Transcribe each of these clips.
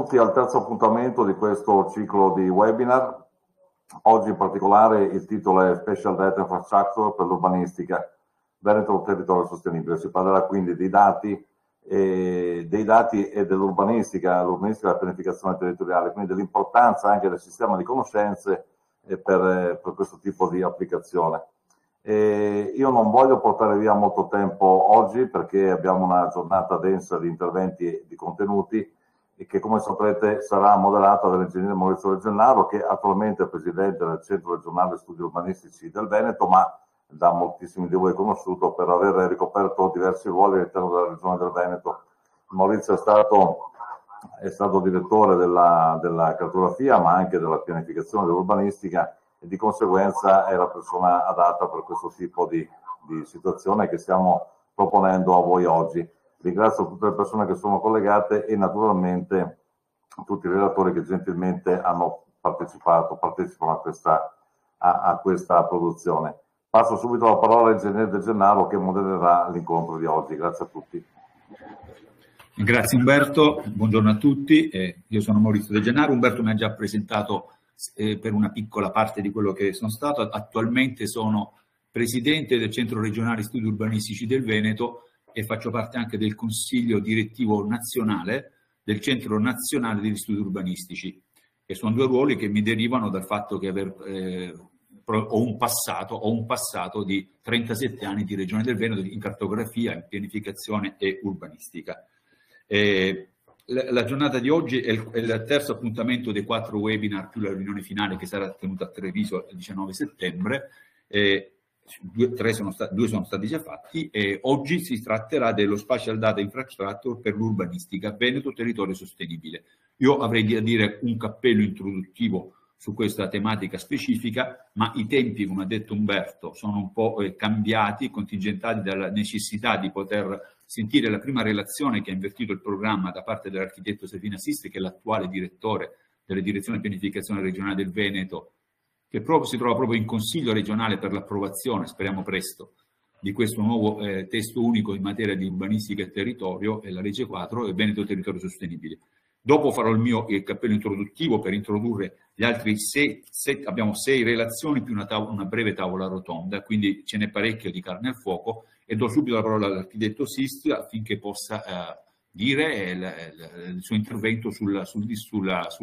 benvenuti al terzo appuntamento di questo ciclo di webinar. Oggi in particolare il titolo è Special Data Infrastructure per l'urbanistica, Veneto territorio sostenibile. Si parlerà quindi dei dati e dell'urbanistica, l'urbanistica e la pianificazione territoriale, quindi dell'importanza anche del sistema di conoscenze per questo tipo di applicazione. Io non voglio portare via molto tempo oggi perché abbiamo una giornata densa di interventi e di contenuti e che, come saprete, sarà moderata dall'ingegnere Maurizio De Gennaro, che attualmente è presidente del Centro Regionale Studi Urbanistici del Veneto, ma da moltissimi di voi conosciuto per aver ricoperto diversi ruoli all'interno della Regione del Veneto. Maurizio è stato direttore della cartografia, ma anche della pianificazione dell'urbanistica, e di conseguenza è la persona adatta per questo tipo di situazione che stiamo proponendo a voi oggi. Ringrazio tutte le persone che sono collegate e naturalmente tutti i relatori che gentilmente hanno partecipano a questa produzione. Passo subito la parola all'ingegnere De Gennaro che modererà l'incontro di oggi. Grazie a tutti. Grazie Umberto, buongiorno a tutti. Io sono Maurizio De Gennaro. Umberto mi ha già presentato per una piccola parte di quello che sono stato. Attualmente sono presidente del Centro Regionale Studi Urbanistici del Veneto e faccio parte anche del Consiglio Direttivo Nazionale del Centro Nazionale degli Studi Urbanistici, che sono due ruoli che mi derivano dal fatto che ho un passato di 37 anni di Regione del Veneto in cartografia, in pianificazione e urbanistica. La giornata di oggi è il terzo appuntamento dei 4 webinar più la riunione finale che sarà tenuta a Treviso il 19 settembre. Due sono stati già fatti e oggi si tratterà dello Spatial Data Infrastructure per l'urbanistica Veneto territorio sostenibile. Io avrei da dire un cappello introduttivo su questa tematica specifica, ma i tempi, come ha detto Umberto, sono un po' cambiati, contingentati dalla necessità di poter sentire la prima relazione che ha invertito il programma da parte dell'architetto Servino Assiste, che è l'attuale direttore della Direzione Pianificazione Regionale del Veneto, che si trova proprio in Consiglio regionale per l'approvazione, speriamo presto, di questo nuovo testo unico in materia di urbanistica e territorio, e la legge 4 e Veneto territorio sostenibile. Dopo farò il mio cappello introduttivo per introdurre gli altri abbiamo 6 relazioni più una breve tavola rotonda, quindi ce n'è parecchio di carne al fuoco, e do subito la parola all'architetto Sist affinché possa dire il suo intervento sul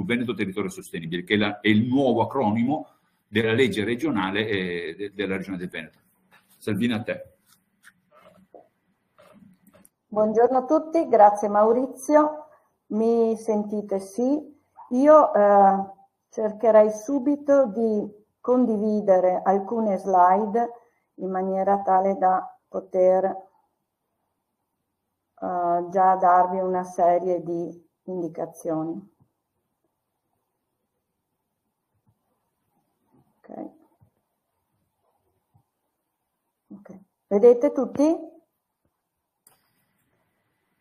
Veneto territorio sostenibile, che è il nuovo acronimo della legge regionale della Regione del Veneto. Salvina, a te. Buongiorno a tutti, grazie Maurizio. Mi sentite? Sì. Io cercherei subito di condividere alcune slide in maniera tale da poter già darvi una serie di indicazioni. Ok. Vedete tutti?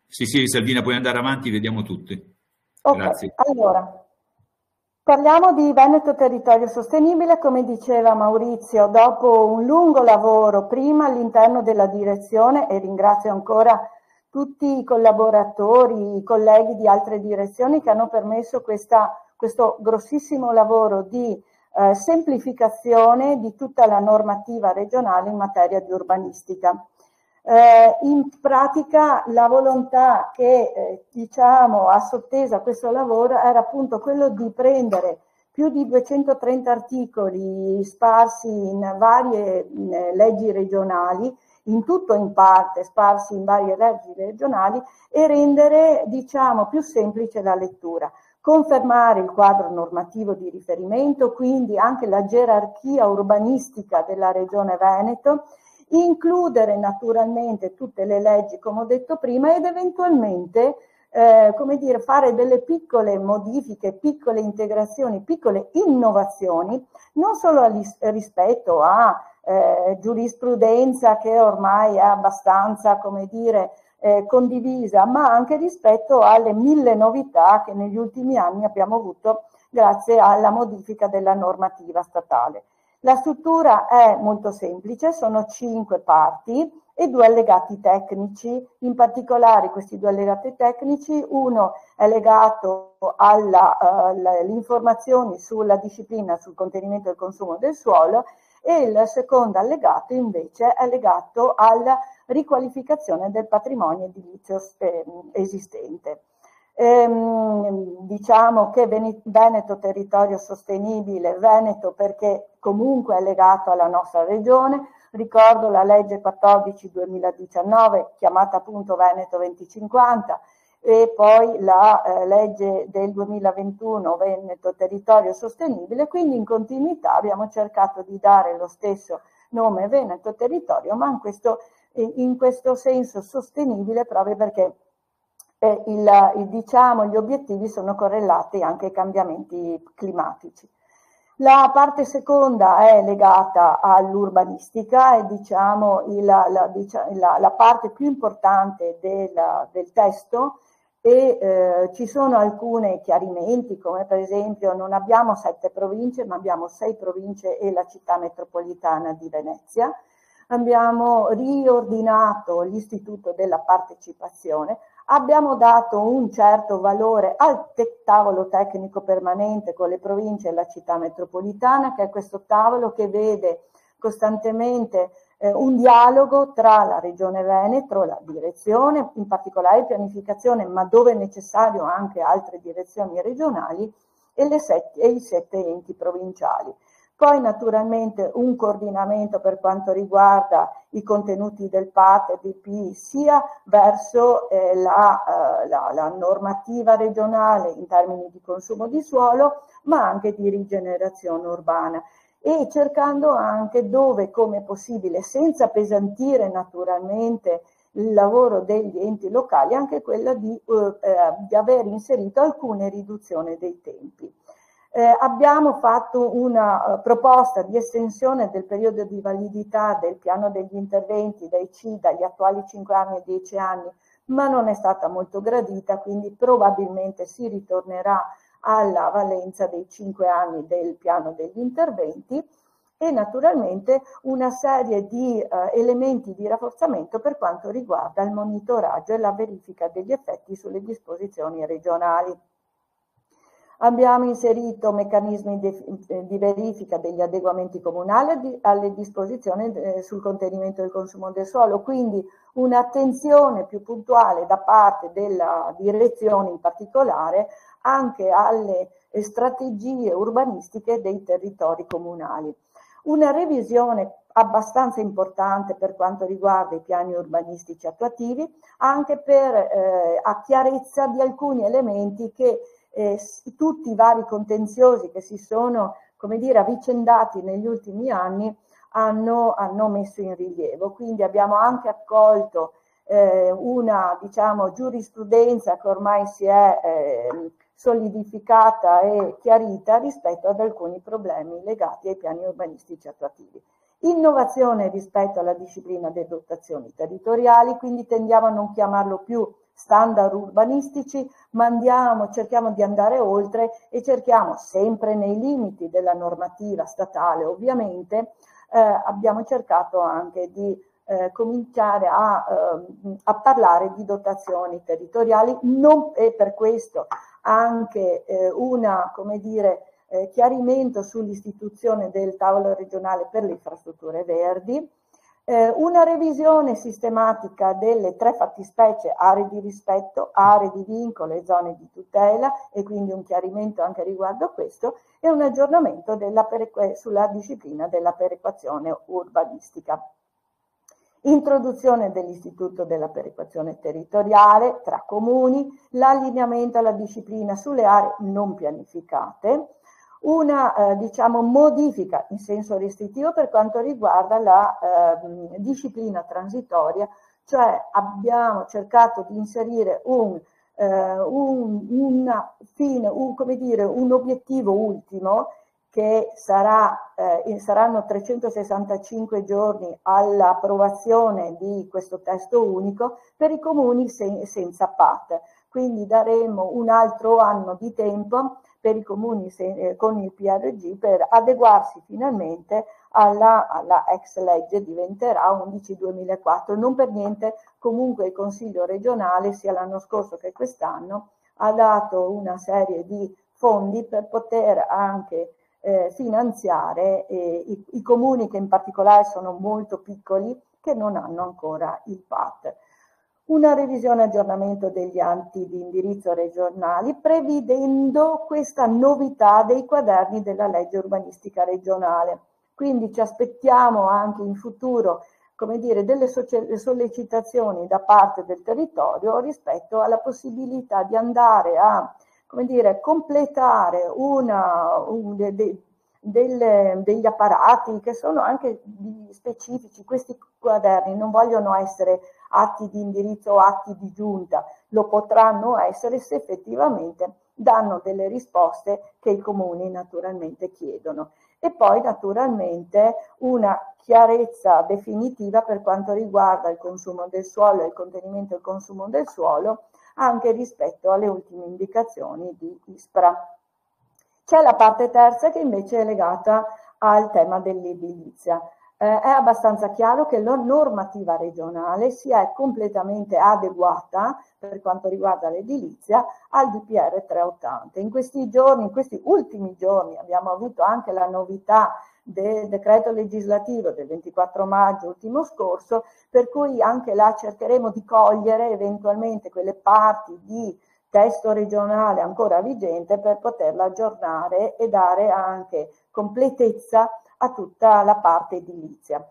Sì, Salvina, puoi andare avanti, vediamo tutti. Ok, grazie. Allora, parliamo di Veneto territorio sostenibile, come diceva Maurizio, dopo un lungo lavoro prima all'interno della direzione, e ringrazio ancora tutti i collaboratori, i colleghi di altre direzioni che hanno permesso questo grossissimo lavoro di semplificazione di tutta la normativa regionale in materia di urbanistica. In pratica la volontà che ha sotteso a questo lavoro era appunto quello di prendere più di 230 articoli sparsi in varie leggi regionali, in tutto o in parte sparsi in varie leggi regionali, e rendere più semplice la lettura. Confermare il quadro normativo di riferimento, quindi anche la gerarchia urbanistica della Regione Veneto, includere naturalmente tutte le leggi, come ho detto prima, ed eventualmente fare delle piccole modifiche, piccole integrazioni, piccole innovazioni, non solo rispetto a giurisprudenza che ormai è abbastanza, condivisa, ma anche rispetto alle 1000 novità che negli ultimi anni abbiamo avuto grazie alla modifica della normativa statale. La struttura è molto semplice, sono 5 parti e 2 allegati tecnici. In particolare questi 2 allegati tecnici, uno è legato alle informazioni sulla disciplina sul contenimento e il consumo del suolo, e il secondo allegato invece è legato alla riqualificazione del patrimonio edilizio esistente. Diciamo che Veneto Territorio Sostenibile, Veneto perché comunque è legato alla nostra regione. Ricordo la legge 14/2019 chiamata appunto Veneto 2050 e poi la legge del 2021 Veneto Territorio Sostenibile, quindi in continuità abbiamo cercato di dare lo stesso nome Veneto Territorio, ma in questo senso sostenibile, proprio perché diciamo, gli obiettivi sono correlati anche ai cambiamenti climatici. La parte seconda è legata all'urbanistica, è diciamo, la parte più importante del testo, e ci sono alcuni chiarimenti, come per esempio non abbiamo 7 province, ma abbiamo 6 province e la città metropolitana di Venezia. Abbiamo riordinato l'istituto della partecipazione, abbiamo dato un certo valore al tavolo tecnico permanente con le province e la città metropolitana, che è questo tavolo che vede costantemente un dialogo tra la Regione Veneto, la direzione, in particolare pianificazione, ma dove è necessario anche altre direzioni regionali, e i 7 enti provinciali. Poi naturalmente un coordinamento per quanto riguarda i contenuti del PAT e DP, sia verso la normativa regionale in termini di consumo di suolo, ma anche di rigenerazione urbana, e cercando anche dove, come possibile, senza appesantire naturalmente il lavoro degli enti locali, anche quella di aver inserito alcune riduzioni dei tempi. Abbiamo fatto una proposta di estensione del periodo di validità del piano degli interventi dagli attuali 5 anni a 10 anni, ma non è stata molto gradita, quindi probabilmente si ritornerà alla valenza dei 5 anni del piano degli interventi, e naturalmente una serie di elementi di rafforzamento per quanto riguarda il monitoraggio e la verifica degli effetti sulle disposizioni regionali. Abbiamo inserito meccanismi di verifica degli adeguamenti comunali alle disposizioni sul contenimento del consumo del suolo, quindi un'attenzione più puntuale da parte della direzione in particolare anche alle strategie urbanistiche dei territori comunali. Una revisione abbastanza importante per quanto riguarda i piani urbanistici attuativi, anche per a chiarezza di alcuni elementi che tutti i vari contenziosi che si sono, come dire, avvicendati negli ultimi anni hanno messo in rilievo. Quindi abbiamo anche accolto una, diciamo, giurisprudenza che ormai si è solidificata e chiarita rispetto ad alcuni problemi legati ai piani urbanistici attuativi. Innovazione rispetto alla disciplina delle dotazioni territoriali, quindi tendiamo a non chiamarlo più standard urbanistici, ma cerchiamo di andare oltre e cerchiamo, sempre nei limiti della normativa statale ovviamente, abbiamo cercato anche di cominciare a parlare di dotazioni territoriali, e per questo anche chiarimento sull'istituzione del tavolo regionale per le infrastrutture verdi, una revisione sistematica delle 3 fattispecie: aree di rispetto, aree di vincolo e zone di tutela, e quindi un chiarimento anche riguardo a questo, e un aggiornamento sulla disciplina della perequazione urbanistica. Introduzione dell'istituto della perequazione territoriale tra comuni, l'allineamento alla disciplina sulle aree non pianificate, una modifica in senso restrittivo per quanto riguarda la disciplina transitoria, cioè abbiamo cercato di inserire un obiettivo ultimo, che saranno 365 giorni all'approvazione di questo testo unico per i comuni senza PAT. Quindi daremo un altro anno di tempo per i comuni con il PRG per adeguarsi finalmente alla ex legge, diventerà 11/2004. Non per niente comunque il Consiglio regionale sia l'anno scorso che quest'anno ha dato una serie di fondi per poter anche finanziare i comuni che in particolare sono molto piccoli, che non hanno ancora il PAT. Una revisione e aggiornamento degli atti di indirizzo regionali, prevedendo questa novità dei quaderni della legge urbanistica regionale. Quindi ci aspettiamo anche in futuro, come dire, delle sollecitazioni da parte del territorio rispetto alla possibilità di andare a, come dire, completare degli apparati che sono anche specifici. Questi quaderni non vogliono essere atti di indirizzo o atti di giunta, lo potranno essere se effettivamente danno delle risposte che i comuni naturalmente chiedono. E poi naturalmente una chiarezza definitiva per quanto riguarda il consumo del suolo e il contenimento del consumo del suolo, anche rispetto alle ultime indicazioni di ISPRA. C'è la parte terza che invece è legata al tema dell'edilizia. È abbastanza chiaro che la normativa regionale si è completamente adeguata per quanto riguarda l'edilizia al DPR 380. In questi ultimi giorni abbiamo avuto anche la novità del decreto legislativo del 24 maggio ultimo scorso, per cui anche là cercheremo di cogliere eventualmente quelle parti di testo regionale ancora vigente per poterla aggiornare e dare anche completezza a tutta la parte edilizia.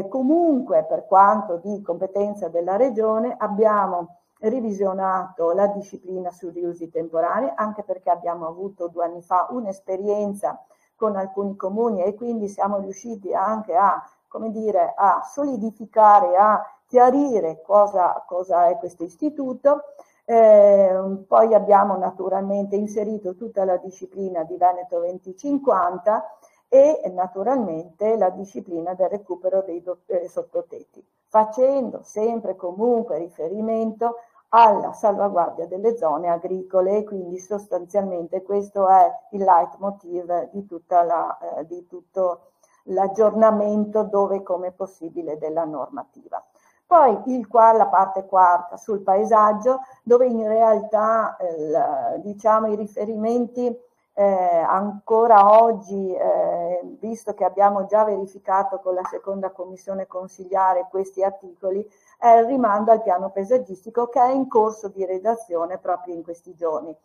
Comunque, per quanto di competenza della Regione, abbiamo revisionato la disciplina sui riusi temporanei, anche perché abbiamo avuto 2 anni fa un'esperienza con alcuni comuni e quindi siamo riusciti anche a, come dire, a solidificare, a chiarire cosa è questo istituto. Poi abbiamo naturalmente inserito tutta la disciplina di Veneto 2050 e naturalmente la disciplina del recupero dei sottotetti, facendo sempre comunque riferimento alla salvaguardia delle zone agricole, quindi sostanzialmente questo è il leitmotiv di tutto l'aggiornamento dove come possibile della normativa. Poi la parte quarta sul paesaggio, dove in realtà diciamo i riferimenti ancora oggi, visto che abbiamo già verificato con la seconda commissione consiliare questi articoli, è il rimando al piano paesaggistico che è in corso di redazione proprio in questi giorni.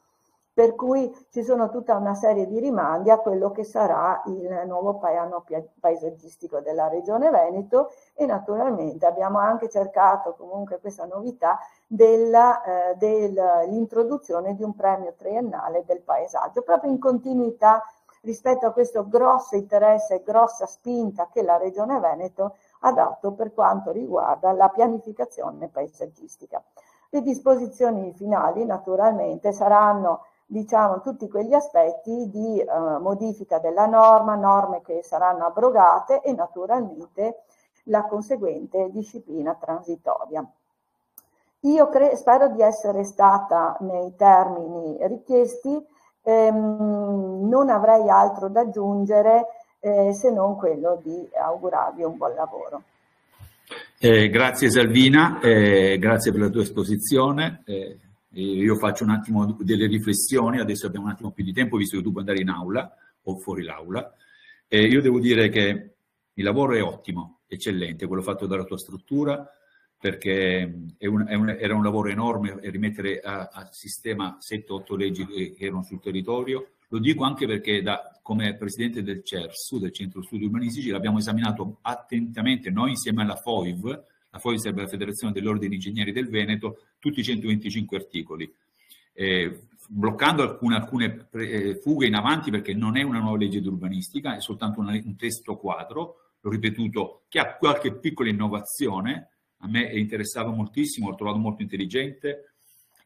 Per cui ci sono tutta una serie di rimandi a quello che sarà il nuovo piano paesaggistico della Regione Veneto e naturalmente abbiamo anche cercato comunque questa novità dell'introduzione di un premio triennale del paesaggio, proprio in continuità rispetto a questo grosso interesse e grossa spinta che la Regione Veneto ha dato per quanto riguarda la pianificazione paesaggistica. Le disposizioni finali naturalmente saranno, diciamo, tutti quegli aspetti di modifica della norme che saranno abrogate e naturalmente la conseguente disciplina transitoria. Io spero di essere stata nei termini richiesti, non avrei altro da aggiungere se non quello di augurarvi un buon lavoro. Grazie Salvina, grazie per la tua esposizione. Io faccio un attimo delle riflessioni, adesso abbiamo un attimo più di tempo visto che tu puoi andare in aula o fuori l'aula. Io devo dire che il lavoro è ottimo, eccellente, quello fatto dalla tua struttura, perché era un lavoro enorme rimettere a sistema 7-8 leggi che erano sul territorio. Lo dico anche perché come presidente del CERSU, del Centro Studi Urbanistici, l'abbiamo esaminato attentamente noi insieme alla FOIV. La FOIV sarebbe la Federazione dell'Ordine Ingegneri del Veneto, tutti i 125 articoli, bloccando alcune fughe in avanti perché non è una nuova legge di urbanistica, è soltanto un testo quadro, l'ho ripetuto, che ha qualche piccola innovazione. A me interessava moltissimo, l'ho trovato molto intelligente,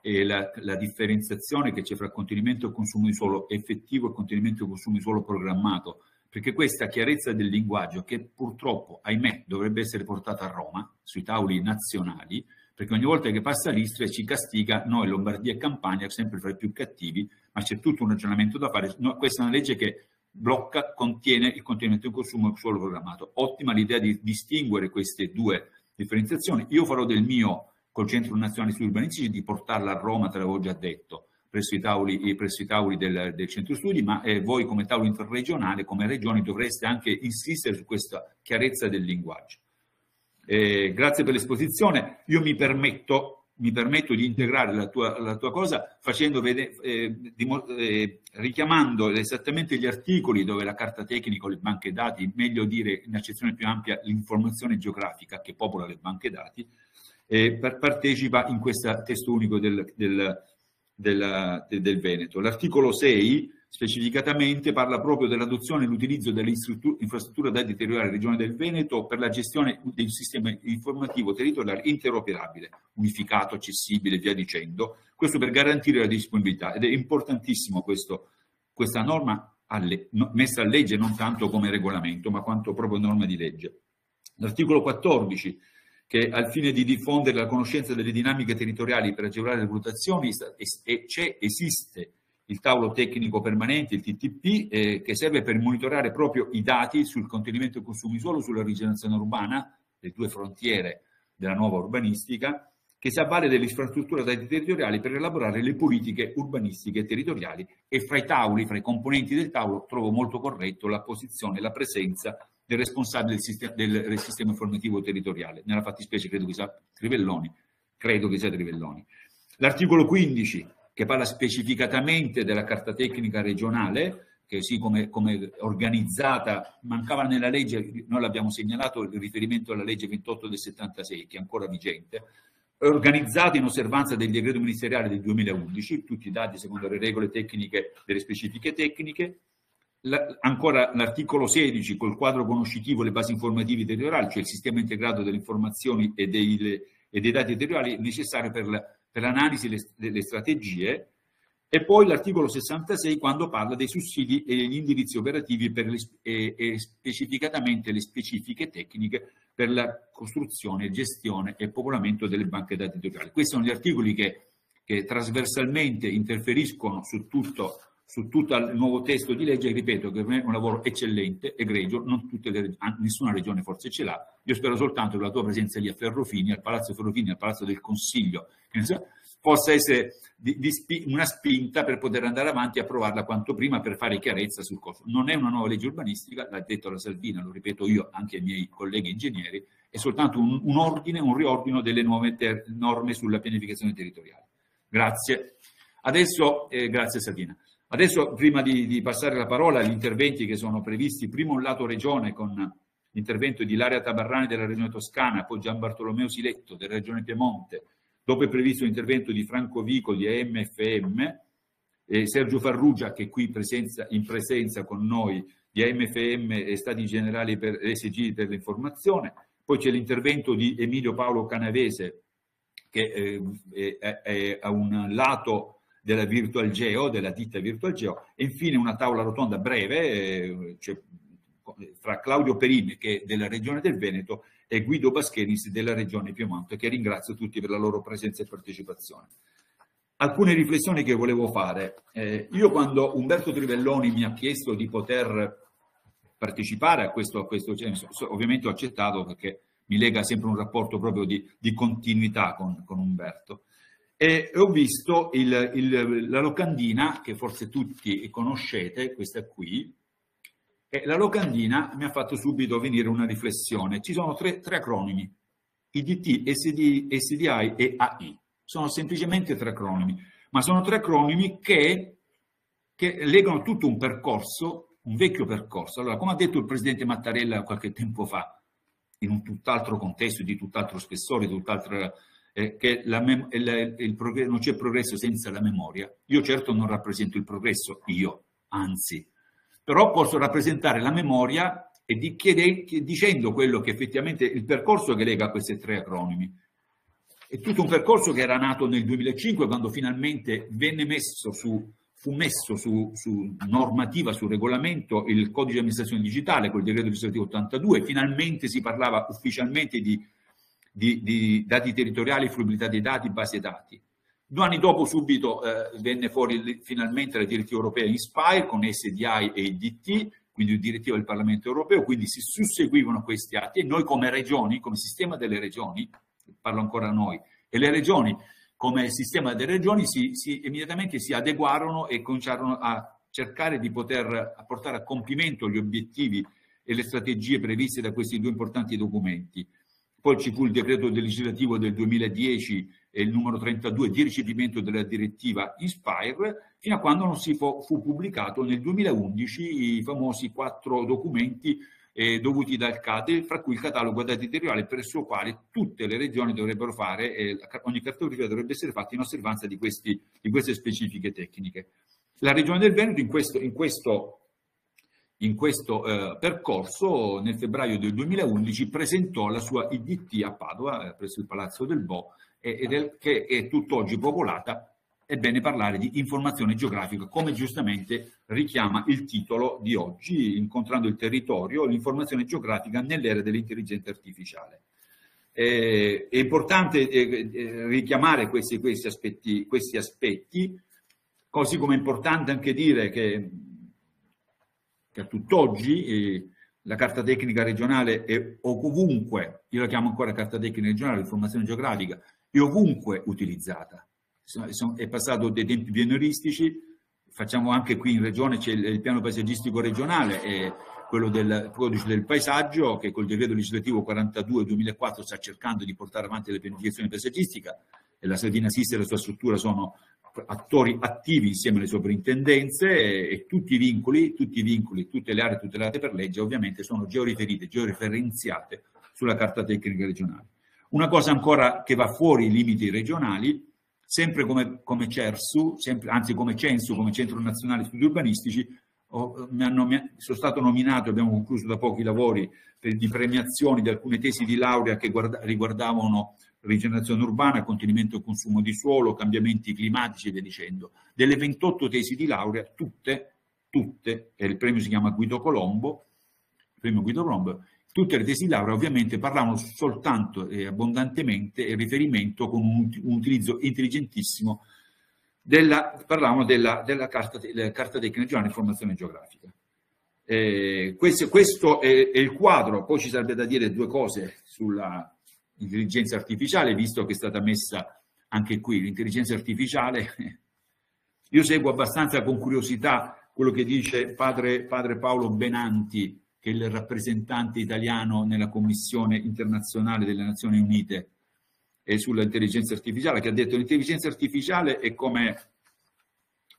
e la differenziazione che c'è fra contenimento e consumo di suolo effettivo e contenimento e consumo di suolo programmato, perché questa chiarezza del linguaggio che purtroppo, ahimè, dovrebbe essere portata a Roma, sui tavoli nazionali, perché ogni volta che passa l'Istria ci castiga noi, Lombardia e Campania, sempre fra i più cattivi, ma c'è tutto un ragionamento da fare. No, questa è una legge che blocca, contiene il contenimento in consumo del suolo programmato. Ottima l'idea di distinguere queste due differenziazioni. Io farò del mio col Centro Nazionale Studi Urbanistici di portarla a Roma, te l'avevo già detto, presso i tavoli del Centro Studi, ma voi come tavolo interregionale, come regioni, dovreste anche insistere su questa chiarezza del linguaggio. Grazie per l'esposizione. Io mi permetto di integrare la tua cosa facendo richiamando esattamente gli articoli dove la carta tecnica o le banche dati, meglio dire in accezione più ampia l'informazione geografica che popola le banche dati, partecipa in questo testo unico del Veneto. L'articolo 6 specificatamente parla proprio dell'adozione e l'utilizzo delle infrastrutture dati territoriali della Regione del Veneto per la gestione del sistema informativo territoriale interoperabile, unificato, accessibile, via dicendo, questo per garantire la disponibilità. Ed è importantissimo questa norma messa a legge non tanto come regolamento, ma quanto proprio norma di legge. L'articolo 14, che al fine di diffondere la conoscenza delle dinamiche territoriali per agevolare le valutazioni, esiste il tavolo tecnico permanente, il TTP, che serve per monitorare proprio i dati sul contenimento e consumo di suolo, sulla rigenerazione urbana, le due frontiere della nuova urbanistica, che si avvale dell'infrastruttura dati territoriali per elaborare le politiche urbanistiche e territoriali, e fra i componenti del tavolo trovo molto corretto la posizione e la presenza del responsabile del sistema informativo territoriale. Nella fattispecie credo che sia Trivelloni. L'articolo 15, che parla specificatamente della carta tecnica regionale, che sì, come organizzata, mancava nella legge, noi l'abbiamo segnalato il riferimento alla legge 28 del 76, che è ancora vigente, organizzata in osservanza del decreto ministeriale del 2011, tutti i dati secondo le regole tecniche delle specifiche tecniche. Ancora l'articolo 16 col quadro conoscitivo, le basi informative territoriali, cioè il sistema integrato delle informazioni e dei dati territoriali necessari per l'analisi delle strategie, e poi l'articolo 66 quando parla dei sussidi e degli indirizzi operativi e specificatamente le specifiche tecniche per la costruzione, gestione e popolamento delle banche dati territoriali. Questi sono gli articoli che trasversalmente interferiscono su tutto il nuovo testo di legge. Ripeto che è un lavoro eccellente, egregio, nessuna regione forse ce l'ha. Io spero soltanto che la tua presenza lì a Ferrofini, al Palazzo Ferrofini, al Palazzo del Consiglio, possa essere una spinta per poter andare avanti e approvarla quanto prima per fare chiarezza sul costo. Non è una nuova legge urbanistica, l'ha detto la Salvina, lo ripeto io, anche ai miei colleghi ingegneri, è soltanto un riordino delle nuove norme sulla pianificazione territoriale. Grazie. Adesso, grazie Salvina. Adesso, prima di passare la parola agli interventi che sono previsti, primo un lato regione con l'intervento di Ilaria Tabarrani della Regione Toscana, poi Gian Bartolomeo Siletto della Regione Piemonte, dopo è previsto l'intervento di Franco Vico di AMFM, Sergio Farrugia che è qui in presenza con noi di AMFM e Stati Generali per l'ESG per l'informazione, poi c'è l'intervento di Emilio Paolo Canavese che è a un lato della Virtual Geo, della ditta Virtual Geo, e infine una tavola rotonda breve fra Claudio Perin, che è della Regione del Veneto, e Guido Baschenis della Regione Piemonte, che ringrazio tutti per la loro presenza e partecipazione. Alcune riflessioni che volevo fare. Io quando Umberto Trivelloni mi ha chiesto di poter partecipare a questo ovviamente ho accettato, perché mi lega sempre un rapporto proprio di continuità con Umberto. E ho visto la locandina, che forse tutti conoscete, questa qui, e la locandina mi ha fatto subito venire una riflessione. Ci sono tre acronimi, IDT, SDI e AI. Sono semplicemente tre acronimi, ma sono tre acronimi che legano tutto un percorso, un vecchio percorso. Allora, come ha detto il presidente Mattarella qualche tempo fa, in un tutt'altro contesto, di tutt'altro spessore, che non c'è progresso senza la memoria. Io certo non rappresento il progresso, anzi, però posso rappresentare la memoria e dicendo quello che effettivamente il percorso che lega questi tre acronimi. È tutto un percorso che era nato nel 2005, quando finalmente fu messo su normativa, su regolamento, il codice di amministrazione digitale, col decreto legislativo 82, finalmente si parlava ufficialmente di di dati territoriali, fruibilità dei dati, base dati. 2 anni dopo subito venne fuori finalmente la direttiva europea INSPIRE con SDI e IDT, quindi direttiva del Parlamento europeo, quindi si susseguivano questi atti e noi come regioni, come sistema delle regioni, parlo ancora a noi, e le regioni come sistema delle regioni immediatamente si adeguarono e cominciarono a cercare di poter portare a compimento gli obiettivi e le strategie previste da questi 2 importanti documenti. Poi ci fu il decreto legislativo del 2010 e il numero 32 di recepimento della direttiva INSPIRE, fino a quando non fu pubblicato nel 2011 i famosi 4 documenti dovuti dal CADE, fra cui il catalogo dati territoriali, presso il quale tutte le regioni dovrebbero fare, ogni cartografia dovrebbe essere fatta in osservanza di queste specifiche tecniche. La Regione del Veneto in questo percorso nel febbraio del 2011 presentò la sua IDT a Padova presso il Palazzo del Bo che è tutt'oggi popolata. È bene parlare di informazione geografica, come giustamente richiama il titolo di oggi, Incontrando il territorio, l'informazione geografica nell'era dell'intelligenza artificiale. È importante richiamare questi aspetti, così come è importante anche dire che a tutt'oggi la carta tecnica regionale è ovunque, io la chiamo ancora carta tecnica regionale, informazione geografica, è ovunque utilizzata. È passato dei tempi pionieristici, facciamo anche qui in regione, c'è il piano paesaggistico regionale, quello del codice del paesaggio, che col decreto legislativo 42/2004 sta cercando di portare avanti la pianificazione paesaggistica, e la Salerno Assist e la sua struttura sono attori attivi insieme alle sovrintendenze, e tutti i vincoli, tutte le aree tutelate per legge ovviamente sono georiferite, georeferenziate sulla carta tecnica regionale. Una cosa ancora che va fuori i limiti regionali, sempre come CERSU, come CENSU, come Centro Nazionale Studi Urbanistici, sono stato nominato, abbiamo concluso da pochi lavori di premiazioni di alcune tesi di laurea che riguardavano rigenerazione urbana, contenimento e consumo di suolo, cambiamenti climatici e via dicendo. Delle 28 tesi di laurea, tutte, e il premio si chiama Guido Colombo, tutte le tesi di laurea ovviamente parlavano soltanto e abbondantemente in riferimento con un utilizzo intelligentissimo parlavano della carta tecnica regionale di informazione geografica. Questo è il quadro. Poi ci sarebbe da dire 2 cose sulla intelligenza artificiale, visto che è stata messa anche qui l'intelligenza artificiale. Io seguo abbastanza con curiosità quello che dice padre Paolo Benanti, che è il rappresentante italiano nella Commissione internazionale delle Nazioni Unite sull'intelligenza artificiale, che ha detto che l'intelligenza artificiale è come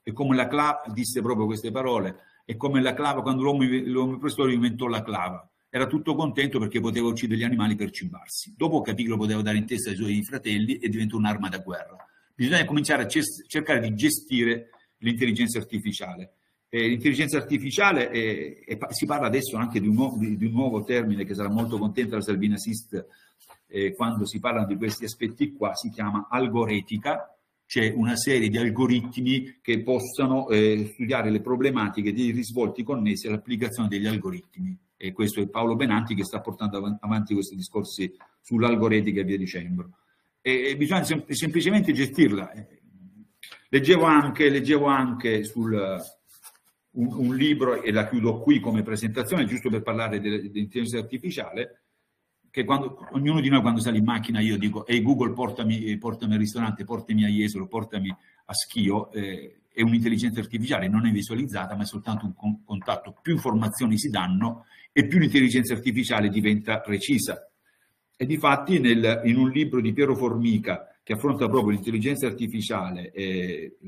la clava, disse proprio queste parole, è come la clava quando l'uomo preistorico inventò la clava. Era tutto contento perché poteva uccidere gli animali per cibarsi. Dopo capì che lo poteva dare in testa ai suoi fratelli e diventò un'arma da guerra. Bisogna cominciare a cercare di gestire l'intelligenza artificiale. L'intelligenza artificiale, si parla adesso anche di un nuovo termine che sarà molto contenta la Salerno Assist quando si parla di questi aspetti qua, si chiama algoretica. C'è una serie di algoritmi che possano studiare le problematiche dei risvolti connessi all'applicazione degli algoritmi. E questo è Paolo Benanti che sta portando avanti questi discorsi sull'algoretica e via dicendo. E bisogna semplicemente gestirla. Leggevo anche un libro, e la chiudo qui come presentazione, giusto per parlare dell'intelligenza artificiale, che ognuno di noi quando sale in macchina io dico ehi Google portami al ristorante, portami a Jesolo, portami a Schio, è un'intelligenza artificiale, non è visualizzata ma è soltanto un contatto. Più informazioni si danno e più l'intelligenza artificiale diventa precisa. E difatti in un libro di Piero Formica che affronta proprio l'intelligenza artificiale,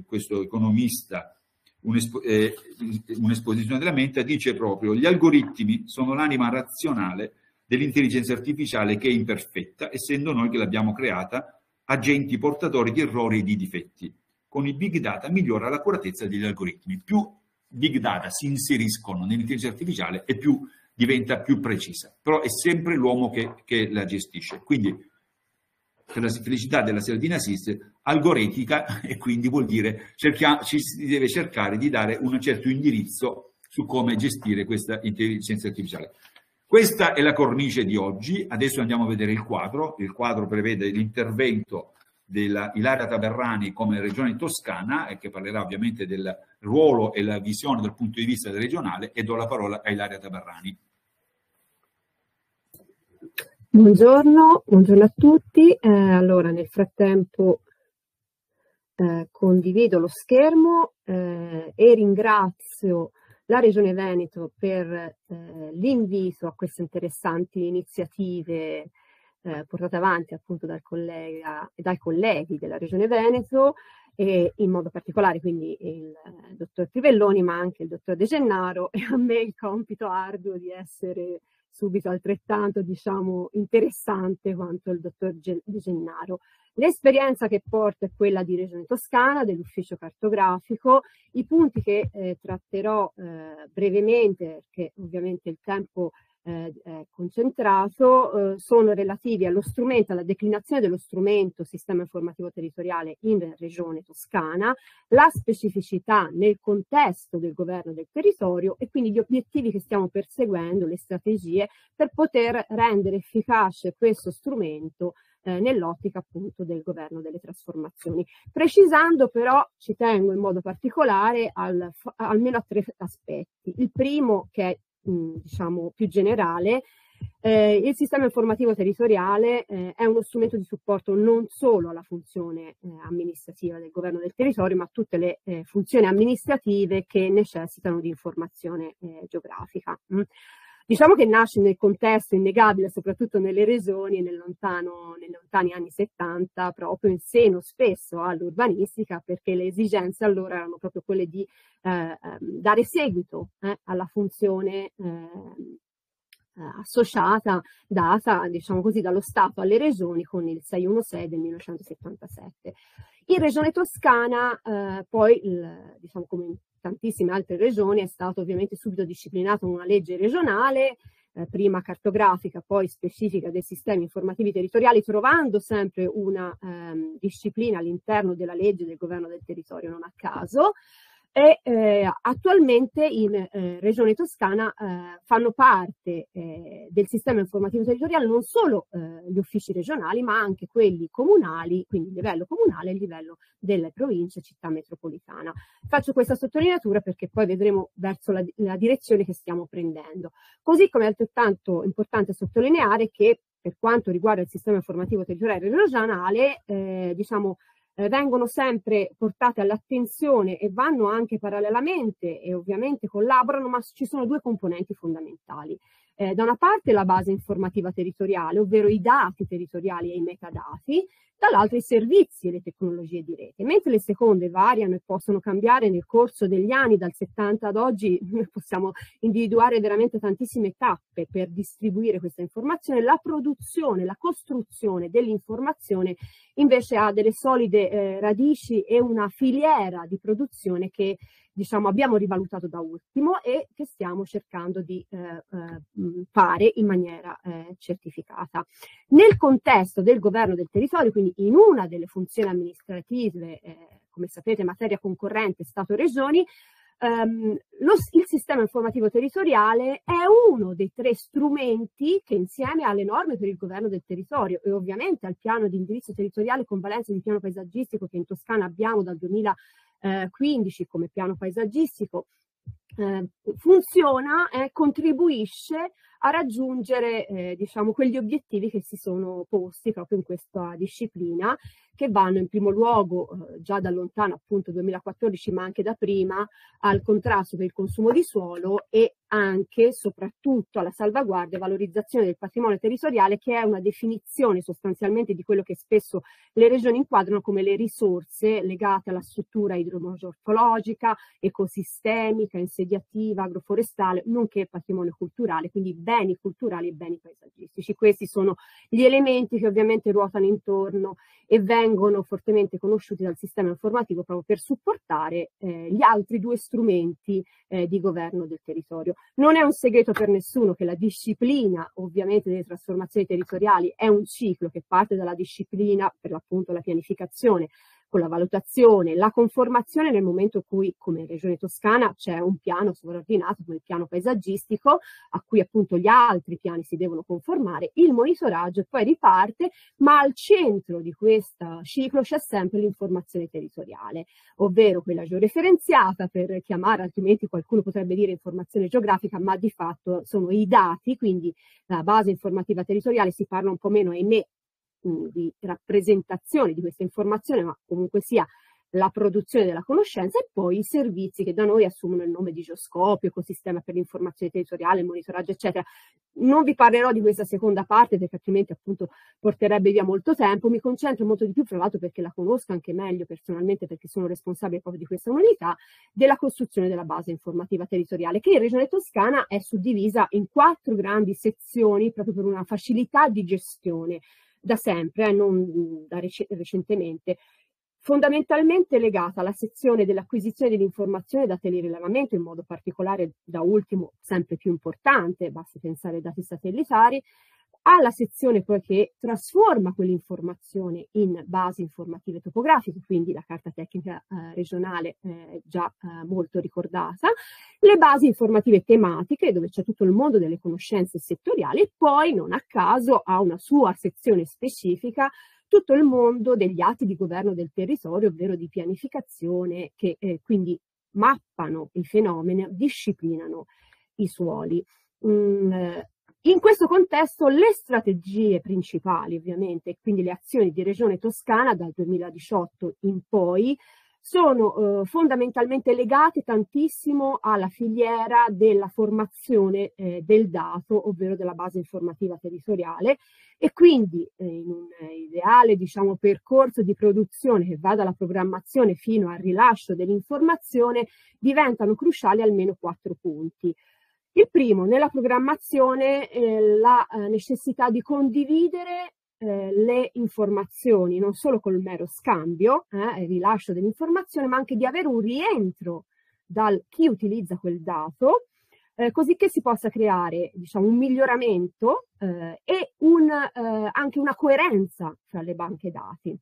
questo economista, un'esposizione della mente, dice proprio: gli algoritmi sono l'anima razionale dell'intelligenza artificiale che è imperfetta, essendo noi che l'abbiamo creata agenti portatori di errori e di difetti. Con i big data migliora l'accuratezza degli algoritmi. Più big data si inseriscono nell'intelligenza artificiale e più diventa più precisa. Però è sempre l'uomo che la gestisce. Quindi, per la felicità della Salerno Assist, algoretica, e quindi vuol dire ci si deve cercare di dare un certo indirizzo su come gestire questa intelligenza artificiale. Questa è la cornice di oggi. Adesso andiamo a vedere il quadro. Il quadro prevede l'intervento della Ilaria Taberrani come Regione Toscana, e che parlerà ovviamente del ruolo e la visione dal punto di vista regionale, e do la parola a Ilaria Taberrani. Buongiorno a tutti. Allora, nel frattempo condivido lo schermo e ringrazio la Regione Veneto per l'invito a queste interessanti iniziative portate avanti appunto dai colleghi della Regione Veneto, e in modo particolare quindi il dottor Trivelloni, ma anche il dottor De Gennaro, e a me il compito arduo di essere subito altrettanto, diciamo, interessante quanto il dottor De Gennaro. L'esperienza che porto è quella di Regione Toscana, dell'ufficio cartografico. I punti che tratterò brevemente, perché ovviamente il tempo è concentrato, sono relativi allo strumento, alla declinazione dello strumento sistema informativo territoriale in Regione Toscana, la specificità nel contesto del governo del territorio e quindi gli obiettivi che stiamo perseguendo, le strategie per poter rendere efficace questo strumento nell'ottica appunto del governo delle trasformazioni. Precisando però, ci tengo in modo particolare almeno a 3 aspetti. Il primo, che è diciamo più generale, il sistema informativo territoriale è uno strumento di supporto non solo alla funzione amministrativa del governo del territorio, ma a tutte le funzioni amministrative che necessitano di informazione geografica. Diciamo che nasce nel contesto innegabile, soprattutto nelle regioni, nei lontani anni 70, proprio in seno spesso all'urbanistica, perché le esigenze allora erano proprio quelle di dare seguito alla funzione associata, data, diciamo così, dallo Stato alle regioni con il 616 del 1977. In Regione Toscana poi, diciamo come in tantissime altre regioni, è stato ovviamente subito disciplinato una legge regionale, prima cartografica, poi specifica dei sistemi informativi territoriali, trovando sempre una disciplina all'interno della legge del governo del territorio, non a caso. E attualmente in Regione Toscana fanno parte del sistema informativo territoriale non solo gli uffici regionali, ma anche quelli comunali, quindi il livello comunale e il livello delle province e città metropolitana. Faccio questa sottolineatura perché poi vedremo verso la direzione che stiamo prendendo. Così come è altrettanto importante sottolineare che per quanto riguarda il sistema informativo territoriale regionale, diciamo, vengono sempre portate all'attenzione e vanno anche parallelamente e ovviamente collaborano, ma ci sono 2 componenti fondamentali. Da una parte la base informativa territoriale, ovvero i dati territoriali e i metadati, dall'altra i servizi e le tecnologie di rete. Mentre le seconde variano e possono cambiare nel corso degli anni, dal 70 ad oggi possiamo individuare veramente tantissime tappe per distribuire questa informazione, la produzione, la costruzione dell'informazione invece ha delle solide radici e una filiera di produzione che diciamo abbiamo rivalutato da ultimo e che stiamo cercando di fare in maniera certificata. Nel contesto del governo del territorio, quindi in una delle funzioni amministrative, come sapete, materia concorrente Stato-Regioni, il sistema informativo territoriale è uno dei 3 strumenti che insieme alle norme per il governo del territorio e ovviamente al piano di indirizzo territoriale con valenza di piano paesaggistico che in Toscana abbiamo dal 2015 come piano paesaggistico, funziona e contribuisce a raggiungere diciamo quegli obiettivi che si sono posti proprio in questa disciplina, che vanno in primo luogo già da lontano appunto 2014 ma anche da prima al contrasto del consumo di suolo e anche soprattutto alla salvaguardia e valorizzazione del patrimonio territoriale, che è una definizione sostanzialmente di quello che spesso le regioni inquadrano come le risorse legate alla struttura idrogeologica, ecosistemica, insediativa, agroforestale, nonché patrimonio culturale, quindi beni culturali e beni paesaggistici. Questi sono gli elementi che ovviamente ruotano intorno e vengono fortemente conosciuti dal sistema informativo proprio per supportare gli altri 2 strumenti di governo del territorio. Non è un segreto per nessuno che la disciplina ovviamente delle trasformazioni territoriali è un ciclo che parte dalla disciplina per l'appunto la pianificazione con la valutazione, la conformazione nel momento in cui, come Regione Toscana, c'è un piano sovraordinato come il piano paesaggistico, a cui appunto gli altri piani si devono conformare, il monitoraggio e poi riparte, ma al centro di questo ciclo c'è sempre l'informazione territoriale, ovvero quella georeferenziata, per chiamare, altrimenti qualcuno potrebbe dire informazione geografica, ma di fatto sono i dati, quindi la base informativa territoriale. Si parla un po' meno, ahimè, di rappresentazione di questa informazione, ma comunque sia la produzione della conoscenza, e poi i servizi che da noi assumono il nome di Geoscopio, ecosistema per l'informazione territoriale, il monitoraggio, eccetera. Non vi parlerò di questa seconda parte perché altrimenti appunto porterebbe via molto tempo. Mi concentro molto di più, tra l'altro perché la conosco anche meglio personalmente, perché sono responsabile proprio di questa unità, della costruzione della base informativa territoriale, che in Regione Toscana è suddivisa in 4 grandi sezioni proprio per una facilità di gestione, da sempre, non da recentemente, fondamentalmente legata alla sezione dell'acquisizione dell'informazione da telerilevamento, in modo particolare da ultimo sempre più importante, basti pensare ai dati satellitari, alla sezione poi che trasforma quell'informazione in basi informative topografiche, quindi la carta tecnica regionale già molto ricordata, le basi informative tematiche, dove c'è tutto il mondo delle conoscenze settoriali, e poi non a caso ha una sua sezione specifica tutto il mondo degli atti di governo del territorio, ovvero di pianificazione, che quindi mappano i fenomeni, disciplinano i suoli. In questo contesto le strategie principali, ovviamente, quindi le azioni di Regione Toscana dal 2018 in poi, sono fondamentalmente legate tantissimo alla filiera della formazione del dato, ovvero della base informativa territoriale, e quindi in un ideale, diciamo, percorso di produzione che va dalla programmazione fino al rilascio dell'informazione, diventano cruciali almeno 4 punti. Il primo, nella programmazione, la necessità di condividere le informazioni, non solo col mero scambio, il rilascio dell'informazione, ma anche di avere un rientro da chi utilizza quel dato, così che si possa creare, diciamo, un miglioramento e anche una coerenza tra le banche dati.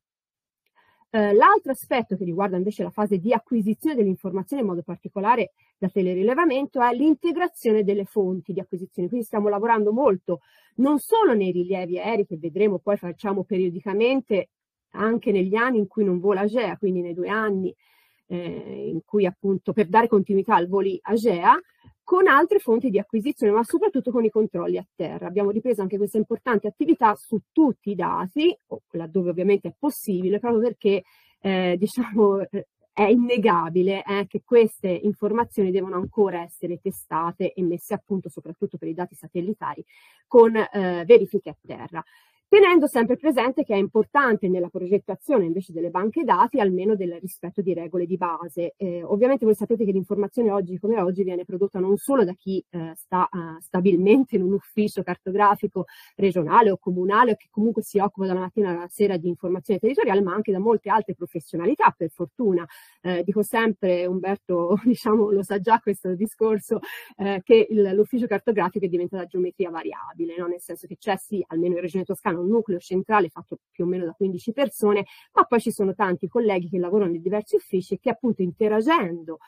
L'altro aspetto che riguarda invece la fase di acquisizione dell'informazione, in modo particolare da telerilevamento, è l'integrazione delle fonti di acquisizione. Quindi stiamo lavorando molto non solo nei rilievi aerei, che vedremo poi facciamo periodicamente anche negli anni in cui non vola AGEA, quindi nei 2 anni in cui appunto per dare continuità al voli AGEA, con altre fonti di acquisizione, ma soprattutto con i controlli a terra. Abbiamo ripreso anche questa importante attività su tutti i dati, laddove ovviamente è possibile, proprio perché diciamo, è innegabile che queste informazioni devono ancora essere testate e messe a punto, soprattutto per i dati satellitari, con verifiche a terra, tenendo sempre presente che è importante nella progettazione invece delle banche dati almeno del rispetto di regole di base. Ovviamente voi sapete che l'informazione oggi come oggi viene prodotta non solo da chi sta stabilmente in un ufficio cartografico regionale o comunale, o che comunque si occupa dalla mattina alla sera di informazione territoriale, ma anche da molte altre professionalità, per fortuna. Dico sempre, Umberto diciamo lo sa già questo discorso, che l'ufficio cartografico è diventata geometria variabile, no? Nel senso che c'è sì, almeno in Regione Toscana, un nucleo centrale fatto più o meno da 15 persone, ma poi ci sono tanti colleghi che lavorano in diversi uffici e che appunto interagendo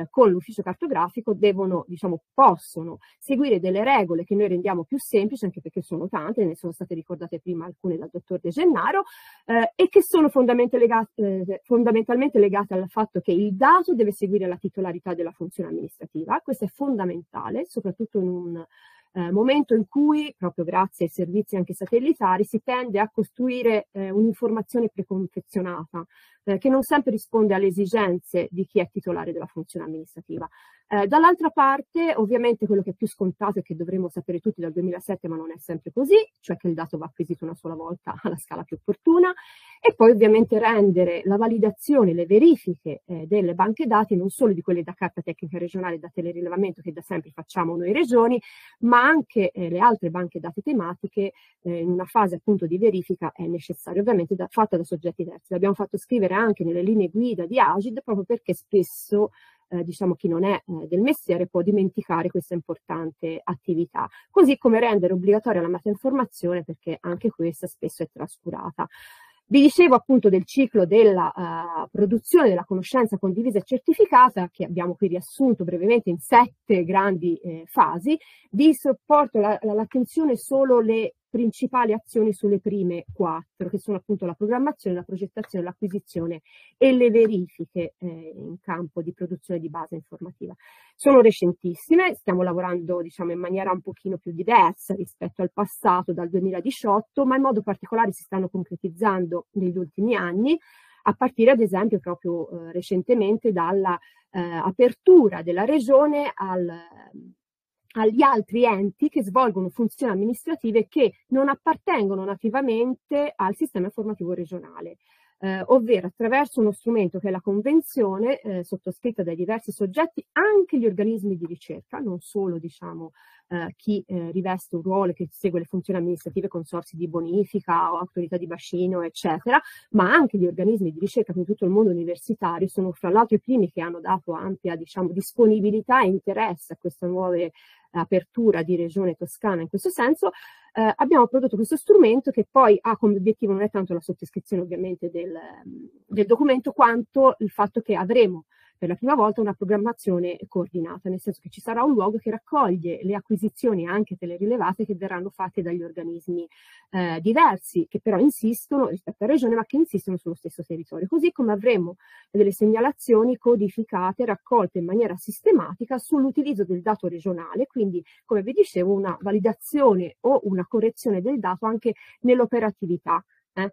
con l'ufficio cartografico devono, diciamo, possono seguire delle regole che noi rendiamo più semplici, anche perché sono tante, ne sono state ricordate prima alcune dal dottor De Gennaro, e che sono fondamentalmente legate al fatto che il dato deve seguire la titolarità della funzione amministrativa. Questo è fondamentale, soprattutto in un momento in cui, proprio grazie ai servizi anche satellitari, si tende a costruire un'informazione preconfezionata che non sempre risponde alle esigenze di chi è titolare della funzione amministrativa. Dall'altra parte, ovviamente, quello che è più scontato e che dovremmo sapere tutti dal 2007, ma non è sempre così, cioè che il dato va acquisito una sola volta alla scala più opportuna, e poi ovviamente rendere la validazione, le verifiche delle banche dati, non solo di quelle da carta tecnica regionale, da telerilevamento che da sempre facciamo noi regioni, ma anche le altre banche dati tematiche, in una fase appunto di verifica è necessario, ovviamente fatta da soggetti terzi. L'abbiamo fatto scrivere anche nelle linee guida di Agid, proprio perché spesso diciamo chi non è del mestiere può dimenticare questa importante attività, così come rendere obbligatoria la metainformazione, perché anche questa spesso è trascurata. Vi dicevo appunto del ciclo della produzione della conoscenza condivisa e certificata, che abbiamo qui riassunto brevemente in 7 grandi fasi. Vi sopporto l'attenzione solo le principali azioni sulle prime 4, che sono appunto la programmazione, la progettazione, l'acquisizione e le verifiche in campo di produzione di base informativa. Sono recentissime, stiamo lavorando diciamo in maniera un pochino più diversa rispetto al passato dal 2018, ma in modo particolare si stanno concretizzando negli ultimi anni, a partire ad esempio proprio recentemente dalla apertura della regione agli altri enti che svolgono funzioni amministrative che non appartengono nativamente al sistema informativo regionale, ovvero attraverso uno strumento che è la convenzione sottoscritta dai diversi soggetti, anche gli organismi di ricerca, non solo diciamo chi riveste un ruolo che segue le funzioni amministrative, consorzi di bonifica o autorità di bacino, eccetera, ma anche gli organismi di ricerca in tutto il mondo universitario sono fra l'altro i primi che hanno dato ampia diciamo, disponibilità e interesse a questa nuova apertura di Regione Toscana in questo senso. Abbiamo prodotto questo strumento che poi ha come obiettivo non è tanto la sottoscrizione ovviamente del documento, quanto il fatto che avremo per la prima volta una programmazione coordinata, nel senso che ci sarà un luogo che raccoglie le acquisizioni anche telerilevate che verranno fatte dagli organismi diversi, che però insistono rispetto alla regione, ma che insistono sullo stesso territorio, così come avremo delle segnalazioni codificate, raccolte in maniera sistematica sull'utilizzo del dato regionale, quindi come vi dicevo una validazione o una correzione del dato anche nell'operatività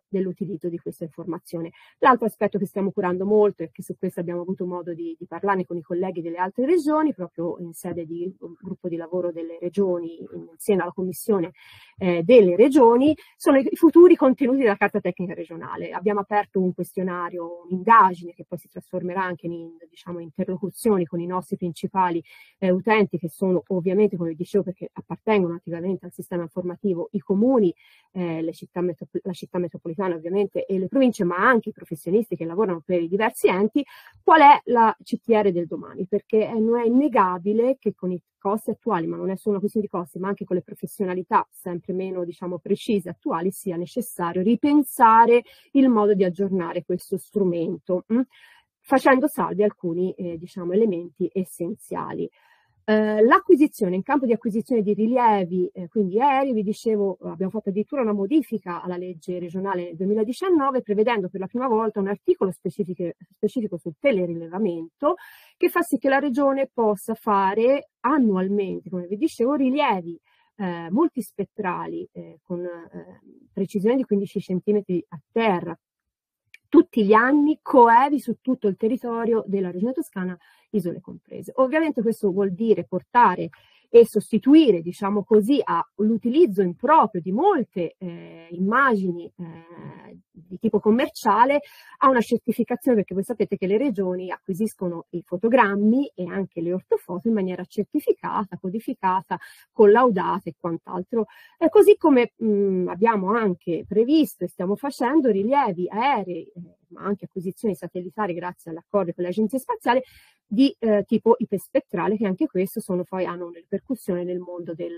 dell'utilizzo di questa informazione. L'altro aspetto che stiamo curando molto e che su questo abbiamo avuto modo di parlarne con i colleghi delle altre regioni, proprio in sede di gruppo di lavoro delle regioni, insieme alla commissione delle regioni, sono i futuri contenuti della Carta Tecnica Regionale. Abbiamo aperto un questionario, un'indagine che poi si trasformerà anche in diciamo, interlocuzioni con i nostri principali utenti, che sono ovviamente, come vi dicevo, perché appartengono attivamente al sistema informativo, i comuni, la città metropolitana ovviamente e le province, ma anche i professionisti che lavorano per i diversi enti. Qual è la CTR del domani? Perché non è innegabile che con i costi attuali, ma non è solo una questione di costi, ma anche con le professionalità sempre meno diciamo precise attuali, sia necessario ripensare il modo di aggiornare questo strumento, facendo salvi alcuni diciamo elementi essenziali. L'acquisizione, in campo di acquisizione di rilievi, quindi aerei, vi dicevo, abbiamo fatto addirittura una modifica alla legge regionale del 2019, prevedendo per la prima volta un articolo specifico sul telerilevamento, che fa sì che la regione possa fare annualmente, come vi dicevo, rilievi multispettrali con precisione di 15 cm a terra, tutti gli anni, coevi su tutto il territorio della regione toscana, isole comprese. Ovviamente questo vuol dire portare e sostituire, diciamo così, all'utilizzo improprio di molte immagini di tipo commerciale a una certificazione, perché voi sapete che le regioni acquisiscono i fotogrammi e anche le ortofoto in maniera certificata, codificata, collaudata e quant'altro, così come abbiamo anche previsto e stiamo facendo rilievi aerei, ma anche acquisizioni satellitari grazie all'accordo con le agenzie spaziali di tipo iperspettrale, che anche questo hanno una ripercussione nel mondo del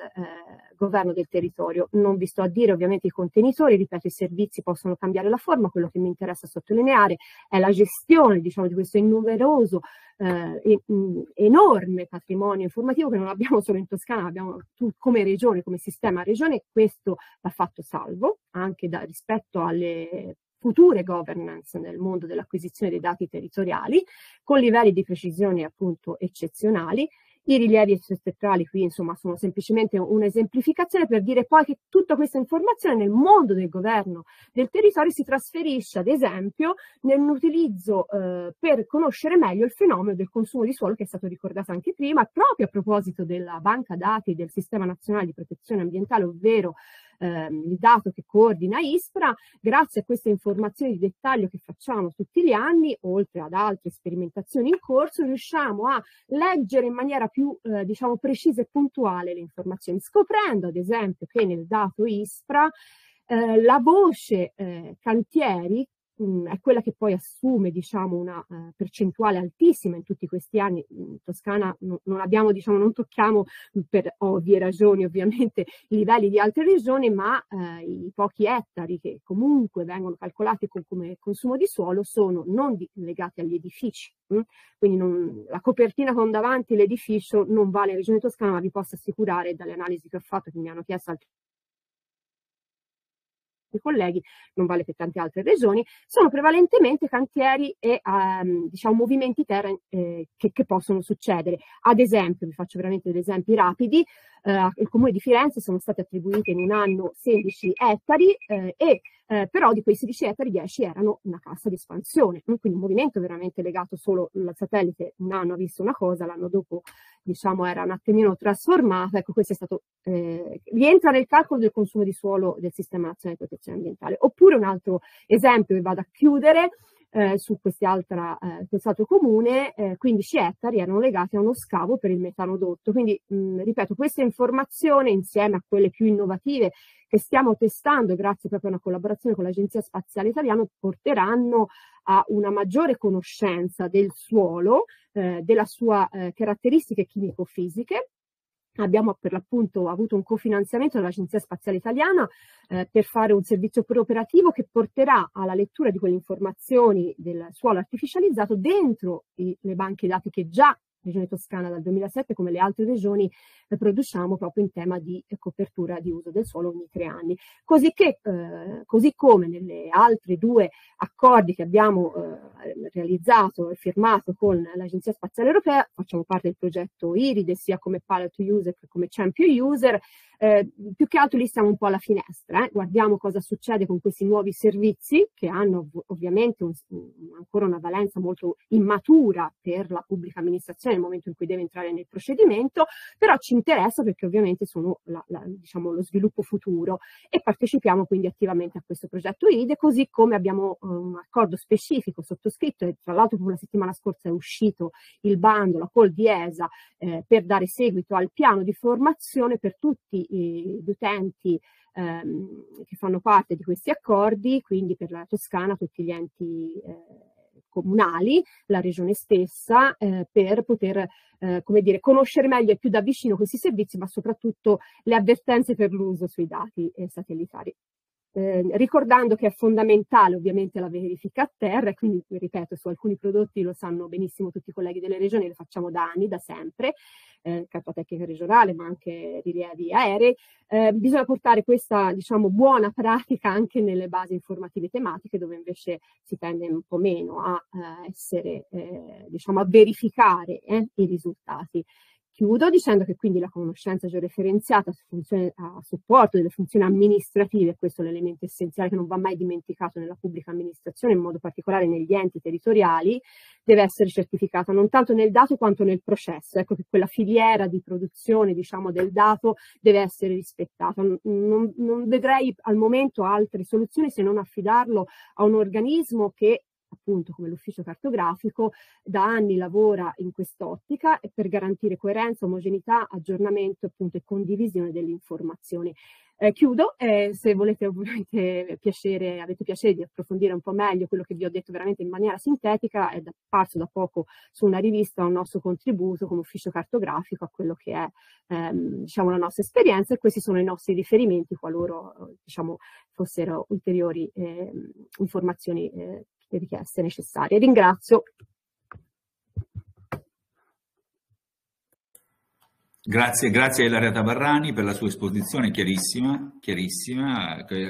governo del territorio. Non vi sto a dire ovviamente i contenitori, ripeto, i servizi possono cambiare la forma, quello che mi interessa sottolineare è la gestione diciamo, di questo innumeroso enorme patrimonio informativo che non abbiamo solo in Toscana, abbiamo come regione, come sistema regione. Questo va fatto salvo anche rispetto alle future governance nel mondo dell'acquisizione dei dati territoriali, con livelli di precisione appunto eccezionali. I rilievi spettrali qui insomma sono semplicemente un'esemplificazione per dire poi che tutta questa informazione nel mondo del governo del territorio si trasferisce ad esempio nell'utilizzo per conoscere meglio il fenomeno del consumo di suolo, che è stato ricordato anche prima, proprio a proposito della banca dati del Sistema Nazionale di Protezione Ambientale, ovvero il dato che coordina ISPRA. Grazie a queste informazioni di dettaglio che facciamo tutti gli anni, oltre ad altre sperimentazioni in corso, riusciamo a leggere in maniera più diciamo precisa e puntuale le informazioni, scoprendo ad esempio che nel dato ISPRA la voce cantieri è quella che poi assume, diciamo, una percentuale altissima in tutti questi anni. In Toscana non abbiamo, diciamo, non tocchiamo per ovvie ragioni ovviamente i livelli di altre regioni, ma i pochi ettari che comunque vengono calcolati come consumo di suolo sono non legati agli edifici. Quindi la copertina con davanti l'edificio non vale in Regione Toscana, ma vi posso assicurare dalle analisi che ho fatto, che mi hanno chiesto altri colleghi, non vale per tante altre regioni, sono prevalentemente cantieri e diciamo movimenti terra che possono succedere. Ad esempio, vi faccio veramente degli esempi rapidi, al Comune di Firenze sono stati attribuiti in un anno 16 ettari però di quei 16 ettari 10 erano una cassa di espansione, quindi un movimento veramente legato solo al satellite. Un anno ha visto una cosa, l'anno dopo, diciamo, era un attimino trasformata. Ecco, questo è stato, rientra nel calcolo del consumo di suolo del Sistema Nazionale di Protezione Ambientale. Oppure un altro esempio che vado a chiudere, su quest'altro comune, 15 ettari erano legati a uno scavo per il metanodotto. Quindi, ripeto, questa informazione, insieme a quelle più innovative che stiamo testando grazie proprio a una collaborazione con l'Agenzia Spaziale Italiana, porteranno a una maggiore conoscenza del suolo, della sua caratteristiche chimico-fisiche. Abbiamo per l'appunto avuto un cofinanziamento dell'Agenzia Spaziale Italiana per fare un servizio preoperativo che porterà alla lettura di quelle informazioni del suolo artificializzato dentro le banche dati che già Regione Toscana dal 2007, come le altre regioni, produciamo proprio in tema di copertura di uso del suolo ogni 3 anni. Così come nelle altre 2 accordi che abbiamo realizzato e firmato con l'Agenzia Spaziale Europea, facciamo parte del progetto IRIDE sia come pilot user che come champion user. Più che altro lì siamo un po' alla finestra, guardiamo cosa succede con questi nuovi servizi che hanno ovviamente ancora una valenza molto immatura per la pubblica amministrazione nel momento in cui deve entrare nel procedimento, però ci interessa perché ovviamente sono diciamo, lo sviluppo futuro, e partecipiamo quindi attivamente a questo progetto IRIDE, così come abbiamo un accordo specifico sottoscritto, e tra l'altro la settimana scorsa è uscito il bando, la call di ESA, per dare seguito al piano di formazione per tutti gli utenti che fanno parte di questi accordi, quindi per la Toscana tutti gli enti comunali, la regione stessa, per poter come dire, conoscere meglio e più da vicino questi servizi, ma soprattutto le avvertenze per l'uso sui dati satellitari. Ricordando che è fondamentale ovviamente la verifica a terra, e quindi ripeto, su alcuni prodotti lo sanno benissimo tutti i colleghi delle regioni, lo facciamo da anni, da sempre, carta tecnica regionale ma anche rilievi aerei. Bisogna portare questa, diciamo, buona pratica anche nelle basi informative tematiche, dove invece si tende un po' meno a essere, diciamo, a verificare i risultati. Chiudo dicendo che quindi la conoscenza georeferenziata a supporto delle funzioni amministrative, questo è l'elemento essenziale che non va mai dimenticato nella pubblica amministrazione, in modo particolare negli enti territoriali, deve essere certificata non tanto nel dato quanto nel processo. Ecco che quella filiera di produzione, diciamo, del dato deve essere rispettata. Non vedrei al momento altre soluzioni se non affidarlo a un organismo che, appunto, come l'ufficio cartografico, da anni lavora in quest'ottica e per garantire coerenza, omogeneità, aggiornamento, appunto, e condivisione delle informazioni. Chiudo, se volete ovviamente avete piacere di approfondire un po' meglio quello che vi ho detto veramente in maniera sintetica, è apparso da poco su una rivista un nostro contributo come ufficio cartografico a quello che è diciamo, la nostra esperienza, e questi sono i nostri riferimenti qualora diciamo, fossero ulteriori informazioni richieste necessarie. Ringrazio. Grazie a Ilaria Tabarrani per la sua esposizione chiarissima,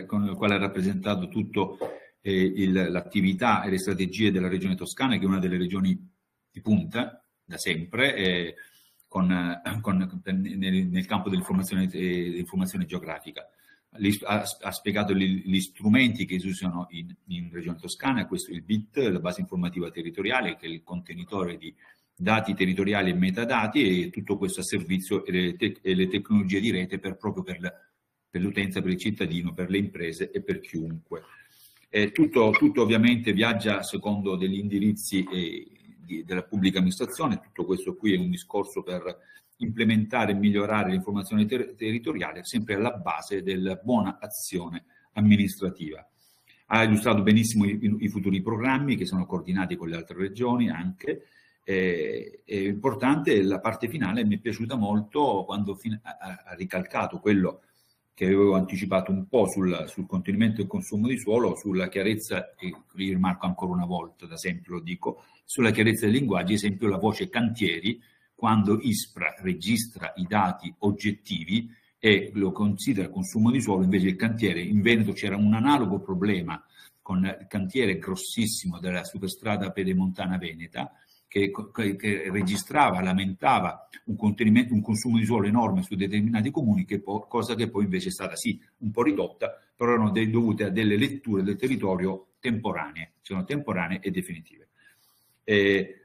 con la quale ha rappresentato tutto l'attività e le strategie della Regione Toscana, che è una delle regioni di punta da sempre nel campo dell'informazione geografica. Ha spiegato gli strumenti che si usano in Regione Toscana, questo è il BIT, la base informativa territoriale, che è il contenitore di dati territoriali e metadati, e tutto questo a servizio e le tecnologie di rete proprio per l'utenza, per il cittadino, per le imprese e per chiunque. Tutto ovviamente viaggia secondo degli indirizzi della pubblica amministrazione. Tutto questo qui è un discorso per implementare e migliorare l'informazione territoriale, sempre alla base della buona azione amministrativa. Ha illustrato benissimo i futuri programmi che sono coordinati con le altre regioni anche. È importante la parte finale, mi è piaciuta molto quando ha ricalcato quello che avevo anticipato un po' sul contenimento e consumo di suolo, sulla chiarezza, e vi rimarco ancora una volta, da sempre lo dico, sulla chiarezza dei linguaggi, esempio la voce cantieri, quando ISPRA registra i dati oggettivi e lo considera consumo di suolo, invece il cantiere, in Veneto c'era un analogo problema con il cantiere grossissimo della superstrada pedemontana veneta, che registrava, lamentava un consumo di suolo enorme su determinati comuni, cosa che poi invece è stata sì un po' ridotta, però erano dovute a delle letture del territorio temporanee, sono temporanee e definitive.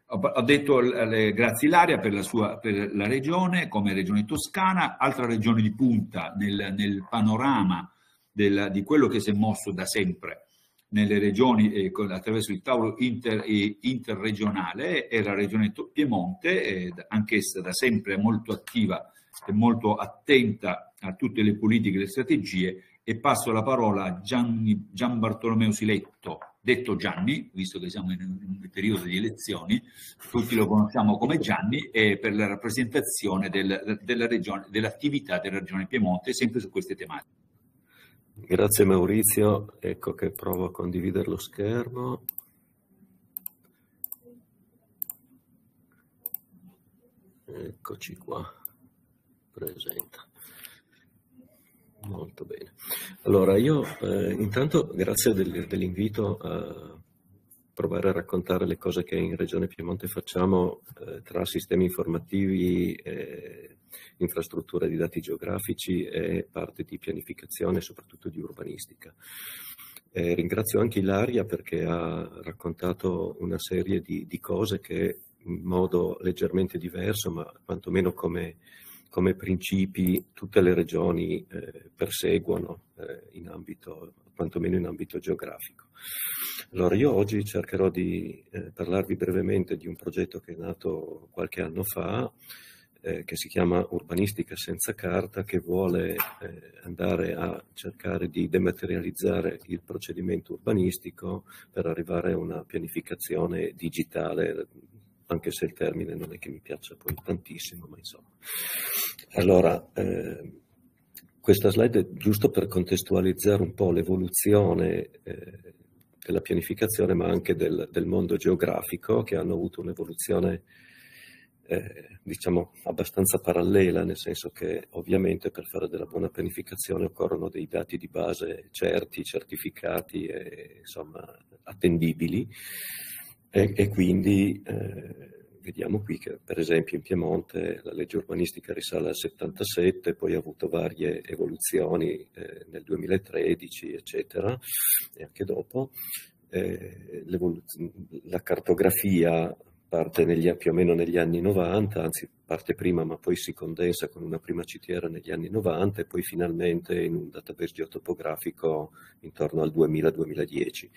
Ho detto grazie Ilaria per la regione, come regione toscana, altra regione di punta nel panorama di quello che si è mosso da sempre nelle regioni attraverso il tavolo interregionale è la regione Piemonte, anch'essa da sempre molto attiva e molto attenta a tutte le politiche e le strategie, e passo la parola a Gian Bartolomeo Siletto, detto Gianni, visto che siamo in un periodo di elezioni, tutti lo conosciamo come Gianni, e per la rappresentazione dell'attività della regione Piemonte, sempre su queste tematiche. Grazie Maurizio, ecco che provo a condividere lo schermo. Eccoci qua, presenta. Molto bene. Allora io intanto grazie dell'invito a provare a raccontare le cose che in Regione Piemonte facciamo tra sistemi informativi, infrastrutture di dati geografici e parte di pianificazione e soprattutto di urbanistica. Ringrazio anche Ilaria perché ha raccontato una serie di cose che in modo leggermente diverso, ma quantomeno come principi, tutte le regioni perseguono quantomeno in ambito geografico. Allora io oggi cercherò di parlarvi brevemente di un progetto che è nato qualche anno fa, che si chiama Urbanistica senza carta, che vuole andare a cercare di dematerializzare il procedimento urbanistico per arrivare a una pianificazione digitale, anche se il termine non è che mi piaccia poi tantissimo, ma insomma. Allora, questa slide è giusto per contestualizzare un po' l'evoluzione della pianificazione, ma anche del mondo geografico, che hanno avuto un'evoluzione diciamo abbastanza parallela, nel senso che ovviamente per fare della buona pianificazione occorrono dei dati di base certi, certificati e insomma attendibili, e quindi vediamo qui che per esempio in Piemonte la legge urbanistica risale al 77, poi ha avuto varie evoluzioni nel 2013 eccetera, e anche dopo. La cartografia parte più o meno negli anni 90, anzi parte prima ma poi si condensa con una prima CTR negli anni 90 e poi finalmente in un database geotopografico intorno al 2000-2010.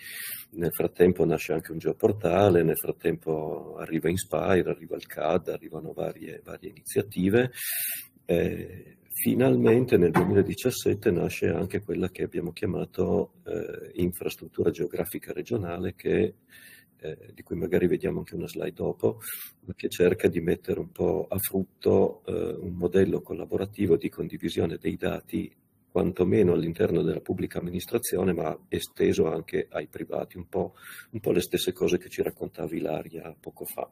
Nel frattempo nasce anche un geoportale, nel frattempo arriva Inspire, arriva il CAD, arrivano varie iniziative. Finalmente nel 2017 nasce anche quella che abbiamo chiamato infrastruttura geografica regionale, di cui magari vediamo anche una slide dopo, ma che cerca di mettere un po' a frutto un modello collaborativo di condivisione dei dati, quantomeno all'interno della pubblica amministrazione, ma esteso anche ai privati, un po' le stesse cose che ci raccontava Ilaria poco fa.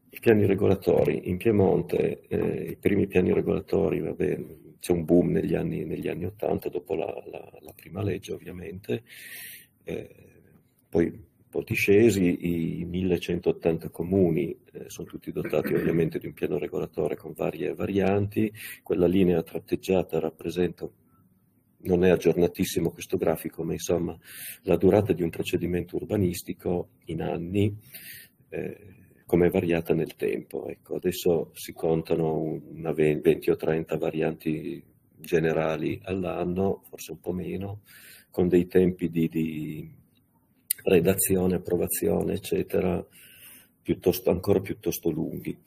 I piani regolatori. In Piemonte i primi piani regolatori, vabbè, c'è un boom negli anni 80, dopo la prima legge ovviamente, poi un po' discesi, i 1180 comuni sono tutti dotati ovviamente di un piano regolatore con varie varianti. Quella linea tratteggiata rappresenta, non è aggiornatissimo questo grafico, ma insomma la durata di un procedimento urbanistico in anni, come è variata nel tempo. Ecco, adesso si contano una 20 o 30 varianti generali all'anno, forse un po' meno, con dei tempi di redazione, approvazione, eccetera, ancora piuttosto lunghi.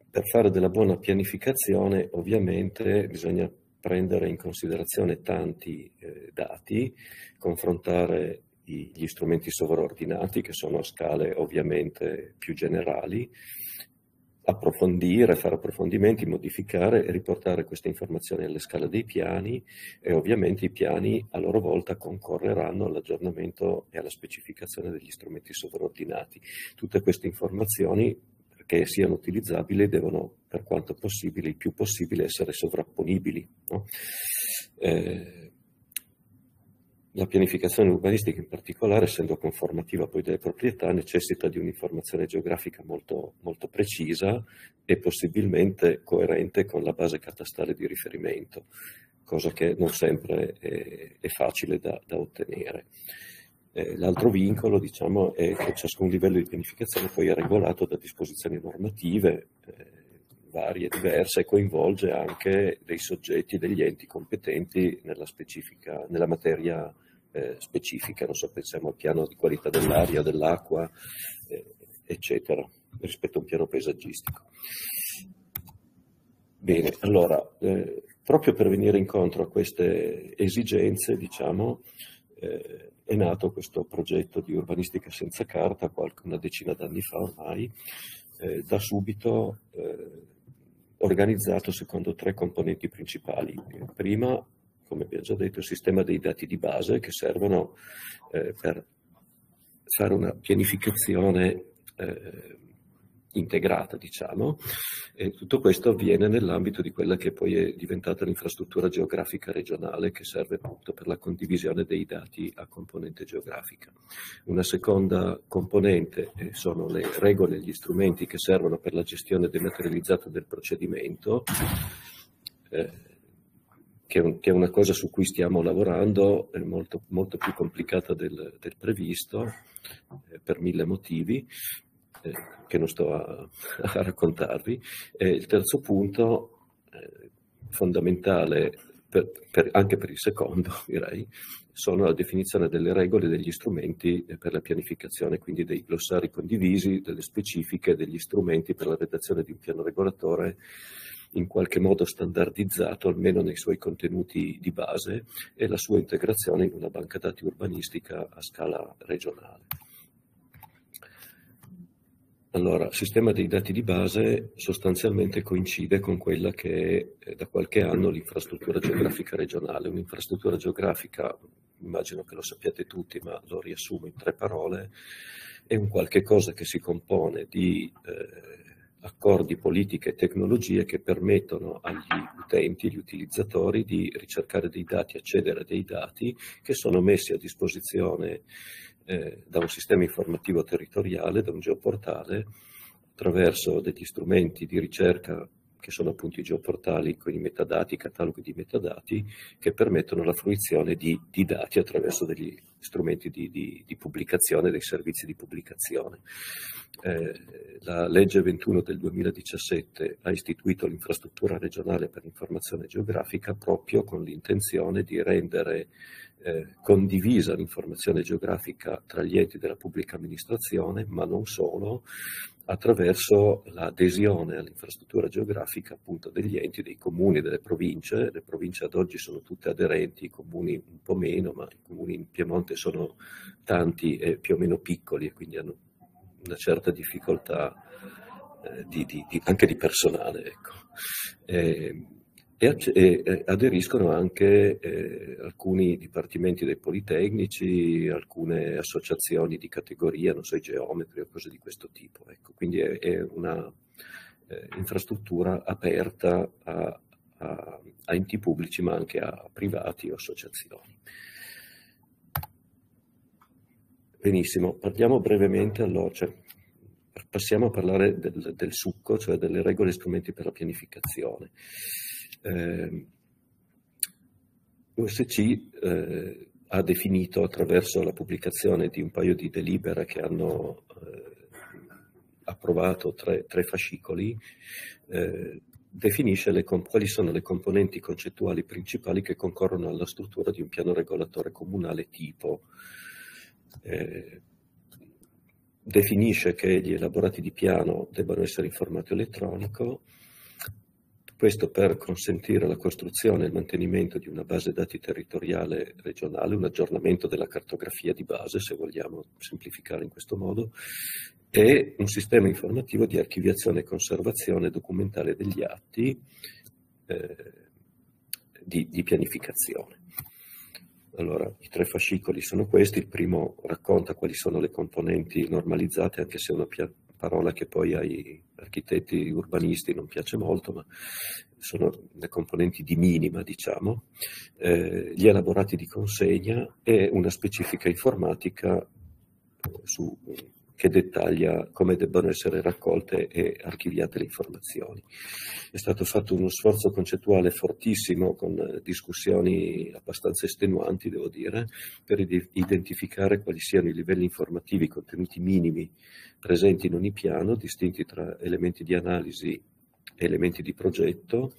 per fare della buona pianificazione ovviamente bisogna prendere in considerazione tanti dati, confrontare gli strumenti sovraordinati che sono a scale ovviamente più generali, approfondire, fare approfondimenti, modificare e riportare queste informazioni alle scale dei piani, e ovviamente i piani a loro volta concorreranno all'aggiornamento e alla specificazione degli strumenti sovraordinati. Tutte queste informazioni, perché siano utilizzabili, devono per quanto possibile, il più possibile, essere sovrapponibili, no? La pianificazione urbanistica in particolare, essendo conformativa poi delle proprietà, necessita di un'informazione geografica molto, molto precisa e possibilmente coerente con la base catastale di riferimento, cosa che non sempre è facile da ottenere. L'altro vincolo, diciamo, è che ciascun livello di pianificazione poi è regolato da disposizioni normative varie e diverse, e coinvolge anche dei soggetti, degli enti competenti nella materia specifica. Non so, pensiamo al piano di qualità dell'aria, dell'acqua, eccetera, rispetto a un piano paesaggistico. Bene, allora, proprio per venire incontro a queste esigenze, diciamo, è nato questo progetto di urbanistica senza carta una decina d'anni fa ormai, da subito organizzato secondo 3 componenti principali. Prima, come abbiamo già detto, il sistema dei dati di base che servono per fare una pianificazione integrata, diciamo, e tutto questo avviene nell'ambito di quella che poi è diventata l'infrastruttura geografica regionale, che serve appunto per la condivisione dei dati a componente geografica. Una seconda componente sono le regole e gli strumenti che servono per la gestione dematerializzata del procedimento, che è una cosa su cui stiamo lavorando, è molto, molto più complicata del previsto, per 1000 motivi, che non sto a raccontarvi. Il terzo punto, fondamentale anche per il secondo, direi, sono la definizione delle regole e degli strumenti per la pianificazione, quindi dei glossari condivisi, delle specifiche, degli strumenti per la redazione di un piano regolatore in qualche modo standardizzato, almeno nei suoi contenuti di base, e la sua integrazione in una banca dati urbanistica a scala regionale. Allora, il sistema dei dati di base sostanzialmente coincide con quella che è da qualche anno l'infrastruttura geografica regionale. Un'infrastruttura geografica, immagino che lo sappiate tutti, ma lo riassumo in 3 parole, è un qualche cosa che si compone di accordi, politiche e tecnologie che permettono agli utenti, agli utilizzatori, di ricercare dei dati, accedere a dei dati che sono messi a disposizione da un sistema informativo territoriale, da un geoportale, attraverso degli strumenti di ricerca che sono appunto i geoportali con i metadati, i cataloghi di metadati, che permettono la fruizione di dati attraverso degli strumenti di pubblicazione, dei servizi di pubblicazione. La legge 21 del 2017 ha istituito l'infrastruttura regionale per l'informazione geografica proprio con l'intenzione di rendere condivisa l'informazione geografica tra gli enti della pubblica amministrazione, ma non solo, attraverso l'adesione all'infrastruttura geografica appunto degli enti, dei comuni, delle province. Le province ad oggi sono tutte aderenti, i comuni un po' meno, ma i comuni in Piemonte sono tanti e più o meno piccoli, e quindi hanno una certa difficoltà anche di personale, ecco. E aderiscono anche alcuni dipartimenti dei politecnici, alcune associazioni di categoria, non so, i geometri o cose di questo tipo. Ecco. Quindi è una infrastruttura aperta a enti pubblici, ma anche a privati o associazioni. Benissimo, parliamo brevemente allora. Passiamo a parlare del succo, cioè delle regole e strumenti per la pianificazione. USC ha definito, attraverso la pubblicazione di un paio di delibere che hanno approvato 3 fascicoli, definisce quali sono le componenti concettuali principali che concorrono alla struttura di un piano regolatore comunale tipo. definisce che gli elaborati di piano debbano essere in formato elettronico, questo per consentire la costruzione e il mantenimento di una base dati territoriale regionale, un aggiornamento della cartografia di base, se vogliamo semplificare in questo modo, e un sistema informativo di archiviazione e conservazione documentale degli atti di pianificazione. Allora, i 3 fascicoli sono questi. Il primo racconta quali sono le componenti normalizzate, anche se è una parola che poi ai architetti urbanisti non piace molto, ma sono le componenti di minima, diciamo, gli elaborati di consegna e una specifica informatica che dettaglia come debbano essere raccolte e archiviate le informazioni. È stato fatto uno sforzo concettuale fortissimo, con discussioni abbastanza estenuanti, devo dire, per identificare quali siano i livelli informativi, i contenuti minimi presenti in ogni piano, distinti tra elementi di analisi e elementi di progetto,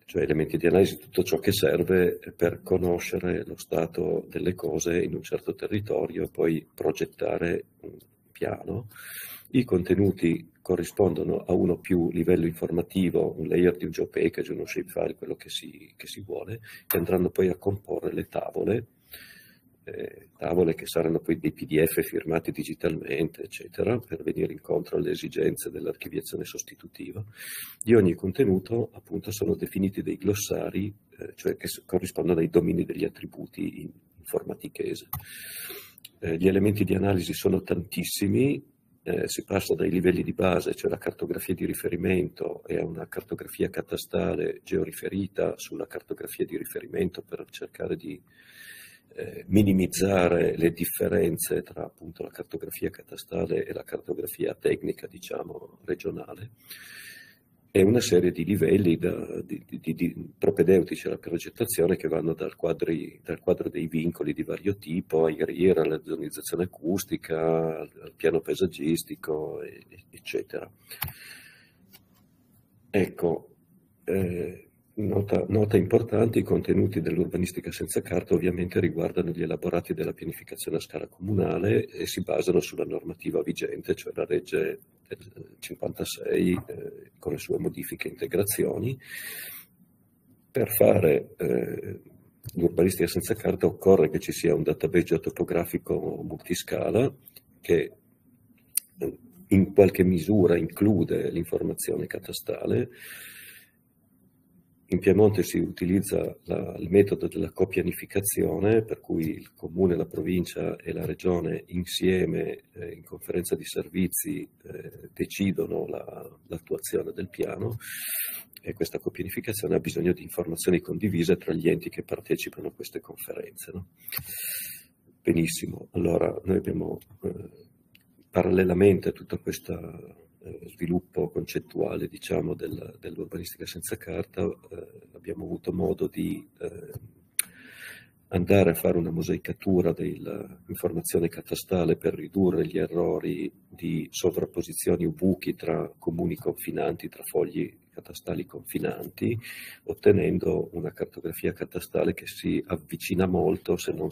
cioè elementi di analisi, tutto ciò che serve per conoscere lo stato delle cose in un certo territorio e poi progettare un piano. I contenuti corrispondono a uno o più livello informativo, un layer di un geopackage, uno shapefile, quello che si vuole, che andranno poi a comporre le tavole che saranno poi dei PDF firmati digitalmente, eccetera, per venire incontro alle esigenze dell'archiviazione sostitutiva. Di ogni contenuto, appunto, sono definiti dei glossari, cioè che corrispondono ai domini degli attributi in informatichese. Gli elementi di analisi sono tantissimi, si passa dai livelli di base, cioè la cartografia di riferimento, e a una cartografia catastale georiferita sulla cartografia di riferimento, per cercare di minimizzare le differenze tra appunto la cartografia catastale e la cartografia tecnica, diciamo, regionale, e una serie di livelli propedeutici alla progettazione che vanno dal quadro dei vincoli di vario tipo, ai RIR, alla zonizzazione acustica, al piano paesaggistico, eccetera. Ecco, nota importante: i contenuti dell'urbanistica senza carta ovviamente riguardano gli elaborati della pianificazione a scala comunale e si basano sulla normativa vigente, cioè la legge del 56 con le sue modifiche e integrazioni. Per fare l'urbanistica senza carta occorre che ci sia un database topografico multiscala che in qualche misura include l'informazione catastale. In Piemonte si utilizza il metodo della copianificazione, per cui il comune, la provincia e la regione insieme in conferenza di servizi decidono l'attuazione del piano, e questa copianificazione ha bisogno di informazioni condivise tra gli enti che partecipano a queste conferenze, no? Benissimo, allora noi abbiamo parallelamente a tutto questo sviluppo concettuale, diciamo, dell'urbanistica senza carta, abbiamo avuto modo di andare a fare una mosaicatura dell'informazione catastale per ridurre gli errori di sovrapposizioni o buchi tra comuni confinanti, tra fogli catastali confinanti, ottenendo una cartografia catastale che si avvicina molto, se non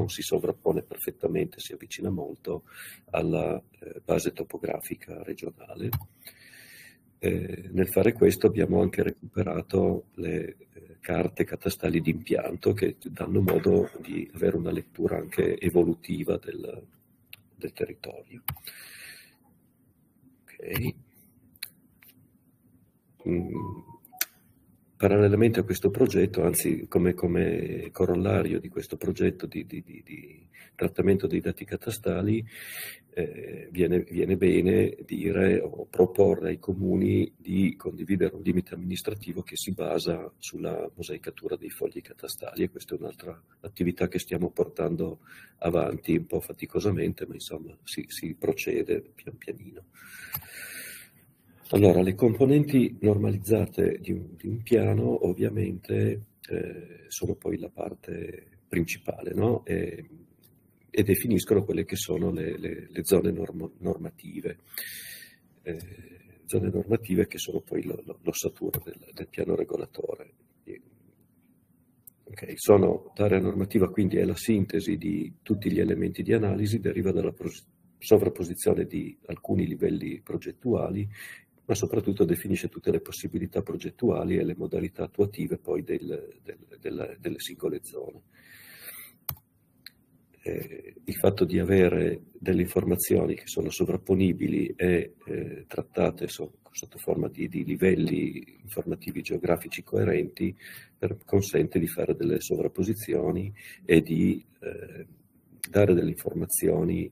si sovrappone perfettamente, si avvicina molto alla base topografica regionale. Nel fare questo abbiamo anche recuperato le carte catastali di impianto, che danno modo di avere una lettura anche evolutiva del territorio. Okay. Parallelamente a questo progetto, anzi come corollario di questo progetto di trattamento dei dati catastali, viene bene dire o proporre ai comuni di condividere un limite amministrativo che si basa sulla mosaicatura dei fogli catastali, e questa è un'altra attività che stiamo portando avanti un po' faticosamente, ma insomma si procede pian pianino. Allora, le componenti normalizzate di un piano ovviamente sono poi la parte principale, no? E definiscono quelle che sono le zone normative. Zone normative che sono poi l'ossatura del piano regolatore. Okay, l'area normativa quindi è la sintesi di tutti gli elementi di analisi, deriva dalla sovrapposizione di alcuni livelli progettuali, ma soprattutto definisce tutte le possibilità progettuali e le modalità attuative poi delle singole zone. Il fatto di avere delle informazioni che sono sovrapponibili e trattate sotto forma di livelli informativi geografici coerenti consente di fare delle sovrapposizioni e di dare delle informazioni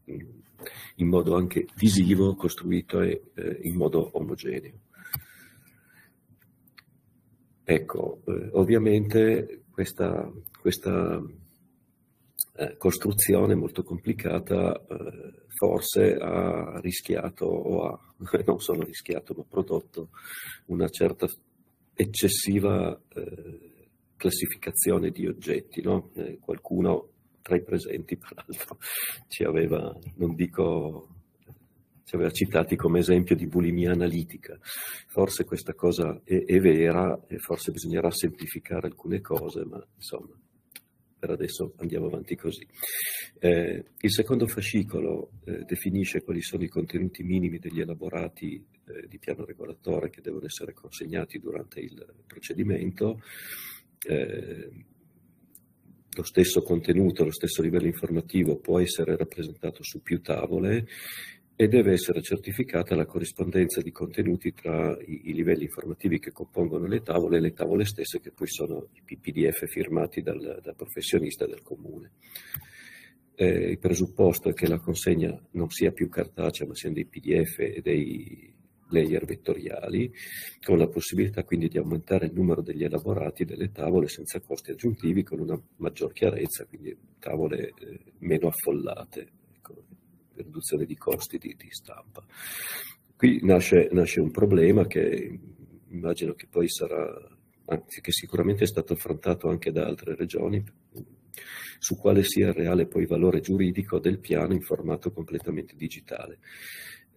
in modo anche visivo, costruito e in modo omogeneo. Ecco, ovviamente questa costruzione molto complicata forse ha rischiato, non solo rischiato, ma prodotto una certa eccessiva classificazione di oggetti, no? Qualcuno tra i presenti, peraltro, ci aveva citati come esempio di bulimia analitica. Forse questa cosa è vera e forse bisognerà semplificare alcune cose, ma insomma, per adesso andiamo avanti così. Il secondo fascicolo definisce quali sono i contenuti minimi degli elaborati di piano regolatore che devono essere consegnati durante il procedimento. Lo stesso contenuto, lo stesso livello informativo può essere rappresentato su più tavole e deve essere certificata la corrispondenza di contenuti tra i livelli informativi che compongono le tavole e le tavole stesse, che poi sono i PDF firmati dal professionista del comune. Il presupposto è che la consegna non sia più cartacea, ma siano dei PDF e dei layer vettoriali, con la possibilità quindi di aumentare il numero degli elaborati delle tavole senza costi aggiuntivi, con una maggior chiarezza, quindi tavole meno affollate, ecco, riduzione di costi di stampa. Qui nasce un problema che immagino che poi sarà, anzi che sicuramente è stato affrontato anche da altre regioni, su quale sia il reale poi valore giuridico del piano in formato completamente digitale.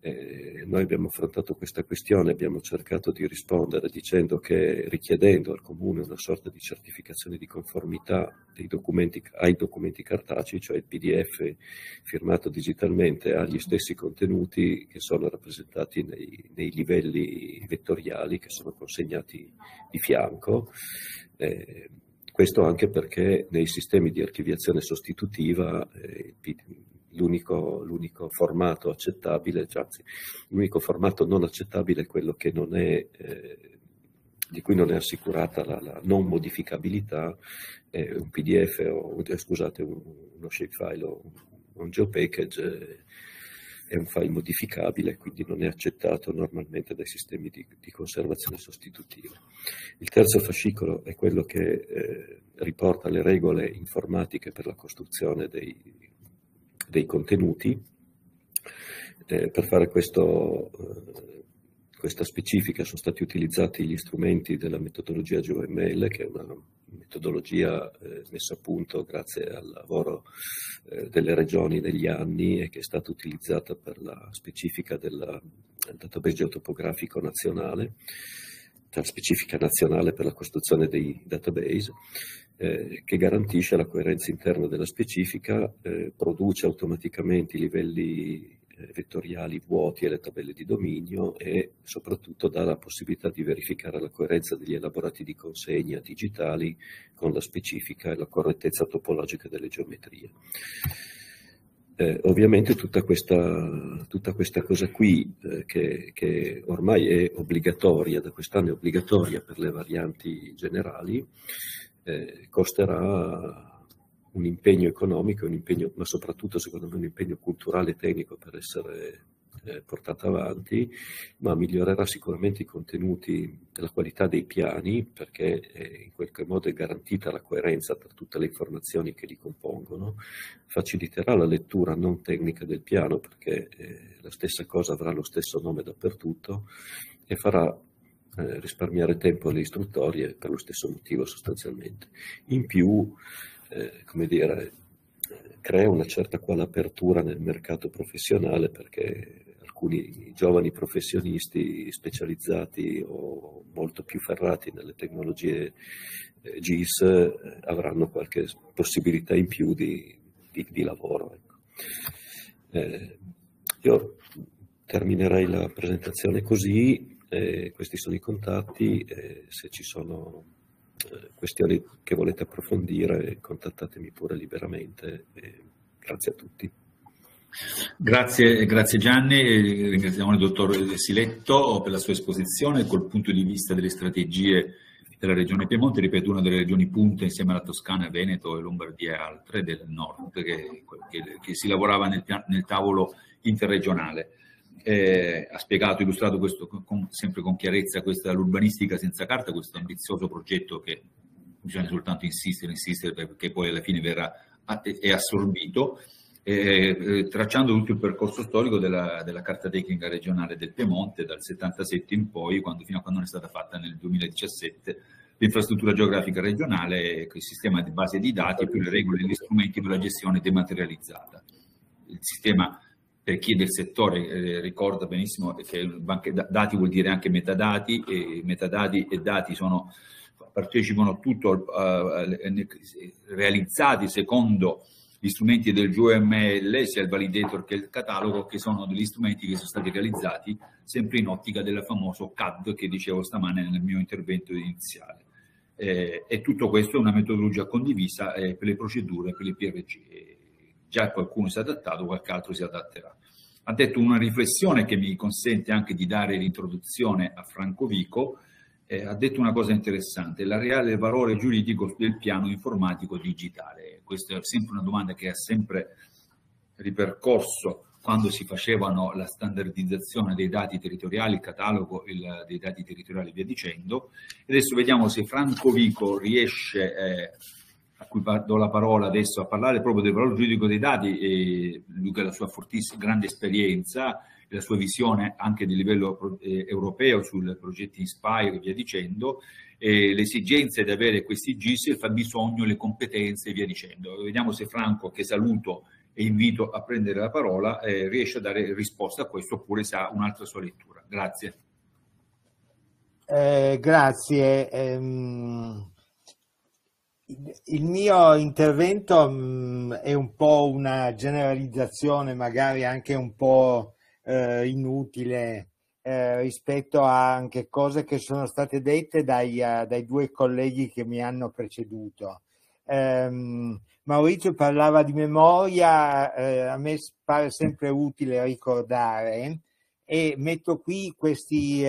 Noi abbiamo affrontato questa questione, abbiamo cercato di rispondere dicendo che, richiedendo al comune una sorta di certificazione di conformità ai documenti cartacei, cioè il PDF firmato digitalmente ha gli stessi contenuti che sono rappresentati nei livelli vettoriali che sono consegnati di fianco. Questo anche perché nei sistemi di archiviazione sostitutiva l'unico formato accettabile, anzi l'unico formato non accettabile è quello che non è, di cui non è assicurata la non modificabilità, un PDF uno shapefile o un geopackage è un file modificabile, quindi non è accettato normalmente dai sistemi di conservazione sostitutiva. Il terzo fascicolo è quello che riporta le regole informatiche per la costruzione dei contenuti. Per fare questa specifica sono stati utilizzati gli strumenti della metodologia GeoML, che è una metodologia messa a punto grazie al lavoro delle regioni negli anni e che è stata utilizzata per la specifica del database geotopografico nazionale, cioè la specifica nazionale per la costruzione dei database, che garantisce la coerenza interna della specifica, produce automaticamente i livelli vettoriali vuoti e le tabelle di dominio e soprattutto dà la possibilità di verificare la coerenza degli elaborati di consegna digitali con la specifica e la correttezza topologica delle geometrie. Ovviamente tutta questa cosa qui, che ormai è obbligatoria, da quest'anno è obbligatoria per le varianti generali, costerà un impegno economico, ma soprattutto secondo me un impegno culturale e tecnico per essere portata avanti, ma migliorerà sicuramente i contenuti e la qualità dei piani, perché in qualche modo è garantita la coerenza per tutte le informazioni che li compongono, faciliterà la lettura non tecnica del piano, perché la stessa cosa avrà lo stesso nome dappertutto e farà risparmiare tempo alle istruttorie per lo stesso motivo sostanzialmente. In più, crea una certa quale apertura nel mercato professionale, perché alcuni giovani professionisti specializzati o molto più ferrati nelle tecnologie GIS avranno qualche possibilità in più di lavoro. Ecco. Io terminerei la presentazione così, questi sono i contatti, se ci sono questioni che volete approfondire contattatemi pure liberamente, grazie a tutti. Grazie Gianni, ringraziamo il dottor Siletto per la sua esposizione col punto di vista delle strategie della regione Piemonte, ripeto, una delle regioni punte insieme alla Toscana, Veneto e Lombardia e altre del nord, che si lavorava nel tavolo interregionale. Ha spiegato, illustrato questo sempre con chiarezza, l'urbanistica senza carta, questo ambizioso progetto che bisogna soltanto insistere perché poi alla fine è assorbito, tracciando tutto il percorso storico della carta tecnica regionale del Piemonte dal 77 in poi, fino a quando è stata fatta nel 2017 l'infrastruttura geografica regionale, il sistema di base di dati più le regole e gli strumenti per la gestione dematerializzata. Il sistema, per chi è del settore ricorda benissimo che banche dati vuol dire anche metadati, e metadati e dati partecipano tutto realizzati secondo gli strumenti del GUML, sia il validator che il catalogo, che sono degli strumenti che sono stati realizzati sempre in ottica del famoso CAD che dicevo stamane nel mio intervento iniziale. E tutto questo è una metodologia condivisa per le procedure, per le PRG. Già qualcuno si è adattato, qualche altro si adatterà. Ha detto una riflessione che mi consente anche di dare l'introduzione a Franco Vico. Ha detto una cosa interessante: la reale valore giuridico del piano informatico digitale. Questa è sempre una domanda che ha sempre ripercorso quando si facevano la standardizzazione dei dati territoriali, il catalogo dei dati territoriali e via dicendo. E adesso vediamo se Franco Vico riesce, a cui do la parola adesso, a parlare proprio del valore giuridico dei dati, lui che ha la sua fortissima, grande esperienza, la sua visione anche di livello europeo sui progetti Inspire e via dicendo, le esigenze di avere questi GIS, il fabbisogno, le competenze e via dicendo. Vediamo se Franco, che saluto e invito a prendere la parola, riesce a dare risposta a questo oppure se ha un'altra sua lettura. Grazie. Grazie. Il mio intervento è un po' una generalizzazione, magari anche un po' inutile rispetto a anche cose che sono state dette dai due colleghi che mi hanno preceduto. Maurizio parlava di memoria, a me pare sempre utile ricordare, e metto qui questi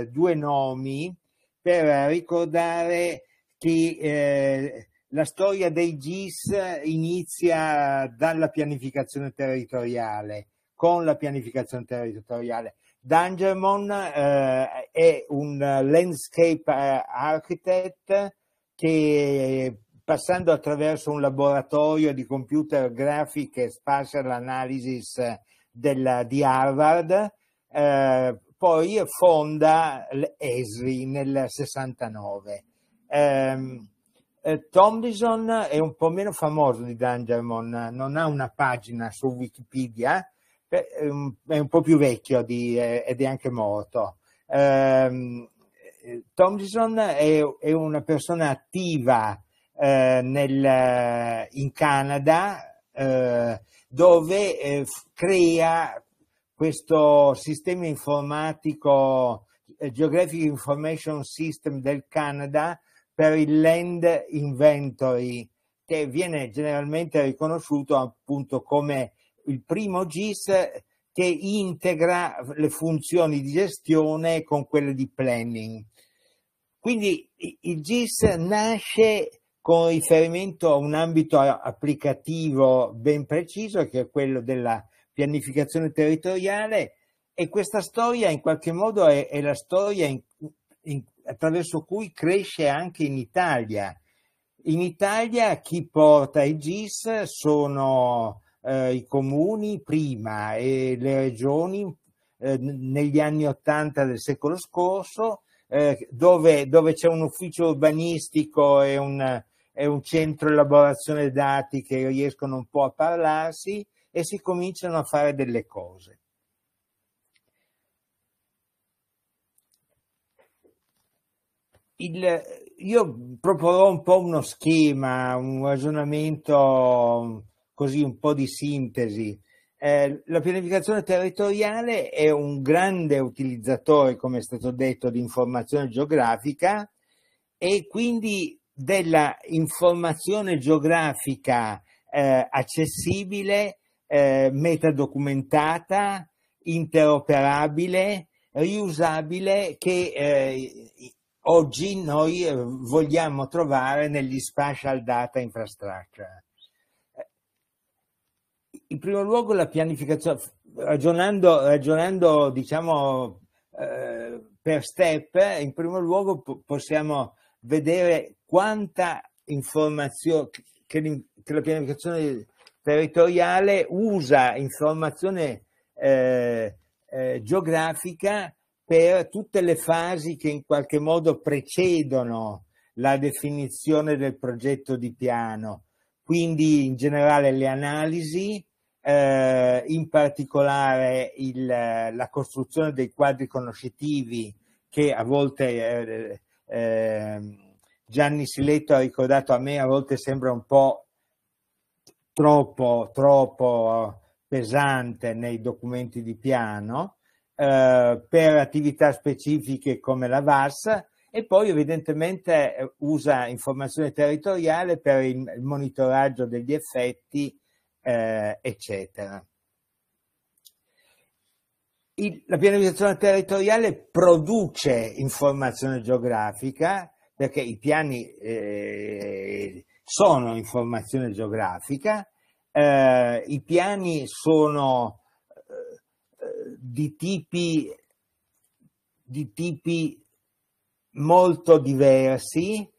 due nomi per ricordare che la storia dei GIS inizia dalla pianificazione territoriale, con la pianificazione territoriale. Dangermond è un landscape architect che, passando attraverso un laboratorio di computer graphic e spatial analysis di Harvard, poi fonda l'ESRI nel 69. Tomlinson è un po' meno famoso di Dangermond, non ha una pagina su Wikipedia, è un po' più vecchio ed è anche morto. Tomlinson è una persona attiva in Canada, dove crea questo sistema informatico, Geographic Information System del Canada, per il Land Inventory, che viene generalmente riconosciuto appunto come il primo GIS che integra le funzioni di gestione con quelle di planning. Quindi il GIS nasce con riferimento a un ambito applicativo ben preciso, che è quello della pianificazione territoriale, e questa storia in qualche modo è la storia attraverso cui cresce anche in Italia. In Italia chi porta i GIS sono i comuni prima e le regioni negli anni '80 del secolo scorso, dove c'è un ufficio urbanistico e un centro di elaborazione dati che riescono un po' a parlarsi e si cominciano a fare delle cose. Io proporrò un po' uno schema, un ragionamento così, un po' di sintesi. La pianificazione territoriale è un grande utilizzatore, come è stato detto, di informazione geografica e quindi della informazione geografica accessibile, metadocumentata, interoperabile, riusabile, che oggi noi vogliamo trovare negli spatial data infrastructure. In primo luogo la pianificazione, ragionando diciamo per step, in primo luogo possiamo vedere quanta informazione che la pianificazione territoriale usa informazione geografica per tutte le fasi che in qualche modo precedono la definizione del progetto di piano, quindi in generale le analisi, in particolare la costruzione dei quadri conoscitivi che a volte Gianni Siletto ha ricordato, a me a volte sembra un po' troppo pesante nei documenti di piano, per attività specifiche come la VAS, e poi evidentemente usa informazione territoriale per il monitoraggio degli effetti, eccetera. La pianificazione territoriale produce informazione geografica, perché i piani sono informazione geografica, i piani sono di tipi molto diversi,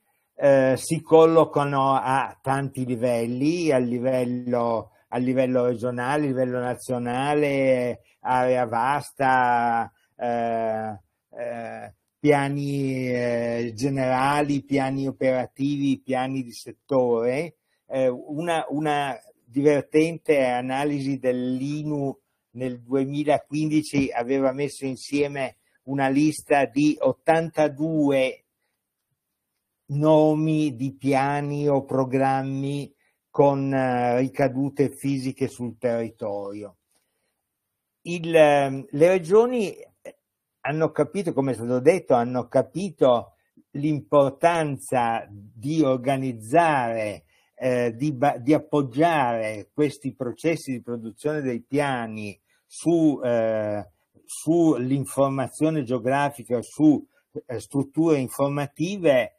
si collocano a tanti livelli, a livello regionale, a livello nazionale, area vasta, piani generali, piani operativi, piani di settore. Una divertente analisi dell'INU nel 2015 aveva messo insieme una lista di 82 nomi di piani o programmi con ricadute fisiche sul territorio. Le regioni hanno capito, come è stato detto, hanno capito l'importanza di organizzare, di appoggiare questi processi di produzione dei piani sull'informazione geografica, su strutture informative,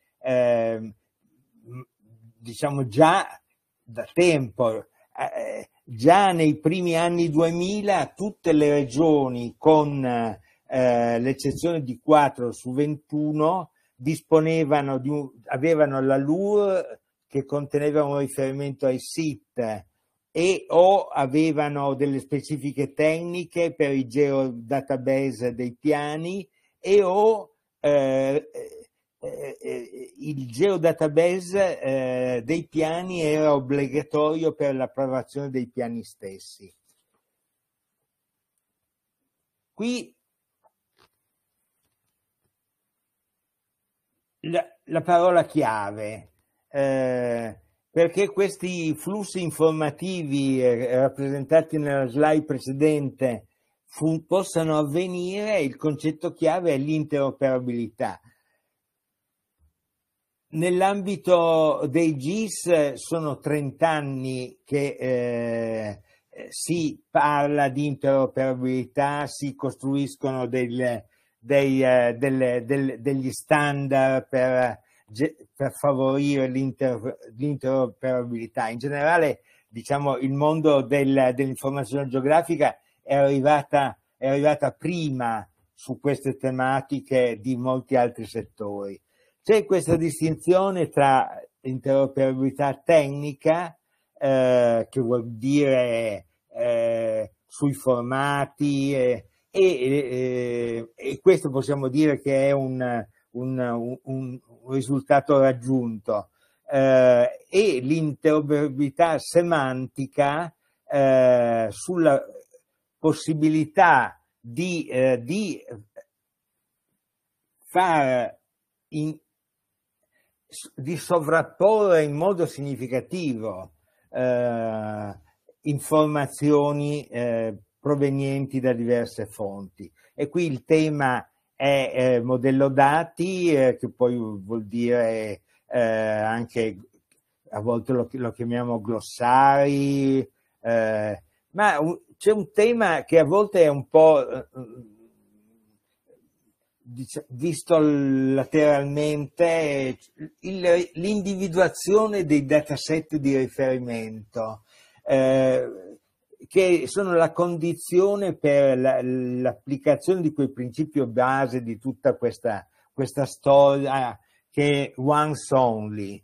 diciamo già da tempo. Già nei primi anni 2000 tutte le regioni, con l'eccezione di 4 su 21, avevano la LUR che conteneva un riferimento ai SIT e o avevano delle specifiche tecniche per i geodatabase dei piani e o il geodatabase dei piani era obbligatorio per l'approvazione dei piani stessi. Qui la parola chiave, perché questi flussi informativi rappresentati nella slide precedente possano avvenire, il concetto chiave è l'interoperabilità. Nell'ambito dei GIS sono 30 anni che si parla di interoperabilità, si costruiscono degli standard per favorire l'interoperabilità. In generale, diciamo, il mondo dell'informazione geografica è arrivata prima su queste tematiche di molti altri settori. C'è questa distinzione tra interoperabilità tecnica, che vuol dire sui formati, e questo possiamo dire che è un risultato raggiunto, e l'interoperabilità semantica sulla possibilità di sovrapporre in modo significativo informazioni provenienti da diverse fonti. E qui il tema è modello dati, che poi vuol dire anche, a volte lo chiamiamo glossari, ma c'è un tema che a volte è un po' visto lateralmente, l'individuazione dei dataset di riferimento, che sono la condizione per l'applicazione di quel principio base di tutta questa storia che è once only.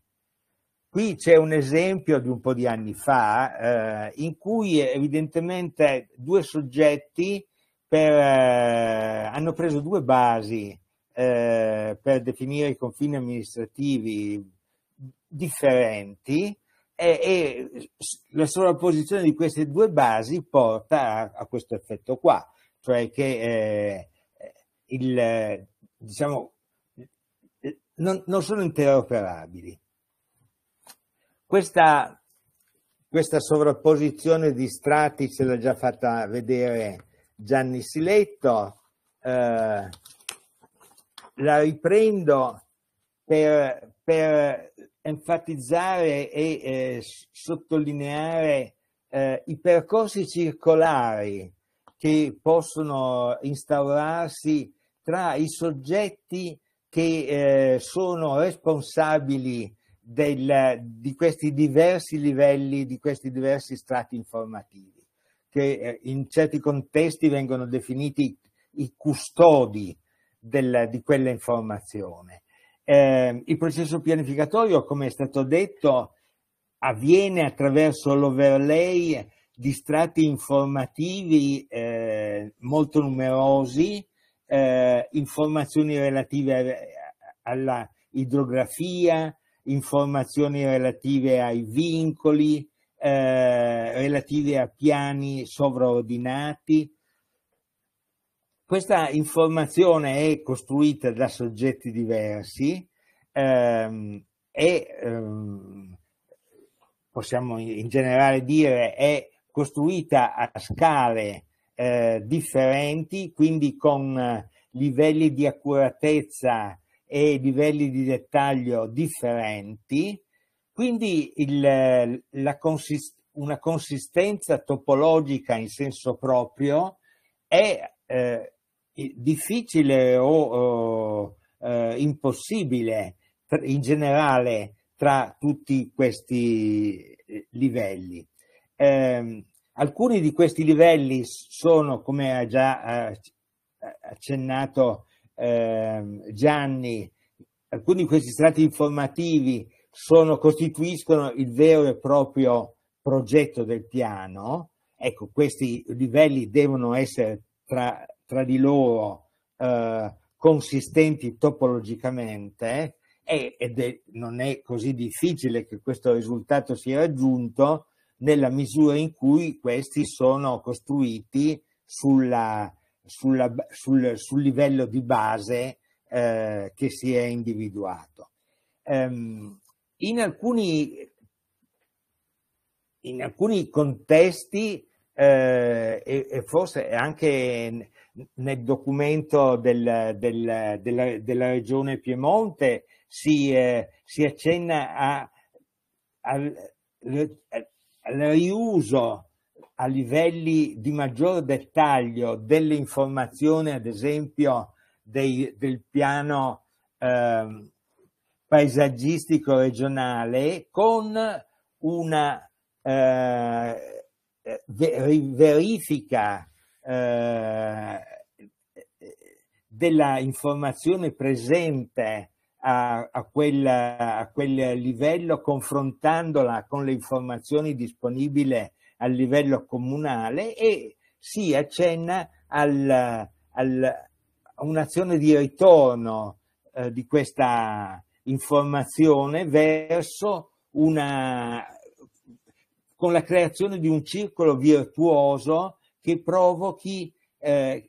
Qui c'è un esempio di un po' di anni fa in cui evidentemente due soggetti hanno preso due basi per definire i confini amministrativi differenti e la sovrapposizione di queste due basi porta a questo effetto qua, cioè che diciamo, non sono interoperabili. Questa sovrapposizione di strati ce l'ha già fatta vedere Gianni Siletto, la riprendo per enfatizzare e sottolineare i percorsi circolari che possono instaurarsi tra i soggetti che sono responsabili di questi diversi livelli, di questi diversi strati informativi, che in certi contesti vengono definiti i custodi di quella informazione. Il processo pianificatorio, come è stato detto, avviene attraverso l'overlay di strati informativi molto numerosi, informazioni relative alla idrografia, informazioni relative ai vincoli, relative a piani sovraordinati. Questa informazione è costruita da soggetti diversi possiamo in generale dire è costruita a scale differenti, quindi con livelli di accuratezza e livelli di dettaglio differenti, quindi una consistenza topologica in senso proprio è difficile o impossibile in generale tra tutti questi livelli. Alcuni di questi livelli sono, come ha già accennato Gianni, alcuni di questi strati informativi costituiscono il vero e proprio progetto del piano. Ecco, questi livelli devono essere tra di loro consistenti topologicamente non è così difficile che questo risultato sia raggiunto nella misura in cui questi sono costruiti sul livello di base che si è individuato. In alcuni contesti e forse anche nel documento della Regione Piemonte si accenna al riuso a livelli di maggior dettaglio delle informazioni, ad esempio del piano paesaggistico regionale, con una verifica della informazione presente a quel livello, confrontandola con le informazioni disponibili a livello comunale, e si accenna a un'azione di ritorno di questa informazione verso con la creazione di un circolo virtuoso che provochi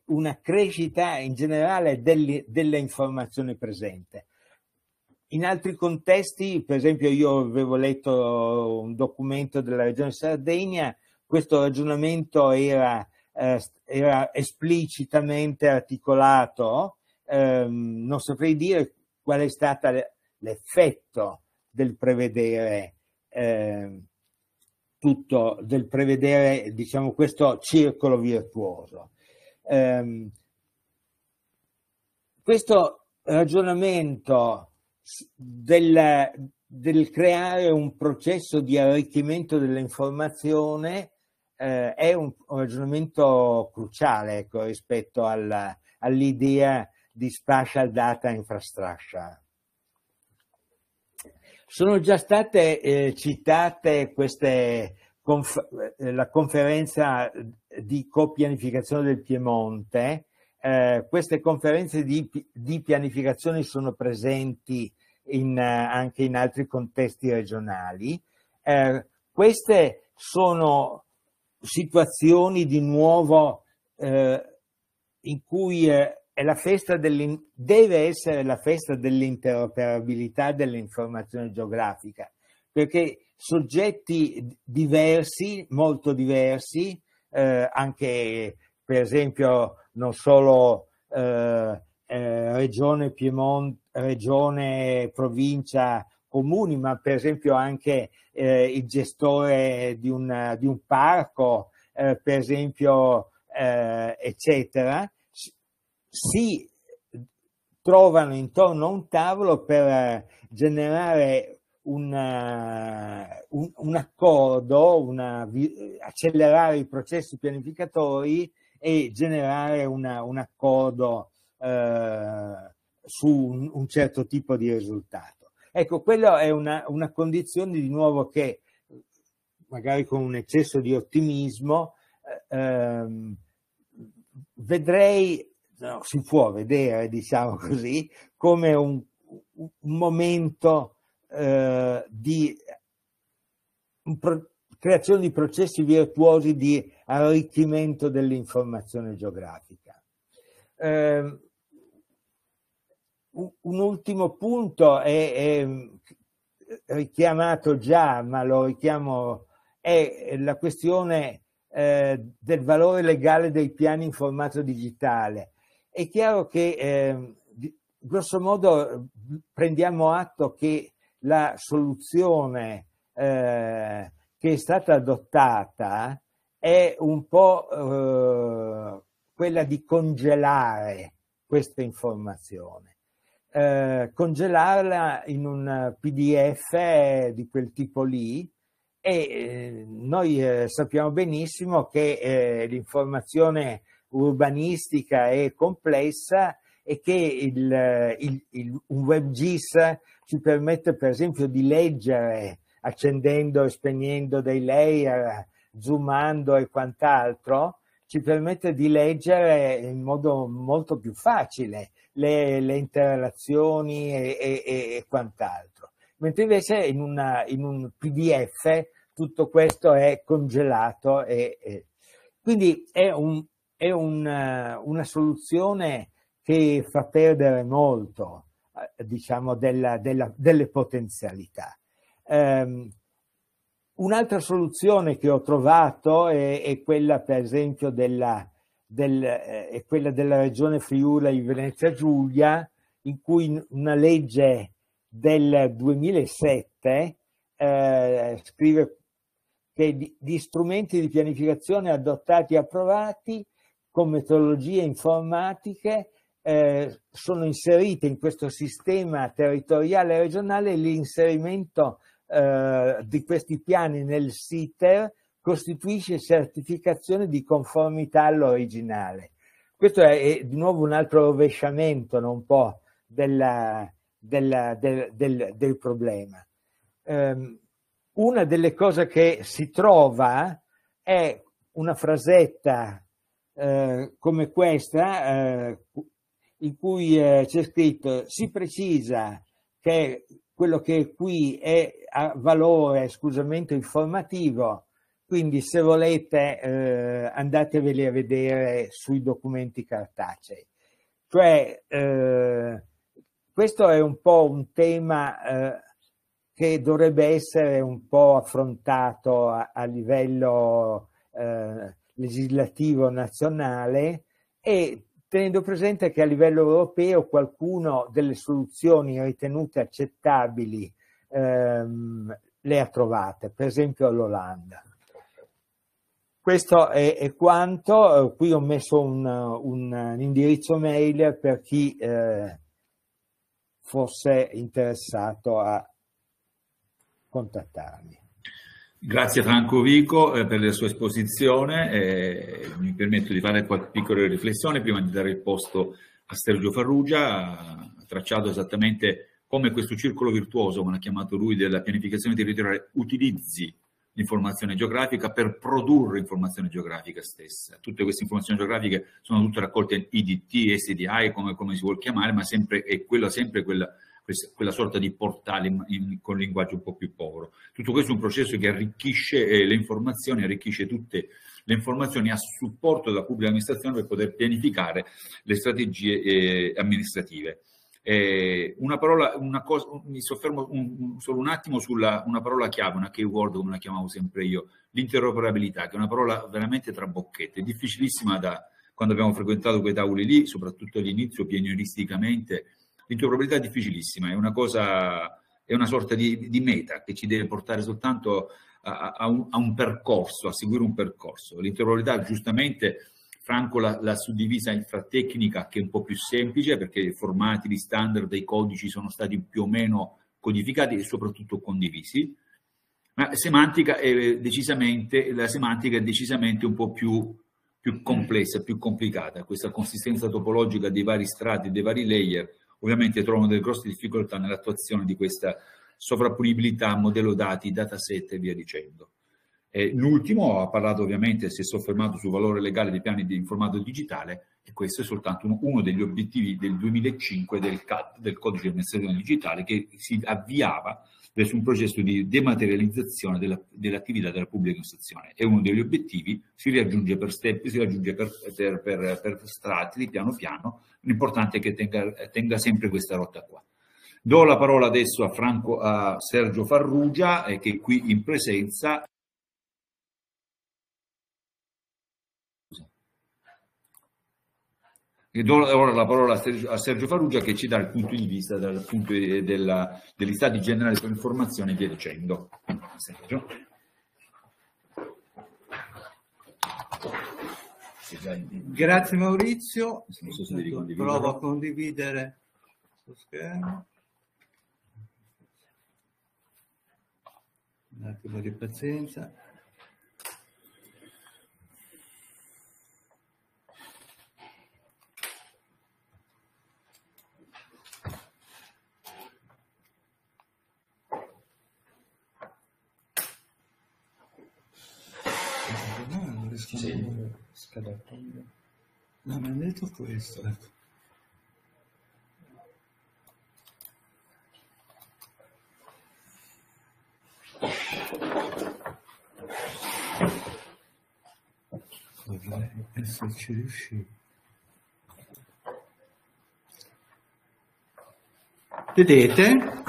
una crescita in generale della informazione presente. In altri contesti, per esempio, io avevo letto un documento della Regione Sardegna questo ragionamento era esplicitamente articolato. Non saprei dire qual è stato l'effetto del prevedere diciamo, questo circolo virtuoso. Questo ragionamento del creare un processo di arricchimento dell'informazione è un ragionamento cruciale, ecco, rispetto all'idea di spatial data infrastructure. Sono già state citate la conferenza di copianificazione del Piemonte. Queste conferenze di pianificazione sono presenti anche in altri contesti regionali. Queste sono situazioni di nuovo in cui deve essere la festa dell'interoperabilità dell'informazione geografica, perché soggetti diversi, molto diversi, anche per esempio non solo regione, Piemonte, regione, provincia, comuni, ma per esempio anche il gestore di un parco, per esempio, eccetera, si trovano intorno a un tavolo per generare un accordo, accelerare i processi pianificatori e generare un accordo su un certo tipo di risultato. Ecco, quello è una condizione di nuovo che, magari con un eccesso di ottimismo, si può vedere, diciamo così, come un momento di creazione di processi virtuosi di arricchimento dell'informazione geografica. Un ultimo punto è richiamato già, ma lo richiamo, è la questione del valore legale dei piani in formato digitale. È chiaro che grosso modo prendiamo atto che la soluzione che è stata adottata è un po' quella di congelare questa informazione, congelarla in un PDF di quel tipo lì, e noi sappiamo benissimo che l'informazione urbanistica è complessa e che un WebGIS ci permette per esempio di leggere accendendo e spegnendo dei layer, zoomando e quant'altro, ci permette di leggere in modo molto più facile le interrelazioni e quant'altro. Mentre invece in un PDF tutto questo è congelato quindi è una soluzione che fa perdere molto, diciamo, delle potenzialità. Un'altra soluzione che ho trovato è quella, per esempio, è quella della regione Friuli Venezia Giulia, in cui una legge del 2007 scrive che di strumenti di pianificazione adottati e approvati con metodologie informatiche sono inserite in questo sistema territoriale regionale. L'inserimento di questi piani nel SITER costituisce certificazione di conformità all'originale. Questo è di nuovo un altro rovesciamento, no? Un po' del problema. Una delle cose che si trova è una frasetta come questa, in cui c'è scritto: si precisa che quello che qui ha valore esclusivamente informativo, quindi se volete andateveli a vedere sui documenti cartacei. Cioè, questo è un po' un tema che dovrebbe essere un po' affrontato a livello legislativo nazionale, e tenendo presente che a livello europeo qualcuno delle soluzioni ritenute accettabili le ha trovate, per esempio l'Olanda. Questo è quanto. Qui ho messo un indirizzo mail per chi fosse interessato a contattarmi. Grazie Franco Vico per la sua esposizione. Mi permetto di fare qualche piccola riflessione prima di dare il posto a Sergio Farrugia. Ha tracciato esattamente come questo circolo virtuoso, come l'ha chiamato lui, della pianificazione territoriale, utilizzi l'informazione geografica per produrre informazione geografica stessa. Tutte queste informazioni geografiche sono tutte raccolte in IDT, SDI, come si vuol chiamare, ma è quella sorta di portale con linguaggio un po' più povero. Tutto questo è un processo che arricchisce le informazioni, arricchisce tutte le informazioni a supporto della pubblica amministrazione per poter pianificare le strategie amministrative. Mi soffermo solo un attimo sulla una parola chiave, una keyword come la chiamavo sempre io, l'interoperabilità, che è una parola veramente trabocchetto, è difficilissima quando abbiamo frequentato quei tavoli lì, soprattutto all'inizio pionieristicamente. L'interoperabilità è difficilissima, è una sorta di meta che ci deve portare soltanto a un percorso, a seguire un percorso. L'interoperabilità, giustamente, Franco l'ha suddivisa in fra tecnica, che è un po' più semplice, perché i formati, gli standard dei codici sono stati più o meno codificati e soprattutto condivisi. Ma la semantica è decisamente un po' più complessa, più complicata. Questa consistenza topologica dei vari strati, dei vari layer, ovviamente trovano delle grosse difficoltà nell'attuazione di questa sovrapponibilità, modello dati, dataset e via dicendo. L'ultimo ha parlato, ovviamente, si è soffermato sul valore legale dei piani di informato digitale, e questo è soltanto uno degli obiettivi del 2005 del CAD, del Codice di Amministrazione Digitale, che si avviava verso un processo di dematerializzazione dell'attività della pubblica amministrazione. È uno degli obiettivi, si raggiunge per step, si raggiunge per strati, piano piano. L'importante è che tenga sempre questa rotta qua. Do la parola adesso a Sergio Farrugia, che è qui in presenza. E do ora la parola a Sergio Farrugia, che ci dà il punto di vista degli stati generali per informazione e via dicendo. Sergio. Grazie Maurizio. Non so se devi condividere. Provo a condividere lo schermo. Un attimo di pazienza. No, mi hanno detto questo. Ecco. Vorrei esserci riuscito. Vedete?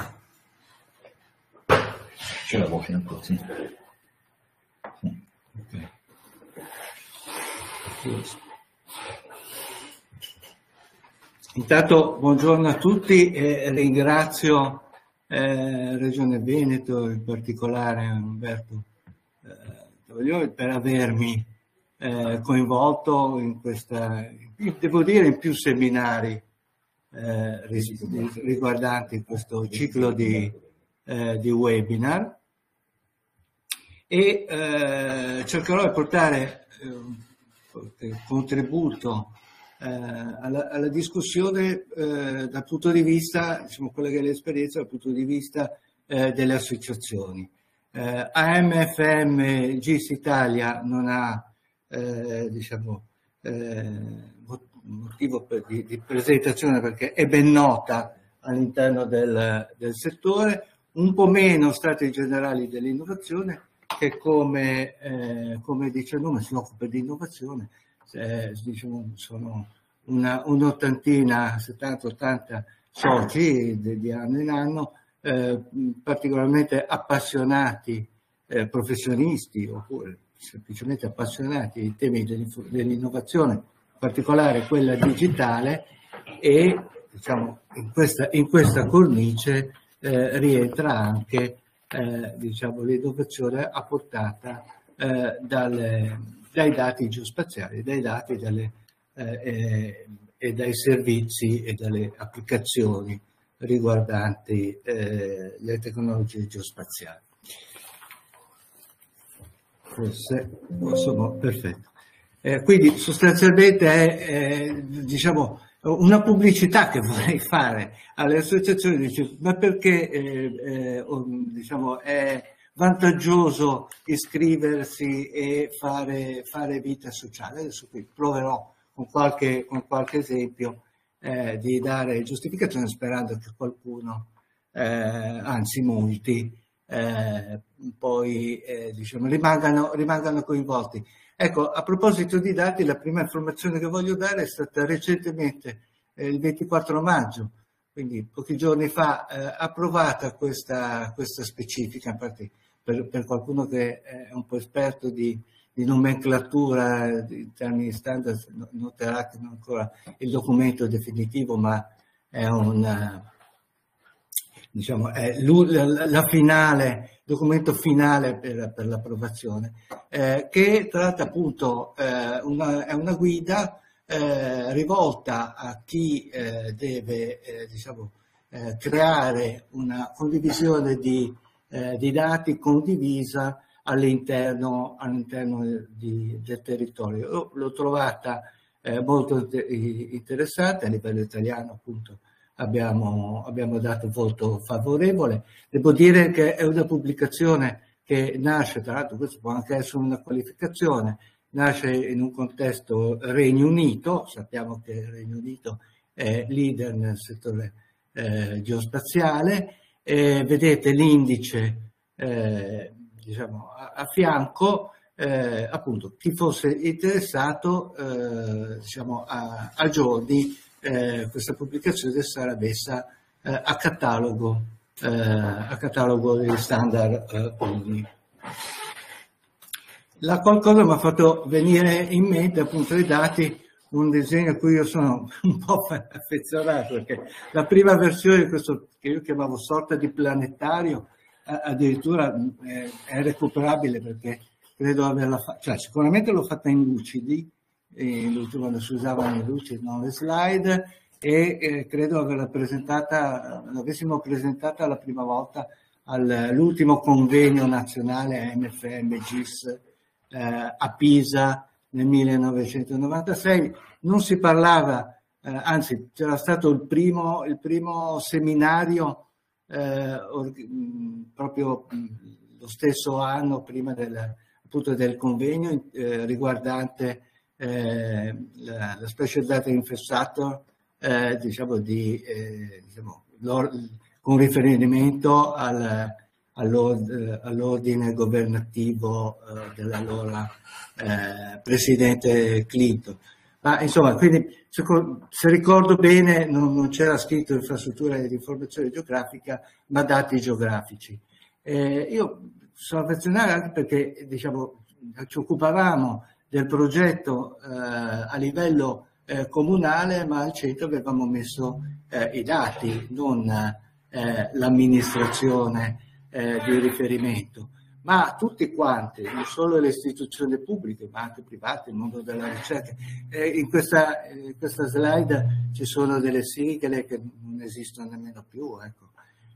C'è la voce un po', sì. Okay. Intanto buongiorno a tutti e ringrazio Regione Veneto, in particolare Umberto Tovaglioli, per avermi coinvolto in questa, devo dire, in più seminari riguardanti questo ciclo di webinar, e cercherò di portare un contributo alla discussione dal punto di vista, diciamo, quella che è l'esperienza dal punto di vista delle associazioni. AMFM GIS Italia non ha motivo di presentazione, perché è ben nota all'interno del settore, un po' meno Stati generali dell'innovazione, che come dice il nome si occupa di innovazione. Diciamo, sono un'ottantina, 70-80 soci di anno in anno, particolarmente appassionati professionisti, oppure semplicemente appassionati ai temi dell'innovazione, in particolare quella digitale, e diciamo, in questa cornice rientra anche diciamo, l'innovazione apportata dai dati geospaziali, dai dati e dai servizi e dalle applicazioni riguardanti le tecnologie geospaziali. Forse, insomma, perfetto. Quindi sostanzialmente è diciamo, una pubblicità che vorrei fare alle associazioni, dice, ma perché diciamo, è vantaggioso iscriversi e fare vita sociale? Adesso qui proverò con qualche esempio di dare giustificazione, sperando che qualcuno, anzi molti, poi diciamo, rimangano coinvolti. Ecco, a proposito di dati, la prima informazione che voglio dare è stata recentemente, il 24 maggio, quindi pochi giorni fa, approvata questa specifica, infatti per qualcuno che è un po' esperto di nomenclatura in termini standard, noterà che non è ancora il documento definitivo, ma è diciamo, è la finale, documento finale per l'approvazione, che tratta appunto, è una guida rivolta a chi deve diciamo, creare una condivisione di dati condivisa all'interno del territorio. L'ho trovata molto interessante. A livello italiano appunto abbiamo dato voto favorevole. Devo dire che è una pubblicazione che nasce, tra l'altro questo può anche essere una qualificazione, nasce in un contesto Regno Unito. Sappiamo che il Regno Unito è leader nel settore geospaziale. Vedete l'indice diciamo, a fianco, appunto, chi fosse interessato diciamo, a giorni questa pubblicazione sarà messa a catalogo degli standard UNI. La qualcosa mi ha fatto venire in mente appunto i dati, un disegno a cui io sono un po' affezionato, perché la prima versione di questo, che io chiamavo sorta di planetario, addirittura è recuperabile, perché credo averla fatta, cioè sicuramente l'ho fatta in lucidi, l'ultimo quando si usavano le luci, non le slide, e credo averla presentata, l'avessimo presentata la prima volta all'ultimo convegno nazionale AMFM GIS a Pisa nel 1996. Non si parlava, anzi c'era stato il primo seminario proprio lo stesso anno prima appunto del convegno riguardante la Special Data Infrastructure, diciamo, con riferimento all'ordine governativo dell'allora presidente Clinton. Ma insomma, quindi se ricordo bene non c'era scritto infrastruttura di informazione geografica, ma dati geografici. Io sono affezionato anche perché, diciamo, ci occupavamo del progetto a livello comunale, ma al centro avevamo messo i dati, non l'amministrazione di riferimento, ma tutti quanti, non solo le istituzioni pubbliche, ma anche private, il mondo della ricerca. In questa slide ci sono delle sigle che non esistono nemmeno più, ecco.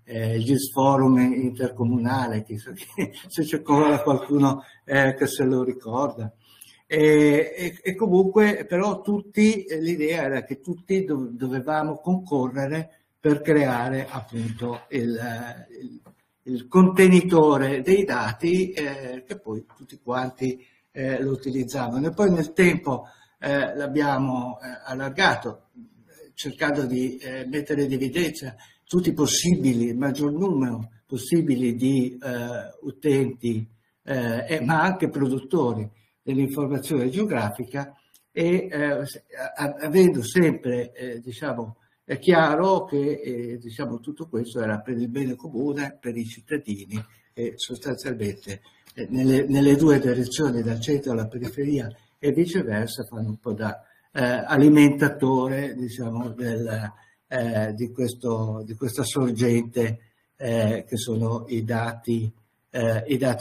Il GIS Forum intercomunale, chissà se c'è ancora qualcuno che se lo ricorda. E comunque però l'idea era che tutti dovevamo concorrere per creare appunto il contenitore dei dati che poi tutti quanti lo utilizzavano. E poi nel tempo l'abbiamo allargato, cercando di mettere in evidenza tutti i possibili, il maggior numero possibile di utenti, ma anche produttori dell'informazione geografica, e avendo sempre diciamo, è chiaro che diciamo, tutto questo era per il bene comune, per i cittadini, e sostanzialmente nelle due direzioni, dal centro alla periferia e viceversa, fanno un po' da alimentatore, diciamo, di questa sorgente che sono i dati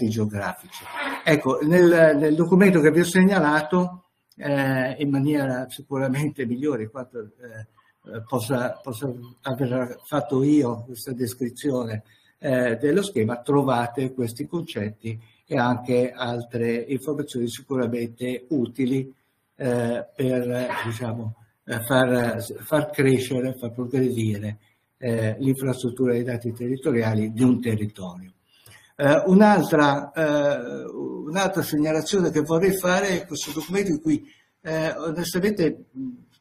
geografici. Ecco, nel documento che vi ho segnalato, in maniera sicuramente migliore di quanto possa aver fatto io questa descrizione dello schema, trovate questi concetti e anche altre informazioni sicuramente utili per, diciamo, far crescere, far progredire l'infrastruttura dei dati territoriali di un territorio. Un'altra segnalazione che vorrei fare è questo documento in cui onestamente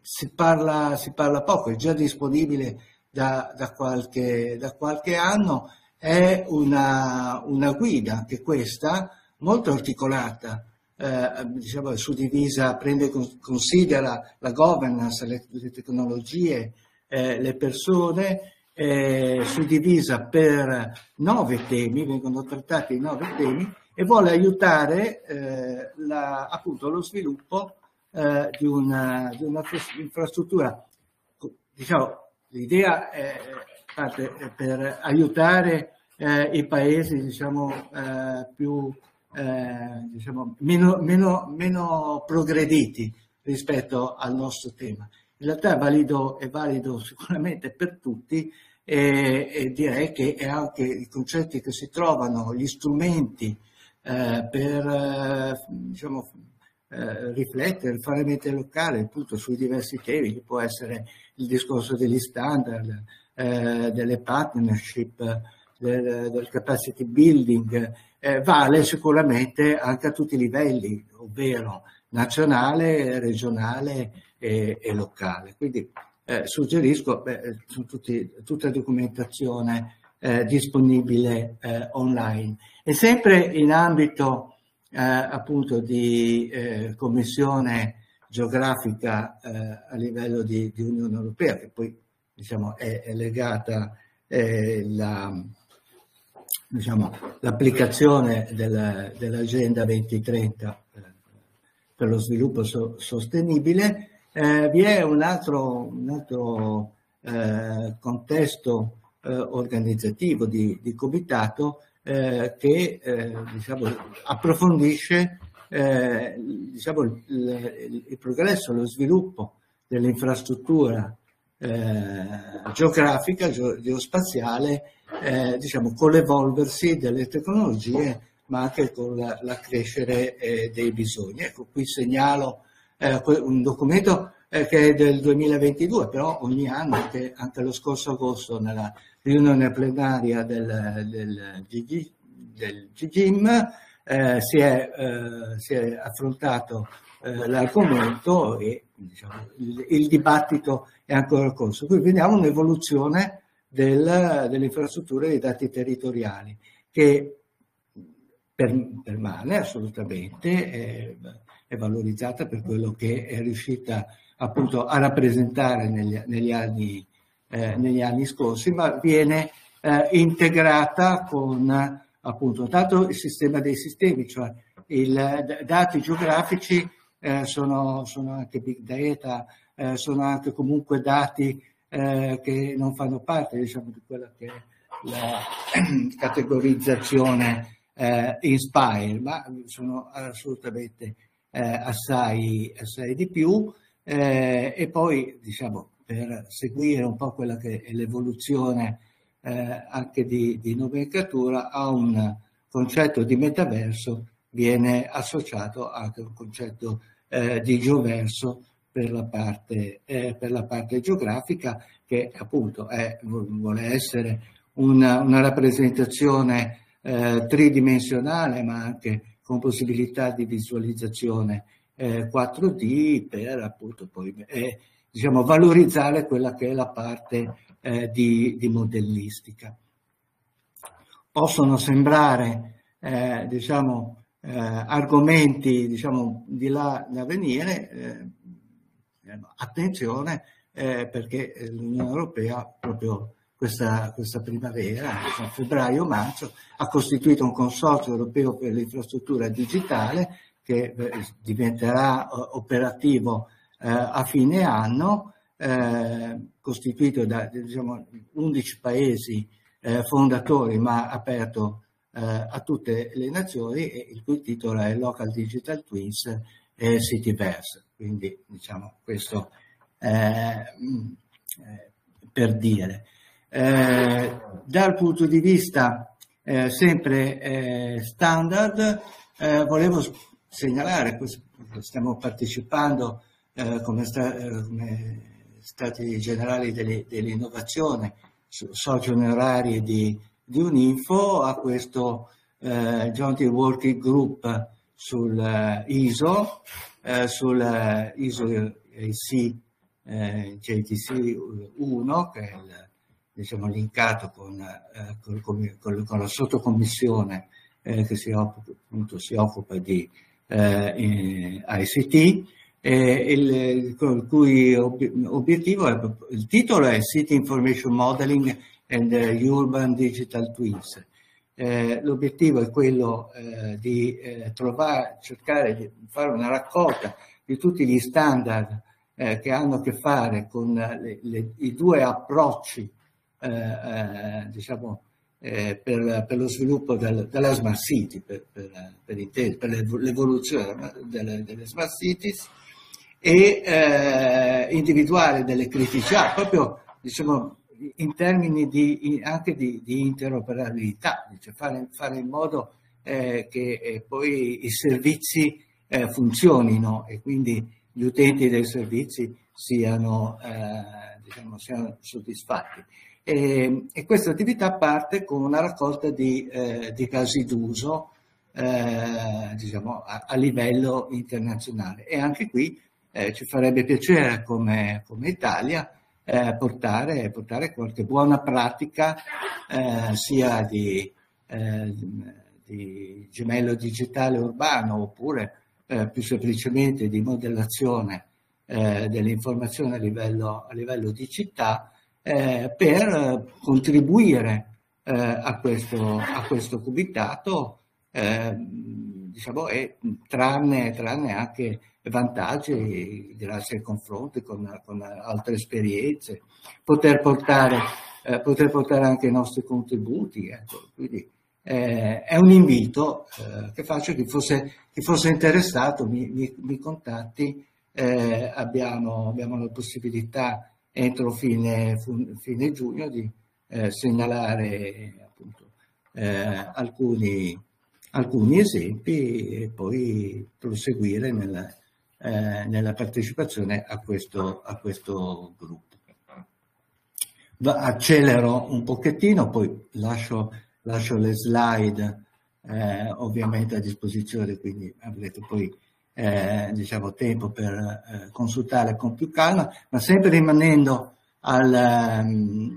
si parla poco, è già disponibile da qualche anno, è una guida, che questa, molto articolata, diciamo, è suddivisa, considera la governance, le tecnologie, le persone, suddivisa per 9 temi, vengono trattati 9 temi, e vuole aiutare appunto lo sviluppo di una infrastruttura. Diciamo, l'idea è per aiutare i paesi, diciamo, diciamo, meno progrediti rispetto al nostro tema. In realtà è valido sicuramente per tutti, e direi che è anche i concetti che si trovano, gli strumenti per diciamo, riflettere, fare mente locale appunto sui diversi temi, che può essere il discorso degli standard, delle partnership, del capacity building, vale sicuramente anche a tutti i livelli, ovvero nazionale, regionale e locale. Quindi suggerisco, su tutta documentazione disponibile online. E sempre in ambito appunto di commissione geografica a livello di Unione Europea, che poi, diciamo, è legata l'applicazione dell'Agenda 2030 per lo sviluppo sostenibile. Vi è un altro contesto organizzativo di comitato che diciamo, approfondisce diciamo, il progresso, lo sviluppo dell'infrastruttura geografica, geospaziale, diciamo, con l'evolversi delle tecnologie, ma anche con l'accrescere dei bisogni. Ecco, qui segnalo un documento che è del 2022, però ogni anno, anche lo scorso agosto, nella riunione plenaria del GGIM, si è affrontato l'argomento e, diciamo, il dibattito è ancora in corso. Qui vediamo un'evoluzione delle infrastrutture dei dati territoriali che permane assolutamente, è valorizzata per quello che è riuscita appunto a rappresentare negli anni scorsi, ma viene integrata con appunto tanto il sistema dei sistemi, cioè i dati geografici sono anche big data, sono anche comunque dati che non fanno parte, diciamo, di quella che è la categorizzazione Inspire, ma sono assolutamente assai di più, e poi, diciamo, per seguire un po' quella che è l'evoluzione anche di nomenclatura, a un concetto di metaverso viene associato anche un concetto di geoverso per la parte geografica, che appunto vuole essere una rappresentazione tridimensionale, ma anche con possibilità di visualizzazione 4D, per appunto poi diciamo, valorizzare quella che è la parte di modellistica. Possono sembrare diciamo, argomenti, diciamo, di là da venire, attenzione, perché l'Unione Europea proprio questa primavera, a febbraio-marzo, ha costituito un consorzio europeo per l'infrastruttura digitale che diventerà operativo a fine anno, costituito da 11 paesi fondatori, ma aperto a tutte le nazioni, e il cui titolo è Local Digital Twins e Cityverse. Quindi questo per dire. Dal punto di vista sempre standard, volevo segnalare, stiamo partecipando come Stati Generali dell'Innovazione, soci onorari di Uninfo, a questo Joint Working Group sul ISO, sul ISO AC JTC 1, che è linkato con la sottocommissione che si occupa di ICT, il cui obiettivo il titolo è City Information Modeling and Urban Digital Twins. L'obiettivo è quello di cercare di fare una raccolta di tutti gli standard che hanno a che fare con i due approcci per lo sviluppo della Smart City, per l'evoluzione delle Smart Cities, e individuare delle criticità proprio in termini anche di interoperabilità, fare in modo che poi i servizi funzionino e quindi gli utenti dei servizi siano soddisfatti. E questa attività parte con una raccolta di casi d'uso a livello internazionale, e anche qui ci farebbe piacere come Italia portare qualche buona pratica sia di gemello digitale urbano, oppure più semplicemente di modellazione dell'informazione a livello di città, per contribuire a questo cubitato, e trarne anche vantaggi grazie ai confronti con altre esperienze, poter portare anche i nostri contributi. Quindi è un invito che faccio a chi fosse interessato, mi contatti. Abbiamo la possibilità entro fine giugno di segnalare appunto alcuni esempi e poi proseguire nella partecipazione a questo gruppo. Accelero un pochettino, poi lascio le slide ovviamente a disposizione, quindi avrete poi tempo per consultare con più calma, ma sempre rimanendo al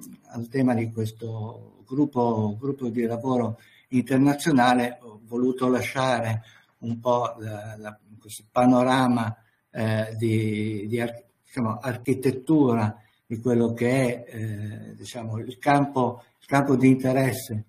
tema di questo gruppo di lavoro internazionale. Ho voluto lasciare un po' questo panorama di architettura di quello che è il campo di interesse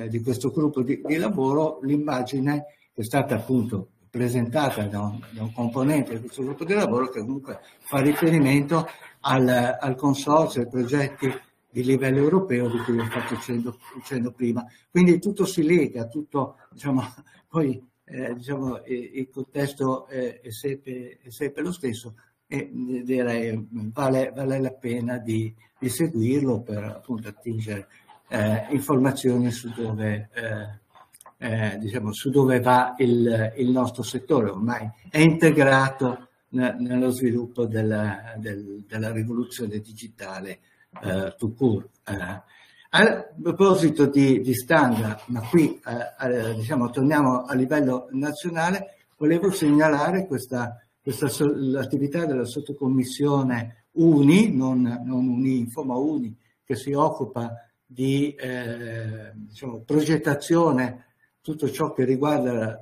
di questo gruppo di lavoro. L'immagine che è stata appunto presentata da un componente di questo gruppo di lavoro, che comunque fa riferimento al consorzio, ai progetti di livello europeo di cui ho fatto cenno prima. Quindi tutto si lega, tutto poi il contesto è sempre lo stesso, e direi vale la pena di seguirlo per appunto attingere informazioni su dove va il nostro settore. Ormai è integrato nello sviluppo della rivoluzione digitale tout court. A proposito di standard, ma qui torniamo a livello nazionale, volevo segnalare l'attività della sottocommissione UNI, non Uninfo, ma UNI, che si occupa di progettazione, tutto ciò che riguarda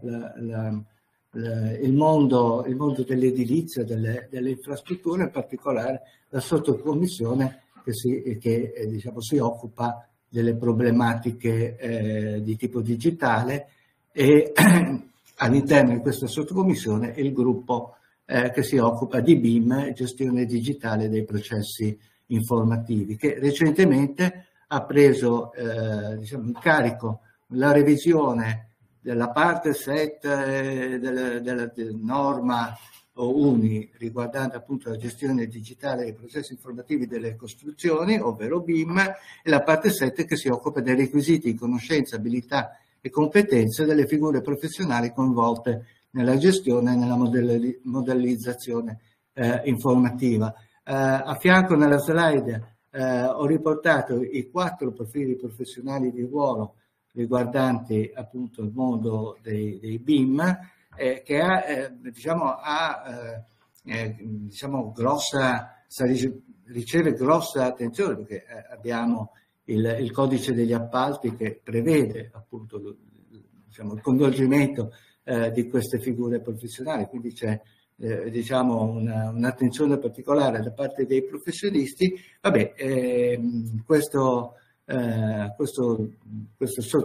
il mondo dell'edilizia, delle infrastrutture, in particolare la sottocommissione che diciamo, si occupa delle problematiche di tipo digitale, e all'interno di questa sottocommissione il gruppo che si occupa di BIM, gestione digitale dei processi informativi, che recentemente ha preso diciamo, in carico la revisione della parte 7 della norma UNI riguardante appunto la gestione digitale dei processi informativi delle costruzioni, ovvero BIM, e la parte 7 che si occupa dei requisiti di conoscenza, abilità e competenze delle figure professionali coinvolte nella gestione e nella modellizzazione informativa. A fianco nella slide ho riportato i 4 profili professionali di ruolo riguardanti appunto il mondo dei BIM, che riceve grossa attenzione, perché abbiamo il codice degli appalti che prevede appunto il coinvolgimento di queste figure professionali, quindi c'è un'attenzione particolare da parte dei professionisti. Questa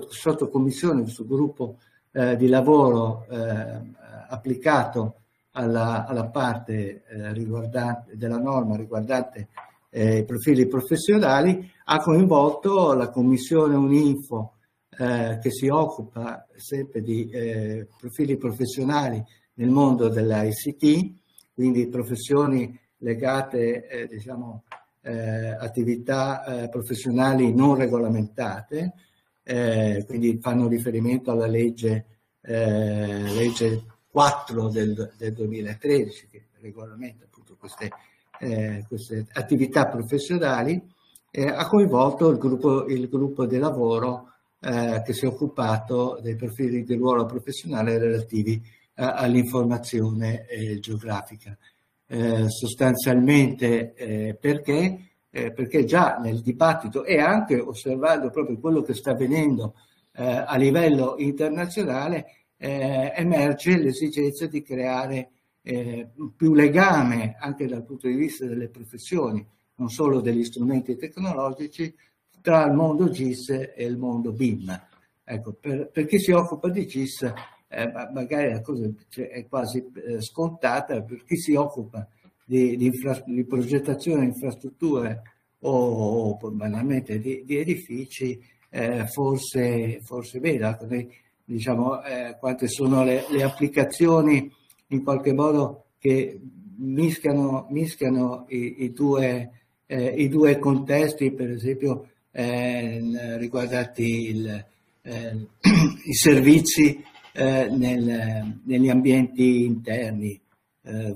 sottocommissione, questo gruppo di lavoro applicato alla parte riguardante della norma riguardante i profili professionali ha coinvolto la commissione Uninfo che si occupa sempre di profili professionali nel mondo dell'ICT, quindi professioni legate attività professionali non regolamentate, quindi fanno riferimento alla legge 4 del 2013 che regolamenta appunto queste attività professionali. Ha coinvolto il gruppo di lavoro che si è occupato dei profili di ruolo professionale relativi all'informazione geografica. Sostanzialmente perché già nel dibattito e anche osservando proprio quello che sta avvenendo a livello internazionale emerge l'esigenza di creare più legame anche dal punto di vista delle professioni, non solo degli strumenti tecnologici, tra il mondo GIS e il mondo BIM. Ecco, per chi si occupa di GIS magari la cosa è quasi scontata, per chi si occupa di progettazione di infrastrutture o banalmente di edifici, forse veda quante sono le applicazioni in qualche modo che mischiano i due contesti, per esempio riguardanti i servizi negli ambienti interni,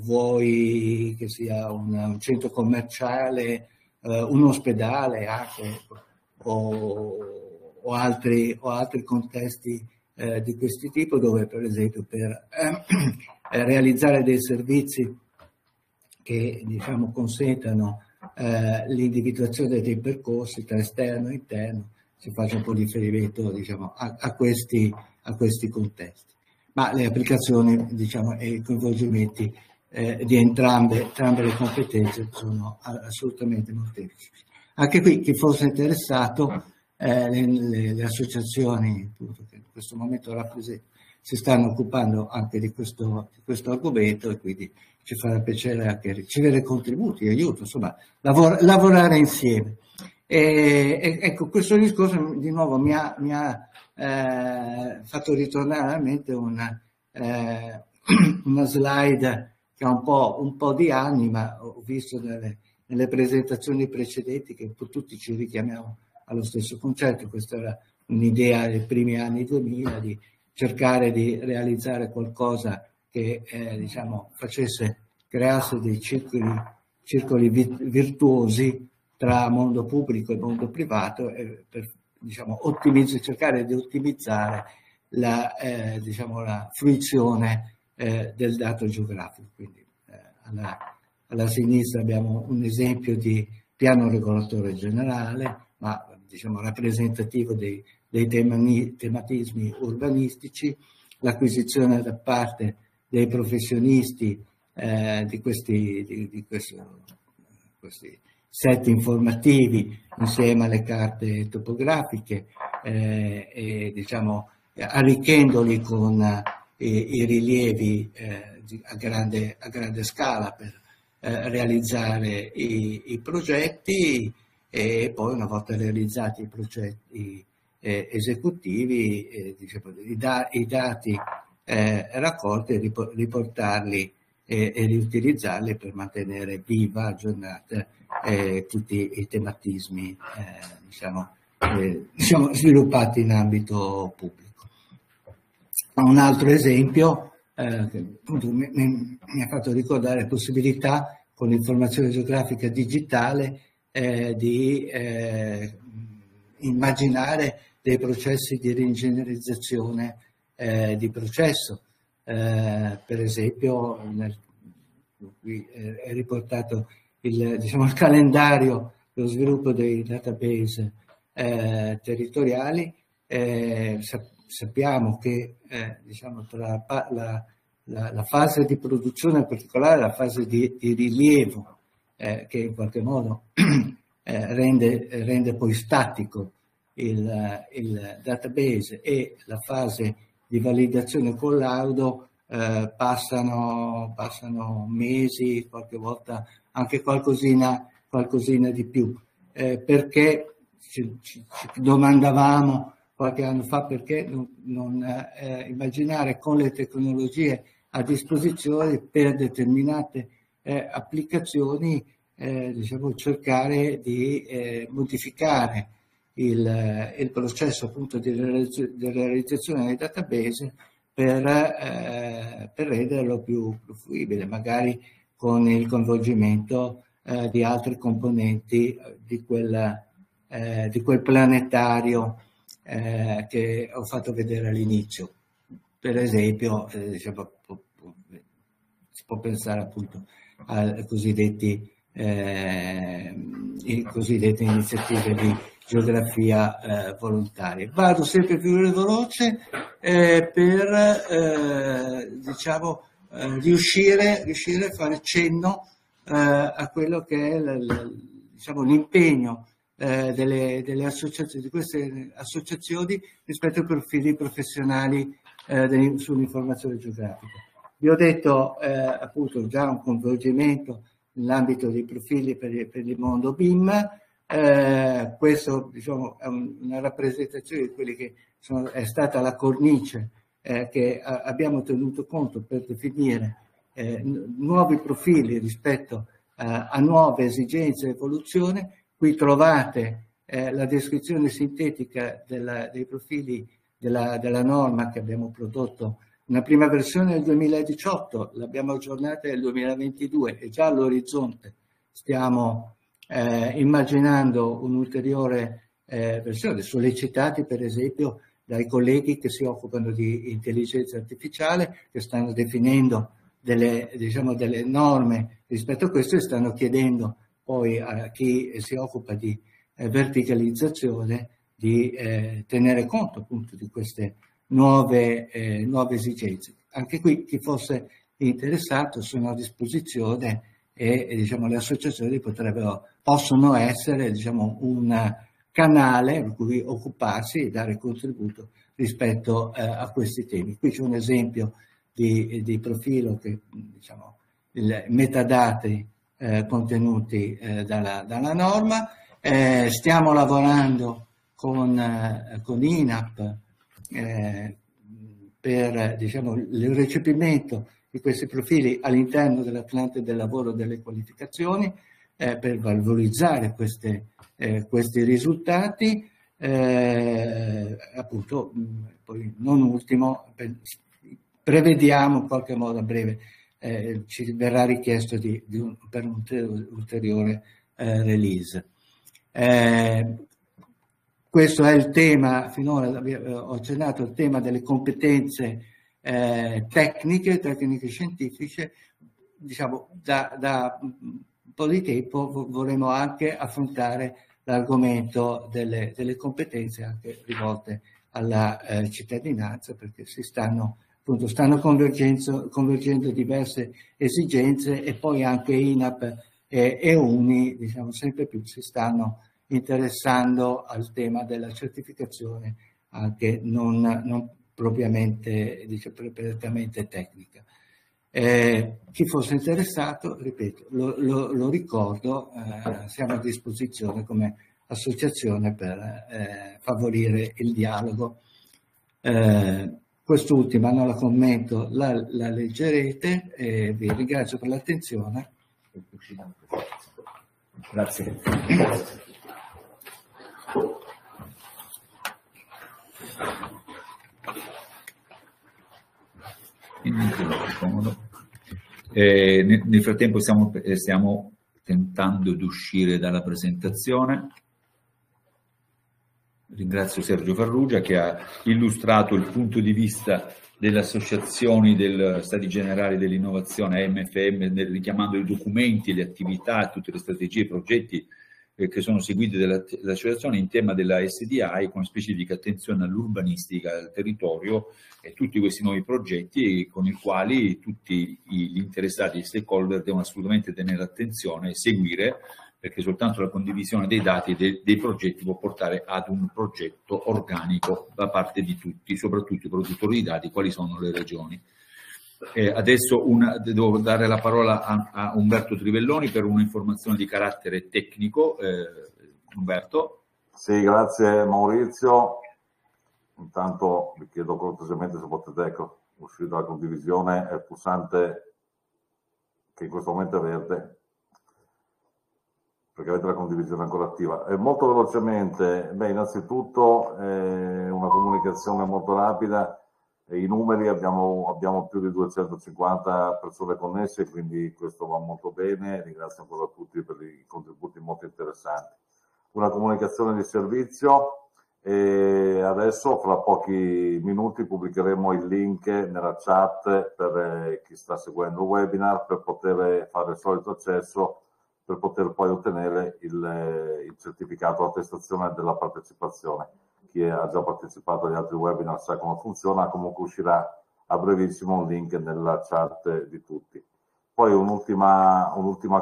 vuoi che sia un centro commerciale, un ospedale anche, o altri contesti di questo tipo, dove per esempio per realizzare dei servizi che consentano l'individuazione dei percorsi tra esterno e interno, si faccia un po' di riferimento a questi contesti. Ma le applicazioni e i coinvolgimenti di entrambe le competenze sono assolutamente molteplici. Anche qui chi fosse interessato, le associazioni appunto, che in questo momento rappresentano si stanno occupando anche di questo argomento, e quindi ci farà piacere anche ricevere contributi, aiuto, insomma, lavorare insieme. Ecco, questo discorso di nuovo mi ha fatto ritornare alla mente una slide che ha un po' di anni, ma ho visto nelle presentazioni precedenti che un po' tutti ci richiamiamo allo stesso concetto. Questa era un'idea dei primi anni 2000 di cercare di realizzare qualcosa che creasse dei circoli virtuosi tra mondo pubblico e mondo privato, per cercare di ottimizzare la fruizione del dato geografico. Quindi alla sinistra abbiamo un esempio di piano regolatore generale, ma rappresentativo dei tematismi urbanistici, l'acquisizione da parte dei professionisti di questi set informativi insieme alle carte topografiche, e diciamo arricchendoli con i rilievi a grande scala per realizzare i progetti, e poi una volta realizzati i progetti esecutivi, diciamo, i dati raccolti, riportarli e riutilizzarli per mantenere viva, aggiornata tutti i tematismi diciamo, sviluppati in ambito pubblico. Un altro esempio che appunto mi ha fatto ricordare la possibilità con l'informazione geografica digitale di immaginare dei processi di reingegnerizzazione di processo. Per esempio, qui è riportato il calendario, lo sviluppo dei database territoriali. Sappiamo che diciamo, tra la fase di produzione, in particolare la fase di rilievo, che in qualche modo rende poi statico il database, e la fase di validazione e collaudo passano mesi, qualche volta anche qualcosina di più, perché ci domandavamo qualche anno fa perché non immaginare con le tecnologie a disposizione per determinate applicazioni, diciamo, cercare di modificare il processo appunto di realizzazione dei database per renderlo più fruibile, magari con il coinvolgimento di altri componenti di quel planetario che ho fatto vedere all'inizio. Per esempio, diciamo, si può pensare appunto alle cosiddette iniziative di geografia volontaria. Vado sempre più veloce per diciamo, riuscire a fare cenno a quello che è diciamo, l'impegno delle associazioni, di queste associazioni rispetto ai profili professionali sull'informazione geografica. Vi ho detto appunto già un coinvolgimento nell'ambito dei profili per il mondo BIM. Questo, diciamo, è una rappresentazione di quelli che è stata la cornice che abbiamo tenuto conto per definire nuovi profili rispetto a nuove esigenze e evoluzione. Qui trovate la descrizione sintetica dei profili della norma che abbiamo prodotto. Una prima versione del 2018, l'abbiamo aggiornata nel 2022 e già all'orizzonte stiamo immaginando un'ulteriore versione, sollecitati per esempio dai colleghi che si occupano di intelligenza artificiale, che stanno definendo delle norme rispetto a questo e stanno chiedendo poi a chi si occupa di verticalizzazione di tenere conto appunto di queste nuove esigenze. Anche qui chi fosse interessato sono a disposizione e diciamo, le associazioni possono essere, diciamo, un canale per cui occuparsi e dare contributo rispetto a questi temi. Qui c'è un esempio di profilo che, diciamo, i metadati contenuti dalla norma. Stiamo lavorando con INAP per, diciamo, il recepimento di questi profili all'interno dell'Atlante del lavoro delle qualificazioni, per valorizzare questi risultati. Appunto, poi non ultimo, prevediamo in qualche modo a breve ci verrà richiesto per un ulteriore release. Questo è il tema, finora ho accennato il tema delle competenze tecniche scientifiche. Diciamo, da un po' di tempo vorremmo anche affrontare l'argomento delle competenze anche rivolte alla cittadinanza, perché stanno convergendo diverse esigenze, e poi anche INAP e uni, diciamo, sempre più si stanno interessando al tema della certificazione anche non propriamente, prettamente tecnica. Chi fosse interessato, ripeto, lo ricordo, siamo a disposizione come associazione per favorire il dialogo. Quest'ultima non la commento, la leggerete e vi ringrazio per l'attenzione. Grazie. Nel frattempo stiamo tentando di uscire dalla presentazione. Ringrazio Sergio Farrugia che ha illustrato il punto di vista delle associazioni del Stati Generali dell'Innovazione AMFM, richiamando i documenti, le attività, tutte le strategie e i progetti che sono seguiti dall'associazione in tema della SDI, con specifica attenzione all'urbanistica, al territorio e tutti questi nuovi progetti con i quali tutti gli interessati, gli stakeholder devono assolutamente tenere attenzione e seguire, perché soltanto la condivisione dei dati e dei progetti può portare ad un progetto organico da parte di tutti, soprattutto i produttori di dati, quali sono le regioni. Adesso devo dare la parola a Umberto Trivelloni per un'informazione di carattere tecnico. Umberto? Sì, grazie Maurizio. Intanto vi chiedo cortesemente se potete uscire dalla condivisione, è il pulsante che in questo momento è verde, perché avete la condivisione ancora attiva. Molto velocemente, innanzitutto una comunicazione molto rapida. I numeri, abbiamo più di 250 persone connesse, quindi questo va molto bene. Ringrazio ancora tutti per i contributi molto interessanti. Una comunicazione di servizio, e adesso fra pochi minuti pubblicheremo il link nella chat per chi sta seguendo il webinar, per poter fare il solito accesso, per poter poi ottenere il certificato attestazione della partecipazione. Chi ha già partecipato agli altri webinar sa come funziona, comunque uscirà a brevissimo un link nella chat di tutti. Poi un'ultima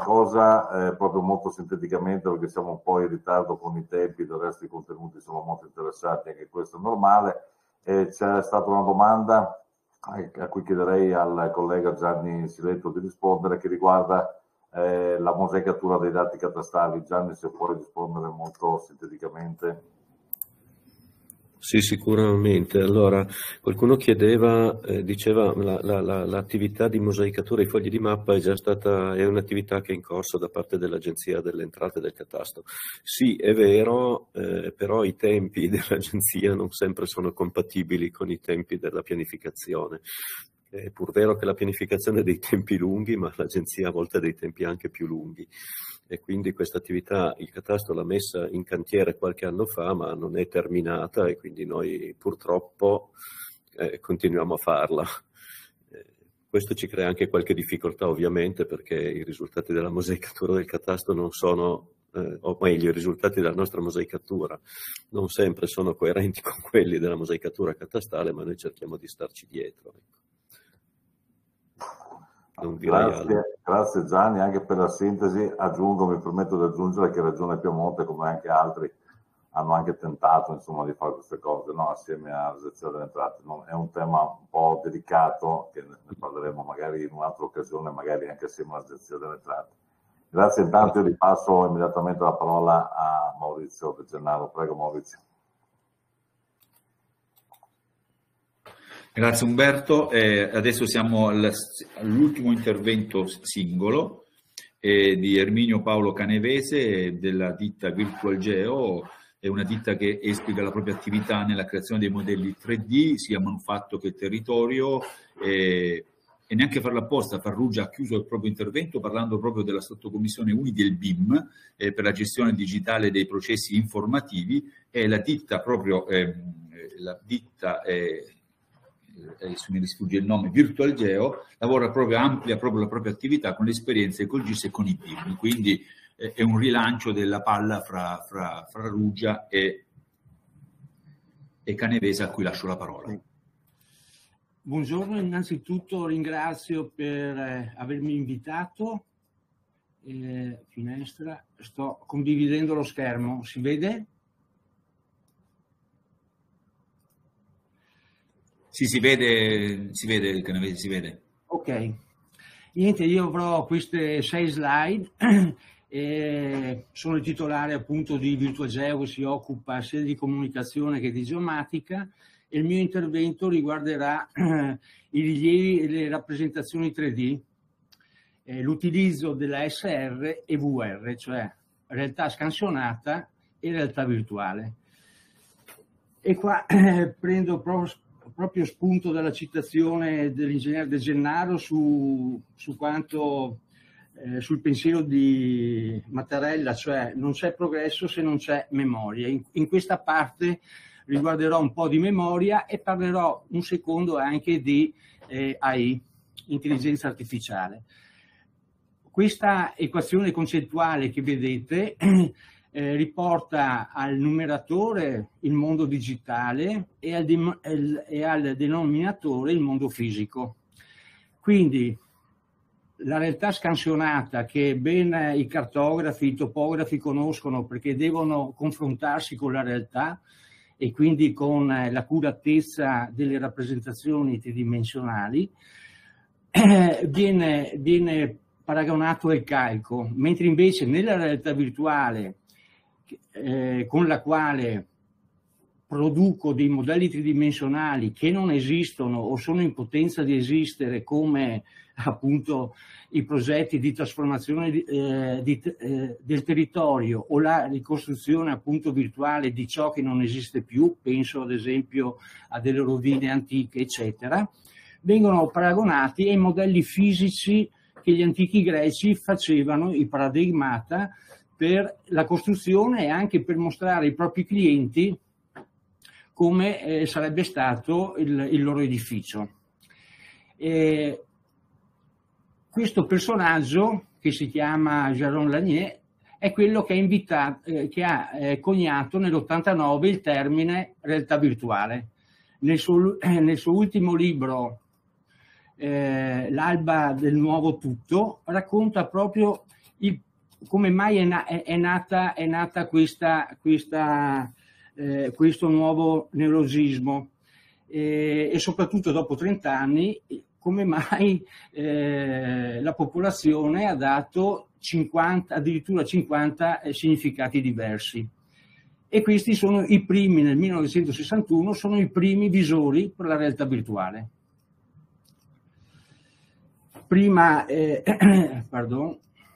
cosa, proprio molto sinteticamente, perché siamo un po' in ritardo con i tempi, del resto i contenuti sono molto interessanti, anche questo è normale. C'è stata una domanda a cui chiederei al collega Gianni Siletto di rispondere, che riguarda la mosaicatura dei dati catastali. Gianni, se puoi rispondere molto sinteticamente. Sì, sicuramente. Allora, qualcuno chiedeva, diceva l'attività di mosaicatura dei fogli di mappa è un'attività che è in corso da parte dell'Agenzia delle Entrate e del Catasto. Sì, è vero, però i tempi dell'Agenzia non sempre sono compatibili con i tempi della pianificazione. È pur vero che la pianificazione ha dei tempi lunghi, ma l'Agenzia a volte ha dei tempi anche più lunghi. E quindi questa attività il Catasto l'ha messa in cantiere qualche anno fa, ma non è terminata e quindi noi purtroppo continuiamo a farla. Questo ci crea anche qualche difficoltà ovviamente, perché i risultati della mosaicatura del Catasto non sono, o meglio i risultati della nostra mosaicatura non sempre sono coerenti con quelli della mosaicatura catastale, ma noi cerchiamo di starci dietro. Grazie Gianni anche per la sintesi. Mi permetto di aggiungere che Regione Piemonte, come anche altri, hanno anche tentato insomma di fare queste cose, no? Assieme all'Agenzia delle Entrate. È un tema un po' delicato, che ne parleremo magari in un'altra occasione, magari anche assieme all'Agenzia delle Entrate. Grazie, intanto io ripasso immediatamente la parola a Maurizio De Gennaro. Prego Maurizio. Grazie Umberto, adesso siamo all'ultimo intervento singolo di Erminio Paolo Canevese della ditta Virtual Geo. È una ditta che esplica la propria attività nella creazione dei modelli 3D, sia manufatto che territorio, e neanche farla apposta. Farrugia ha chiuso il proprio intervento parlando proprio della sottocommissione UNI del BIM per la gestione digitale dei processi informativi, e la ditta proprio, se mi risfugge il nome, Virtual Geo, amplia proprio la propria attività con le esperienze col GIS e con i BIM, quindi è un rilancio della palla fra Farrugia e Canevese, a cui lascio la parola. Buongiorno, innanzitutto ringrazio per avermi invitato finestra, sto condividendo lo schermo, si vede? Sì, si vede, Canavesi, si vede. Ok, niente, io avrò queste 6 slide, sono il titolare appunto di Virtuageo, che si occupa sia di comunicazione che di geomatica, e il mio intervento riguarderà i rilievi e le rappresentazioni 3D, l'utilizzo della SR e VR, cioè realtà scansionata e realtà virtuale. E qua prendo proprio spunto dalla citazione dell'ingegnere De Gennaro sul pensiero di Mattarella, cioè non c'è progresso se non c'è memoria. In questa parte riguarderò un po' di memoria e parlerò un secondo anche di AI, intelligenza artificiale. Questa equazione concettuale che vedete riporta al numeratore il mondo digitale e al denominatore il mondo fisico. Quindi la realtà scansionata, che ben i cartografi, i topografi conoscono perché devono confrontarsi con la realtà e quindi con l'accuratezza delle rappresentazioni tridimensionali, viene paragonato al calco, mentre invece nella realtà virtuale con la quale produco dei modelli tridimensionali che non esistono o sono in potenza di esistere, come appunto i progetti di trasformazione del territorio o la ricostruzione appunto virtuale di ciò che non esiste più, penso ad esempio a delle rovine antiche eccetera, vengono paragonati ai modelli fisici che gli antichi greci facevano, i paradigmata, per la costruzione e anche per mostrare ai propri clienti come sarebbe stato il loro edificio. Questo personaggio, che si chiama Jaron Lanier, è quello che ha coniato nell'89 il termine realtà virtuale. Nel suo ultimo libro, L'alba del nuovo tutto, racconta proprio come mai è nata questo nuovo neologismo e soprattutto dopo 30 anni come mai la popolazione ha dato addirittura 50 significati diversi. E questi sono i primi, nel 1961, sono i primi visori per la realtà virtuale. Prima,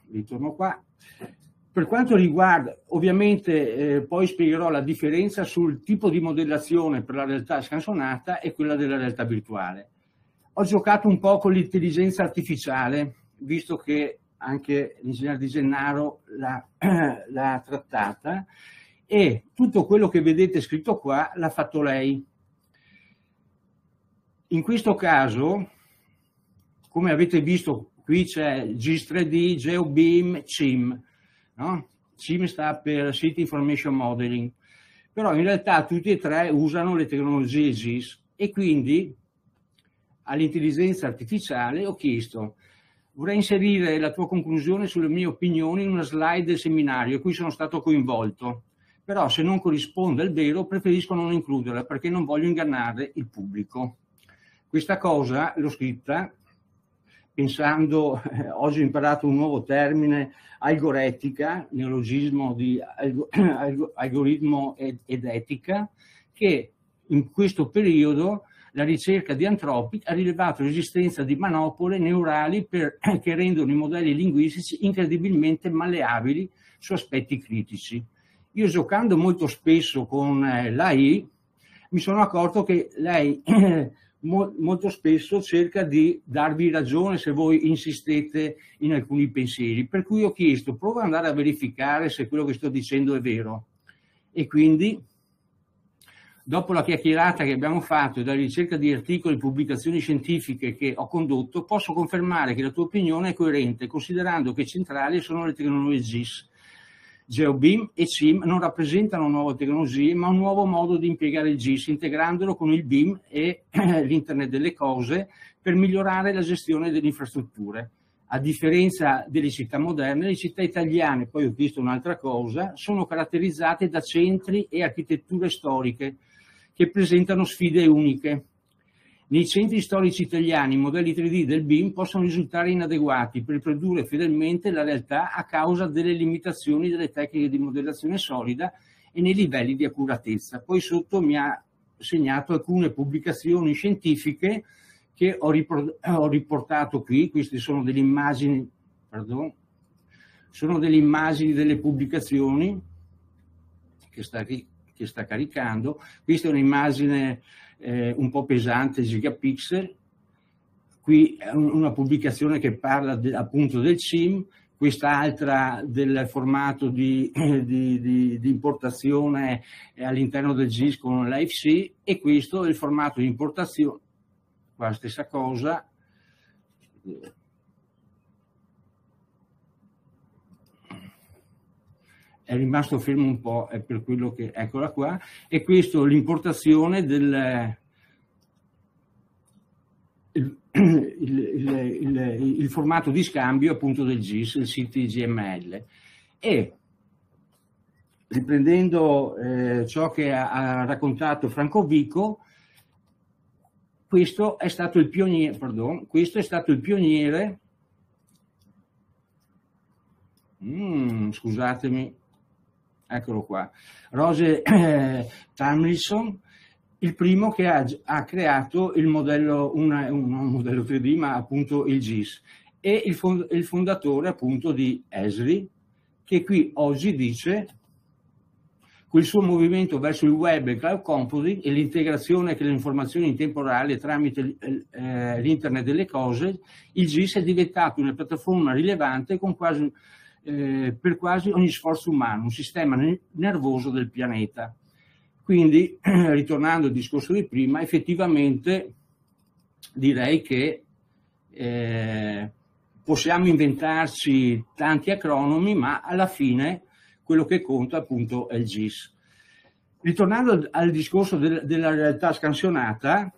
ritorno qua. Per quanto riguarda, ovviamente poi spiegherò la differenza sul tipo di modellazione per la realtà scansionata e quella della realtà virtuale. Ho giocato un po' con l'intelligenza artificiale, visto che anche l'ingegnere Di Gennaro l'ha trattata, e tutto quello che vedete scritto qua l'ha fatto lei. In questo caso, come avete visto, qui c'è GIS 3D, GeoBeam, CIM. No? CIM sta per City Information Modeling, però in realtà tutti e tre usano le tecnologie GIS e quindi all'intelligenza artificiale ho chiesto: vorrei inserire la tua conclusione sulle mie opinioni in una slide del seminario a cui sono stato coinvolto, però se non corrisponde al vero preferisco non includerla perché non voglio ingannare il pubblico. Questa cosa l'ho scritta pensando, oggi ho imparato un nuovo termine, algoretica, neologismo di algoritmo ed etica, che in questo periodo la ricerca di Anthropic ha rilevato l'esistenza di manopole neurali che rendono i modelli linguistici incredibilmente malleabili su aspetti critici. Io, giocando molto spesso con l'AI, mi sono accorto che lei molto spesso cerca di darvi ragione se voi insistete in alcuni pensieri, per cui ho chiesto: prova ad andare a verificare se quello che sto dicendo è vero. E quindi, dopo la chiacchierata che abbiamo fatto e dalla ricerca di articoli e pubblicazioni scientifiche che ho condotto, posso confermare che la tua opinione è coerente, considerando che centrali sono le tecnologie GIS. GeoBeam e CIM non rappresentano nuove tecnologie, ma un nuovo modo di impiegare il GIS, integrandolo con il BIM e l'Internet delle cose per migliorare la gestione delle infrastrutture. a differenza delle città moderne, le città italiane, poi ho visto un'altra cosa, sono caratterizzate da centri e architetture storiche che presentano sfide uniche. Nei centri storici italiani i modelli 3D del BIM possono risultare inadeguati per riprodurre fedelmente la realtà a causa delle limitazioni delle tecniche di modellazione solida e nei livelli di accuratezza. Poi sotto mi ha segnato alcune pubblicazioni scientifiche che ho riportato qui. Queste sono delle immagini, sono delle immagini delle pubblicazioni che sta caricando. Questa è un'immagine un po' pesante, gigapixel. Qui è una pubblicazione che parla appunto del CIM, quest'altra del formato di importazione all'interno del GIS con l'AFC, e questo è il formato di importazione. Qua la stessa cosa, è rimasto fermo un po', è per quello che, eccola qua, e questo l'importazione il formato di scambio appunto del GIS, il CTGML. E riprendendo ciò che ha raccontato Franco Vico, questo è stato il pioniere, scusatemi, eccolo qua, Roger Tomlinson, il primo che ha creato il modello, un modello 3D, ma appunto il GIS, e il fondatore appunto di Esri, che qui oggi dice: quel suo movimento verso il web e il cloud computing e l'integrazione delle informazioni in tempo reale tramite l'internet delle cose, il GIS è diventato una piattaforma rilevante per quasi ogni sforzo umano, un sistema nervoso del pianeta. Quindi, ritornando al discorso di prima, effettivamente direi che possiamo inventarci tanti acronimi, ma alla fine quello che conta appunto è il GIS. Ritornando al discorso della realtà scansionata,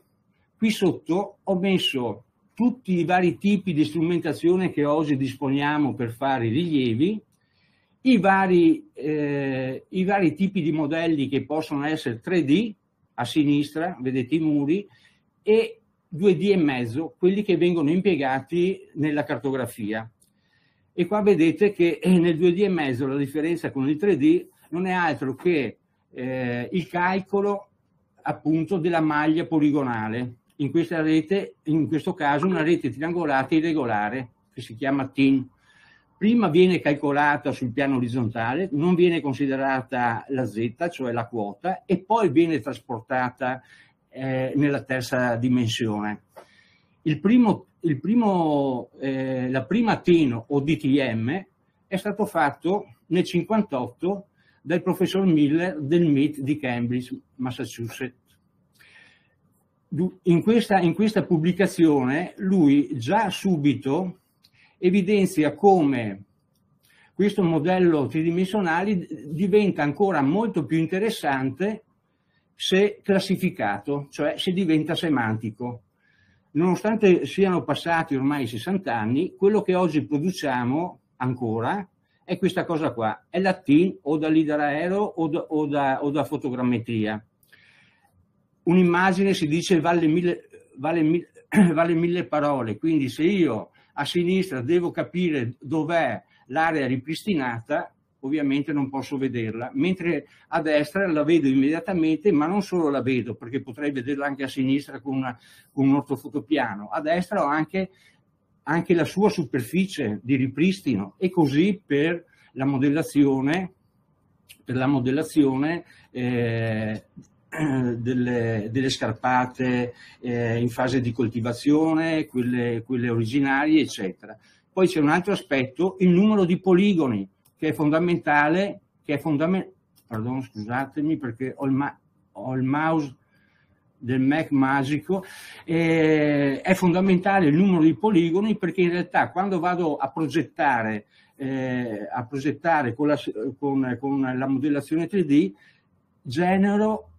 qui sotto ho messo tutti i vari tipi di strumentazione che oggi disponiamo per fare i rilievi, i vari tipi di modelli che possono essere 3D, a sinistra vedete i muri, e 2D e mezzo, quelli che vengono impiegati nella cartografia. E qua vedete che nel 2D e mezzo la differenza con il 3D non è altro che il calcolo appunto della maglia poligonale. In questa rete, in questo caso, una rete triangolata irregolare che si chiama TIN. Prima viene calcolata sul piano orizzontale, non viene considerata la Z, cioè la quota, e poi viene trasportata nella terza dimensione. La prima TIN o DTM è stato fatto nel 1958 dal professor Miller del MIT di Cambridge, Massachusetts. In questa pubblicazione lui già subito evidenzia come questo modello tridimensionale diventa ancora molto più interessante se classificato, cioè se diventa semantico. Nonostante siano passati ormai 60 anni, quello che oggi produciamo ancora è questa cosa qua, è la TIN o da lidar aereo o da fotogrammetria. Un'immagine si dice vale mille parole, quindi se io a sinistra devo capire dov'è l'area ripristinata, ovviamente non posso vederla, mentre a destra la vedo immediatamente, ma non solo la vedo, perché potrei vederla anche a sinistra con un ortofotopiano, a destra ho anche la sua superficie di ripristino, e così per la modellazione delle scarpate in fase di coltivazione, quelle originarie, eccetera. Poi c'è un altro aspetto, il numero di poligoni, che è fondamentale, pardon, scusatemi perché ho il mouse del Mac magico, è fondamentale il numero di poligoni, perché in realtà quando vado a progettare con la modellazione 3D genero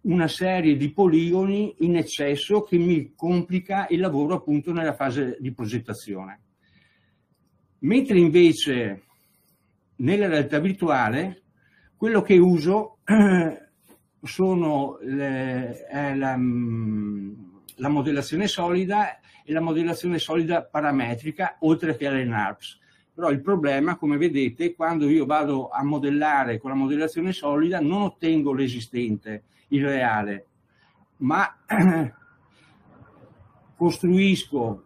una serie di poligoni in eccesso che mi complica il lavoro appunto nella fase di progettazione. Mentre invece nella realtà virtuale quello che uso sono la modellazione solida e la modellazione solida parametrica, oltre che alle NURBS. Però il problema, come vedete, quando io vado a modellare con la modellazione solida non ottengo l'esistente, il reale, ma costruisco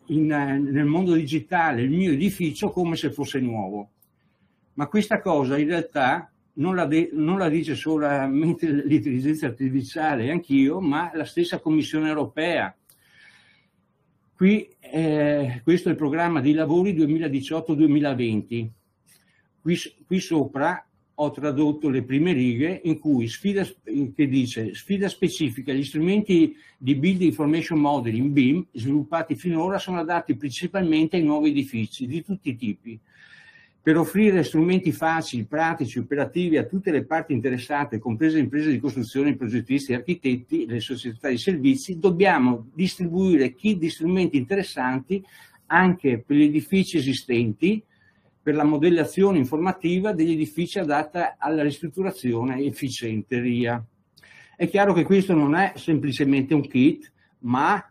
nel mondo digitale il mio edificio come se fosse nuovo. Ma questa cosa in realtà non la dice solamente l'intelligenza artificiale, anch'io, ma la stessa Commissione europea. Qui, questo è il programma di lavori 2018-2020. Qui sopra ho tradotto le prime righe in cui che dice sfida specifica, gli strumenti di Build Information Modeling, BIM, sviluppati finora sono adatti principalmente ai nuovi edifici di tutti i tipi. Per offrire strumenti facili, pratici, operativi a tutte le parti interessate, comprese le imprese di costruzione, i progettisti, gli architetti, le società di servizi, dobbiamo distribuire kit di strumenti interessanti anche per gli edifici esistenti, per la modellazione informativa degli edifici adatta alla ristrutturazione efficiente RIA. È chiaro che questo non è semplicemente un kit, ma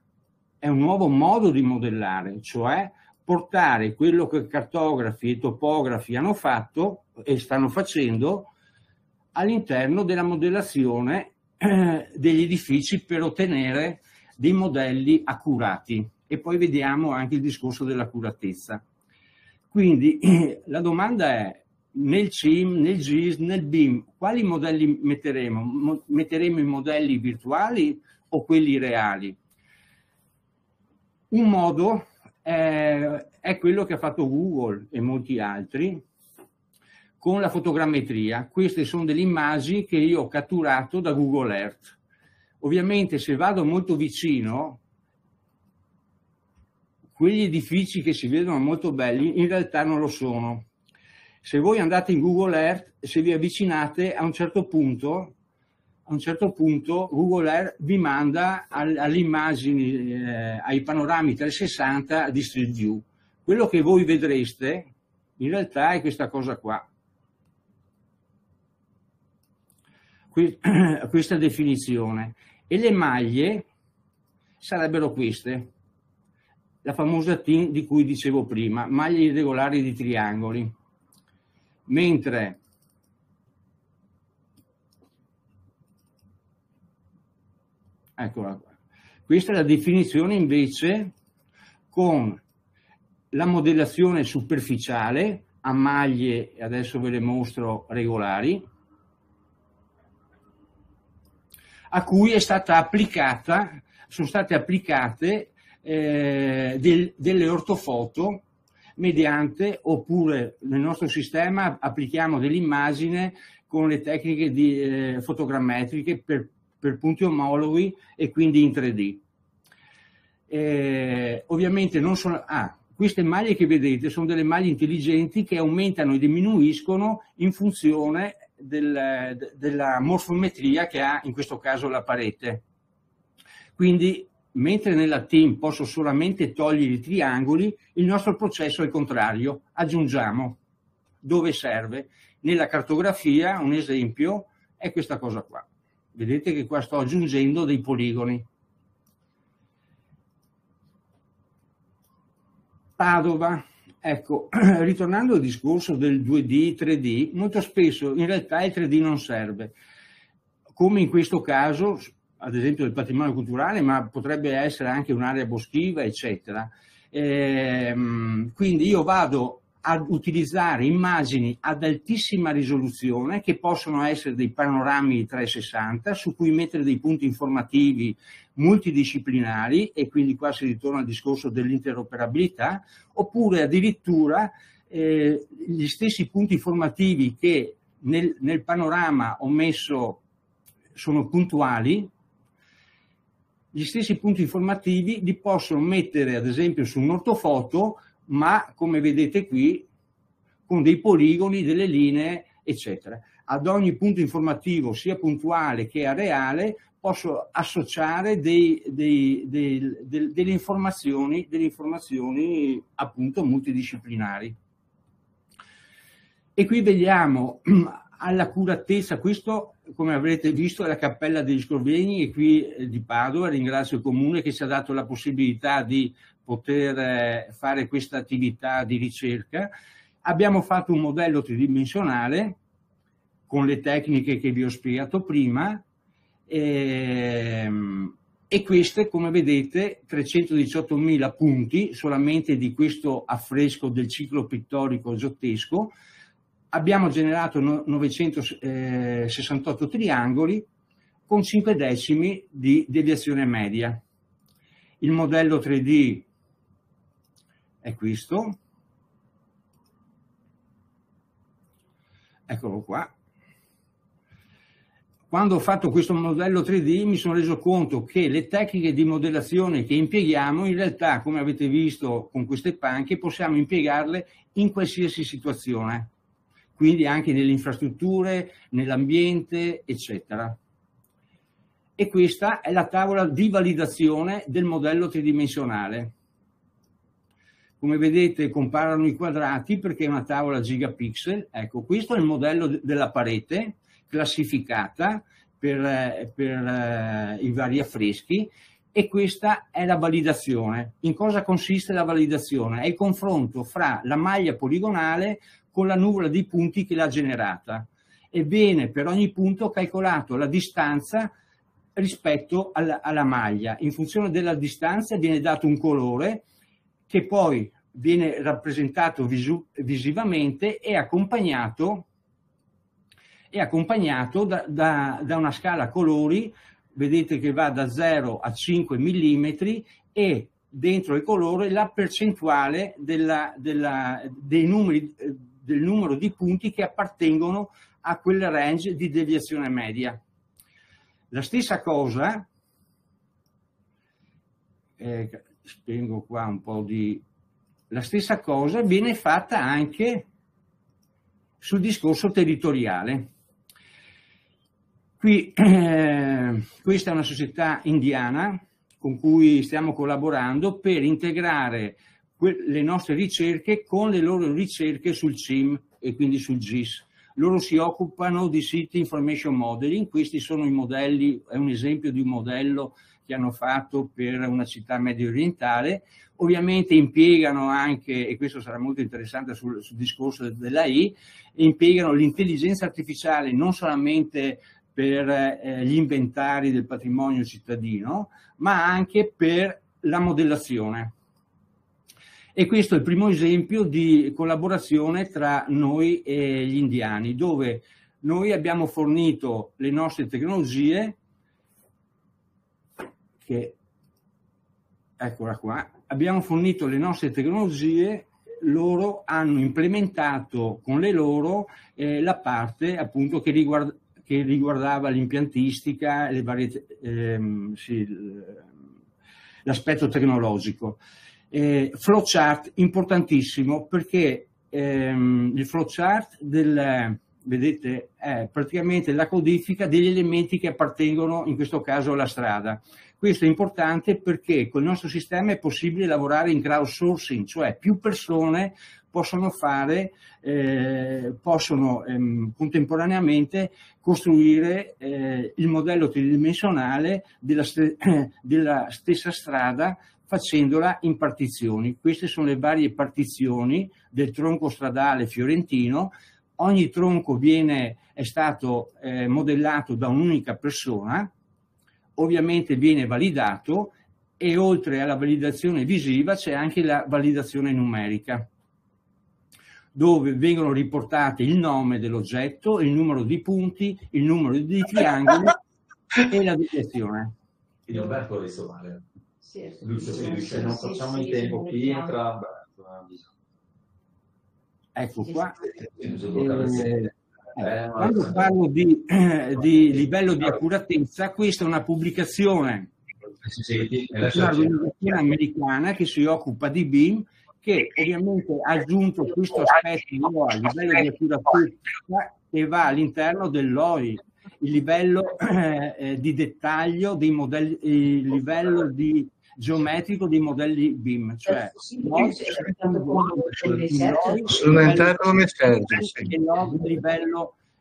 è un nuovo modo di modellare, cioè portare quello che cartografi e topografi hanno fatto e stanno facendo all'interno della modellazione degli edifici per ottenere dei modelli accurati. E poi vediamo anche il discorso dell'accuratezza. Quindi la domanda è, nel CIM, nel GIS, nel BIM, quali modelli metteremo? Metteremo i modelli virtuali o quelli reali? Un modo è quello che ha fatto Google e molti altri con la fotogrammetria. Queste sono delle immagini che io ho catturato da Google Earth. Ovviamente se vado molto vicino, quegli edifici che si vedono molto belli in realtà non lo sono. Se voi andate in Google Earth, se vi avvicinate a un certo punto Google Earth vi manda alle immagini, ai panorami 360 di Street View. Quello che voi vedreste in realtà è questa cosa qua. Questa definizione. E le maglie sarebbero queste. La famosa TIN di cui dicevo prima, maglie irregolari di triangoli. Mentre eccola qua. Questa è la definizione invece con la modellazione superficiale a maglie, adesso ve le mostro, regolari, a cui è stata applicata, sono state applicate delle ortofoto mediante, oppure nel nostro sistema applichiamo dell'immagine con le tecniche fotogrammetriche per punti omologhi e quindi in 3D. Ovviamente non sono... queste maglie che vedete sono delle maglie intelligenti che aumentano e diminuiscono in funzione della morfometria che ha in questo caso la parete. Quindi mentre nella TIM posso solamente togliere i triangoli, il nostro processo è il contrario, aggiungiamo dove serve. Nella cartografia, un esempio, è questa cosa qua. Vedete che qua sto aggiungendo dei poligoni. Padova, ecco, ritornando al discorso del 2D, 3D, molto spesso in realtà il 3D non serve, come in questo caso, ad esempio del patrimonio culturale, ma potrebbe essere anche un'area boschiva, eccetera. Quindi io vado ad utilizzare immagini ad altissima risoluzione che possono essere dei panorami 360 su cui mettere dei punti informativi multidisciplinari, e quindi qua si ritorna al discorso dell'interoperabilità, oppure addirittura gli stessi punti informativi che nel panorama ho messo sono puntuali, gli stessi punti informativi li possono mettere ad esempio su un'ortofoto, ma come vedete qui con dei poligoni, delle linee eccetera. Ad ogni punto informativo, sia puntuale che areale, posso associare delle informazioni appunto multidisciplinari. E qui vediamo all'accuratezza, questo come avrete visto è la Cappella degli Scrovegni, e qui di Padova. Ringrazio il Comune che ci ha dato la possibilità di poter fare questa attività di ricerca. Abbiamo fatto un modello tridimensionale con le tecniche che vi ho spiegato prima, e queste, come vedete, 318.000 punti solamente di questo affresco del ciclo pittorico giottesco. Abbiamo generato 968 triangoli con 5 decimi di deviazione media. Il modello 3D è questo. Eccolo qua. Quando ho fatto questo modello 3D mi sono reso conto che le tecniche di modellazione che impieghiamo, in realtà, come avete visto con queste panche, possiamo impiegarle in qualsiasi situazione, quindi anche nelle infrastrutture, nell'ambiente, eccetera. E questa è la tavola di validazione del modello tridimensionale. Come vedete comparano i quadrati perché è una tavola gigapixel. Ecco, questo è il modello della parete classificata per i vari affreschi, e questa è la validazione. In cosa consiste la validazione? È il confronto fra la maglia poligonale con la nuvola di punti che l'ha generata, e viene per ogni punto calcolato la distanza rispetto alla maglia. In funzione della distanza viene dato un colore che poi viene rappresentato visivamente e accompagnato da una scala colori. Vedete che va da 0 a 5 mm, e dentro il colore la percentuale del numero di punti che appartengono a quel range di deviazione media. La stessa cosa, spengo qua un po' di... La stessa cosa viene fatta anche sul discorso territoriale. Qui questa è una società indiana con cui stiamo collaborando per integrare le nostre ricerche con le loro ricerche sul CIM e quindi sul GIS. Loro si occupano di City Information Modeling. Questi sono i modelli, è un esempio di un modello che hanno fatto per una città medio orientale. Ovviamente impiegano anche, e questo sarà molto interessante sul discorso dell'AI, impiegano l'intelligenza artificiale non solamente per gli inventari del patrimonio cittadino, ma anche per la modellazione. E questo è il primo esempio di collaborazione tra noi e gli indiani, dove noi abbiamo fornito le nostre tecnologie, eccola qua, abbiamo fornito le nostre tecnologie, loro hanno implementato con le loro la parte appunto che riguardava l'impiantistica, l'aspetto tecnologico. Flowchart importantissimo, perché il flowchart vedete, è praticamente la codifica degli elementi che appartengono in questo caso alla strada. Questo è importante perché con il nostro sistema è possibile lavorare in crowdsourcing, cioè più persone possono contemporaneamente costruire il modello tridimensionale della stessa strada, facendola in partizioni. Queste sono le varie partizioni del tronco stradale fiorentino. Ogni tronco è stato modellato da un'unica persona, ovviamente viene validato, e oltre alla validazione visiva c'è anche la validazione numerica, dove vengono riportate il nome dell'oggetto, il numero di punti, il numero di triangoli e la deviazione. Quindi Alberto risomare. Lucio, se non facciamo in tempo, chi entra? Ecco qua. Quando parlo di livello di accuratezza, questa è una pubblicazione di un'organizzazione americana che si occupa di BIM, che ovviamente ha aggiunto questo aspetto a livello di accuratezza che va all'interno dell'OI, il livello di dettaglio dei modelli, il livello di geometrico dei modelli BIM, cioè sono entrato come serve,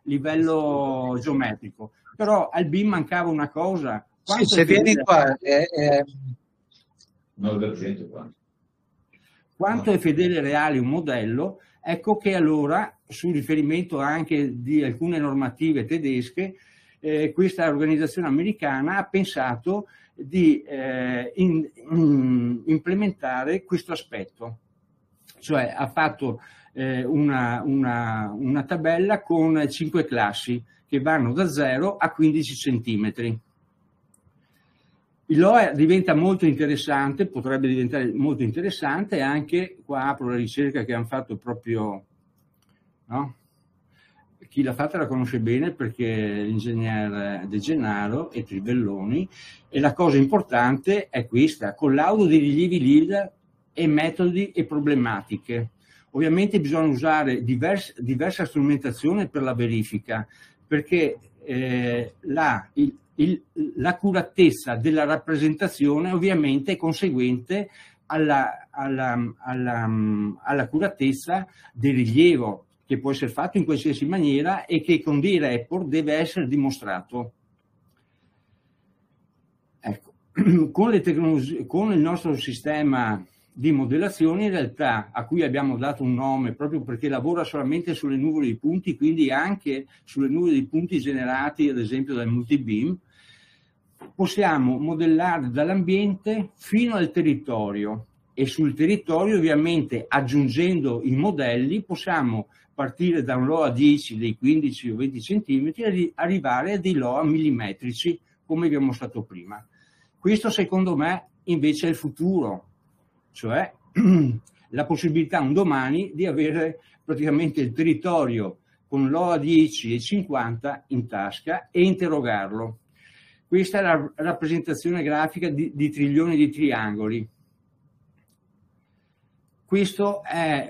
livello geometrico. Però al BIM mancava una cosa. Sì, se vieni qua quanto è fedele e reale un modello, ecco che allora, su riferimento anche di alcune normative tedesche, questa organizzazione americana ha pensato di implementare questo aspetto, cioè ha fatto una tabella con 5 classi che vanno da 0 a 15 centimetri. Il LOA diventa molto interessante, potrebbe diventare molto interessante, anche qua apro la ricerca che hanno fatto proprio, no? Chi l'ha fatta la conosce bene perché l'ingegner De Gennaro e Tribelloni, e la cosa importante è questa: collaudo di rilievi leader e metodi e problematiche. Ovviamente bisogna usare diversa strumentazione per la verifica, perché l'accuratezza della rappresentazione ovviamente è conseguente all'accuratezza del rilievo, che può essere fatto in qualsiasi maniera e che con dei report deve essere dimostrato. Ecco, con le tecnologie, con il nostro sistema di modellazione, in realtà, a cui abbiamo dato un nome proprio perché lavora solamente sulle nuvole di punti, quindi anche sulle nuvole di punti generati ad esempio dal multibeam, possiamo modellare dall'ambiente fino al territorio, e sul territorio ovviamente aggiungendo i modelli possiamo partire da un LOA 10 dei 15 o 20 centimetri e arrivare a dei LOA millimetrici come vi ho mostrato prima. Questo secondo me invece è il futuro, cioè la possibilità un domani di avere praticamente il territorio con LOA 10 e 50 in tasca e interrogarlo. Questa è la rappresentazione grafica di trilioni di triangoli. Questo è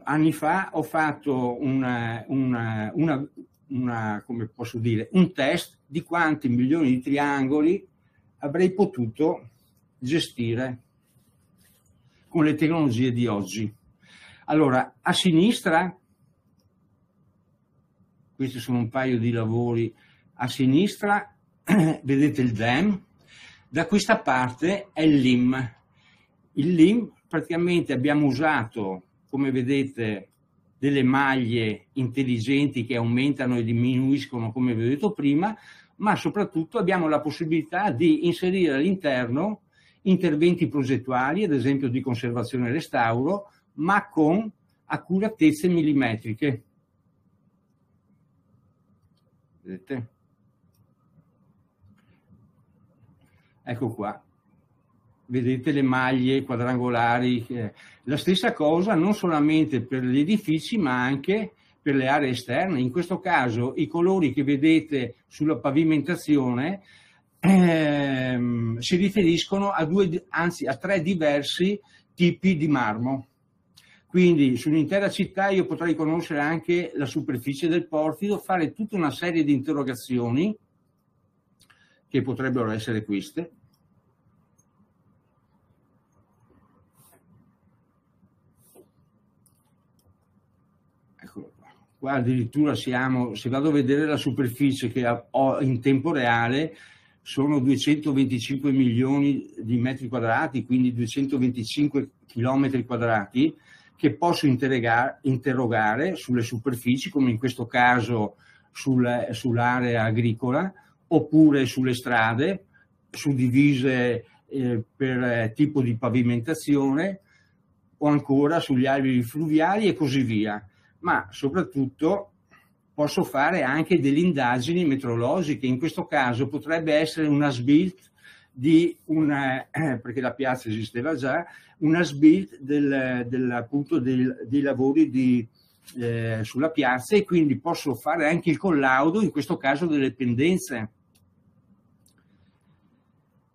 anni fa ho fatto come posso dire, un test di quanti milioni di triangoli avrei potuto gestire con le tecnologie di oggi. Allora, a sinistra, questi sono un paio di lavori, a sinistra vedete il DEM, da questa parte è il LIM. Il LIM praticamente abbiamo usato, come vedete, delle maglie intelligenti che aumentano e diminuiscono, come vi ho detto prima, ma soprattutto abbiamo la possibilità di inserire all'interno interventi progettuali, ad esempio di conservazione e restauro, ma con accuratezze millimetriche. Vedete? Ecco qua. Vedete le maglie quadrangolari, la stessa cosa non solamente per gli edifici ma anche per le aree esterne. In questo caso i colori che vedete sulla pavimentazione si riferiscono a a 3 diversi tipi di marmo. Quindi sull'intera città io potrei conoscere anche la superficie del porfido, fare tutta una serie di interrogazioni che potrebbero essere queste. Qua addirittura siamo, se vado a vedere la superficie che ho in tempo reale, sono 225 milioni di metri quadrati, quindi 225 chilometri quadrati, che posso interrogare sulle superfici, come in questo caso sull'area agricola, oppure sulle strade, suddivise per tipo di pavimentazione, o ancora sugli alberi fluviali e così via. Ma soprattutto posso fare anche delle indagini meteorologiche. In questo caso potrebbe essere una as-built perché la piazza esisteva già, una as-built appunto dei lavori sulla piazza, e quindi posso fare anche il collaudo, in questo caso delle pendenze.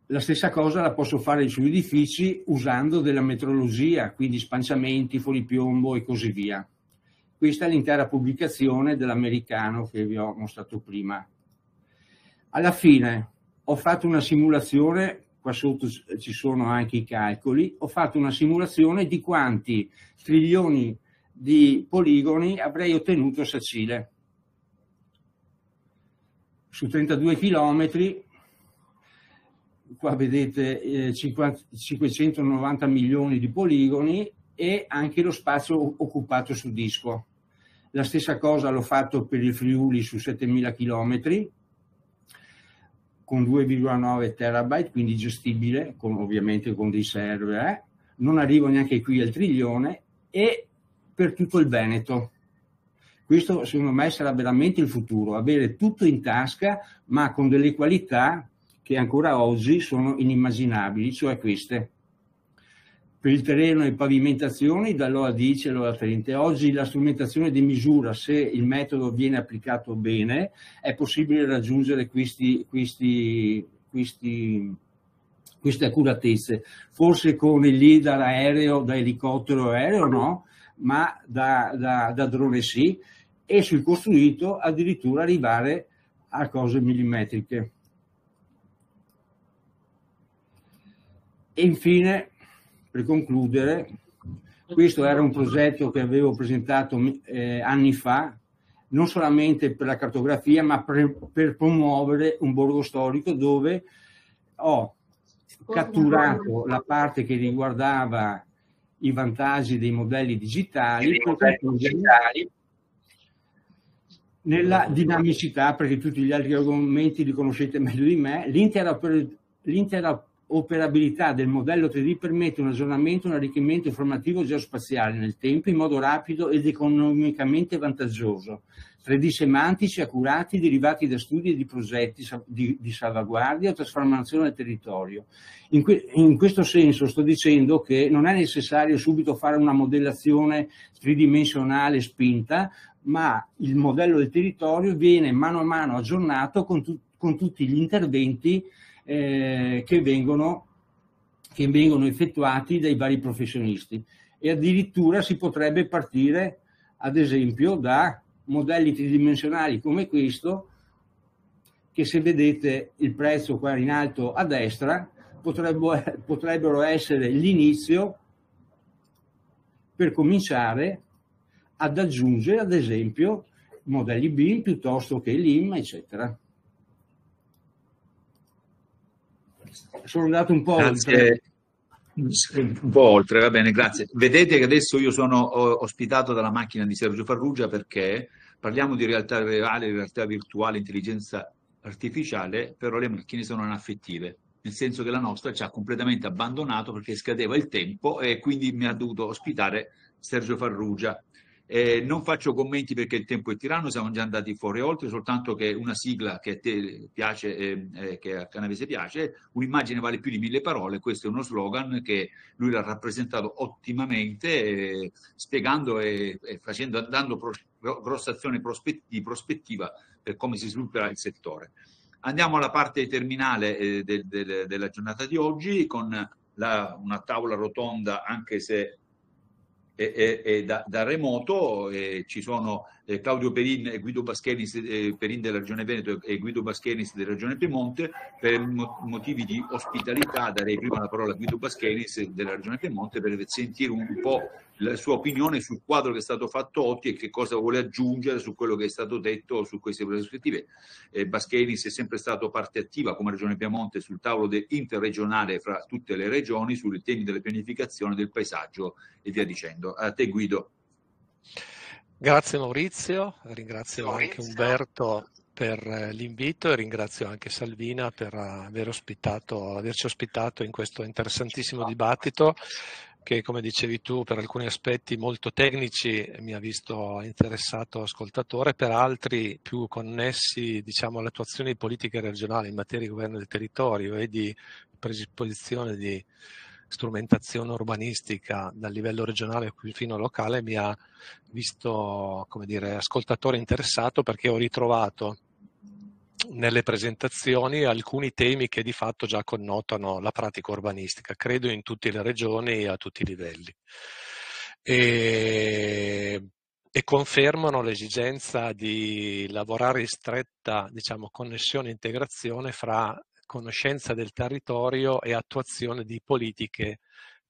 La stessa cosa la posso fare sugli edifici usando della metrologia, quindi spanciamenti, fuoripiombo e così via. Questa è l'intera pubblicazione dell'americano che vi ho mostrato prima. Alla fine ho fatto una simulazione, qua sotto ci sono anche i calcoli, ho fatto una simulazione di quanti trilioni di poligoni avrei ottenuto a Sacile. Su 32 chilometri, qua vedete 590 milioni di poligoni e anche lo spazio occupato su disco. La stessa cosa l'ho fatto per il Friuli su 7000 chilometri, con 2,9 terabyte, quindi gestibile, ovviamente con dei server, non arrivo neanche qui al trilione, e per tutto il Veneto. Questo secondo me sarà veramente il futuro, avere tutto in tasca, ma con delle qualità che ancora oggi sono inimmaginabili, cioè queste. Per il terreno e pavimentazioni, dall'ora 10 all'ora 30. Oggi la strumentazione di misura, se il metodo viene applicato bene, è possibile raggiungere queste accuratezze. Forse con il lidar aereo, da elicottero aereo no, ma da drone sì, e sul costruito addirittura arrivare a cose millimetriche. E infine, per concludere, questo era un progetto che avevo presentato anni fa, non solamente per la cartografia, ma per promuovere un borgo storico dove ho catturato la parte che riguardava i vantaggi dei modelli digitali, nella dinamicità, perché tutti gli altri argomenti li conoscete meglio di me, l'interoperabilità del modello 3D permette un aggiornamento, un arricchimento informativo geospaziale nel tempo in modo rapido ed economicamente vantaggioso. 3D semantici accurati derivati da studi e di progetti di salvaguardia o trasformazione del territorio. In questo senso sto dicendo che non è necessario subito fare una modellazione tridimensionale spinta, ma il modello del territorio viene mano a mano aggiornato con tutti gli interventi che vengono effettuati dai vari professionisti, e addirittura si potrebbe partire ad esempio da modelli tridimensionali come questo, che se vedete il prezzo qua in alto a destra potrebbero essere l'inizio per cominciare ad aggiungere ad esempio modelli BIM piuttosto che LIM, eccetera. Sono andato un po' oltre. Un po' oltre, va bene, grazie. Vedete che adesso io sono ospitato dalla macchina di Sergio Farrugia perché parliamo di realtà reale, realtà virtuale, intelligenza artificiale, però le macchine sono inaffettive, nel senso che la nostra ci ha completamente abbandonato perché scadeva il tempo e quindi mi ha dovuto ospitare Sergio Farrugia. Non faccio commenti perché il tempo è tiranno, siamo già andati fuori oltre, soltanto che una sigla che a te piace, che a Canavese piace, un'immagine vale più di 1000 parole, questo è uno slogan che lui l'ha rappresentato ottimamente, spiegando e dando grosse azioni di prospettiva per come si svilupperà il settore. Andiamo alla parte terminale della giornata di oggi con una tavola rotonda, anche se da remoto, ci sono Claudio Perin e Guido Baschenis, Perin della Regione Veneto e Guido Baschenis della Regione Piemonte. Per motivi di ospitalità darei prima la parola a Guido Baschenis della Regione Piemonte per sentire un po' la sua opinione sul quadro che è stato fatto oggi e che cosa vuole aggiungere su quello che è stato detto su queste prospettive. Baschenis è sempre stato parte attiva come Regione Piemonte sul tavolo interregionale fra tutte le regioni sui temi della pianificazione del paesaggio e via dicendo. A te Guido. Grazie Maurizio, ringrazio anche Umberto per l'invito e ringrazio anche Salvina per averci ospitato in questo interessantissimo dibattito che, come dicevi tu, per alcuni aspetti molto tecnici mi ha visto interessato ascoltatore, per altri più connessi, diciamo, all'attuazione di politiche regionali in materia di governo del territorio e di predisposizione di strumentazione urbanistica dal livello regionale fino al locale, mi ha visto, come dire, ascoltatore interessato, perché ho ritrovato nelle presentazioni alcuni temi che di fatto già connotano la pratica urbanistica, credo in tutte le regioni e a tutti i livelli. E confermano l'esigenza di lavorare in stretta, diciamo, connessione e integrazione fra conoscenza del territorio e attuazione di politiche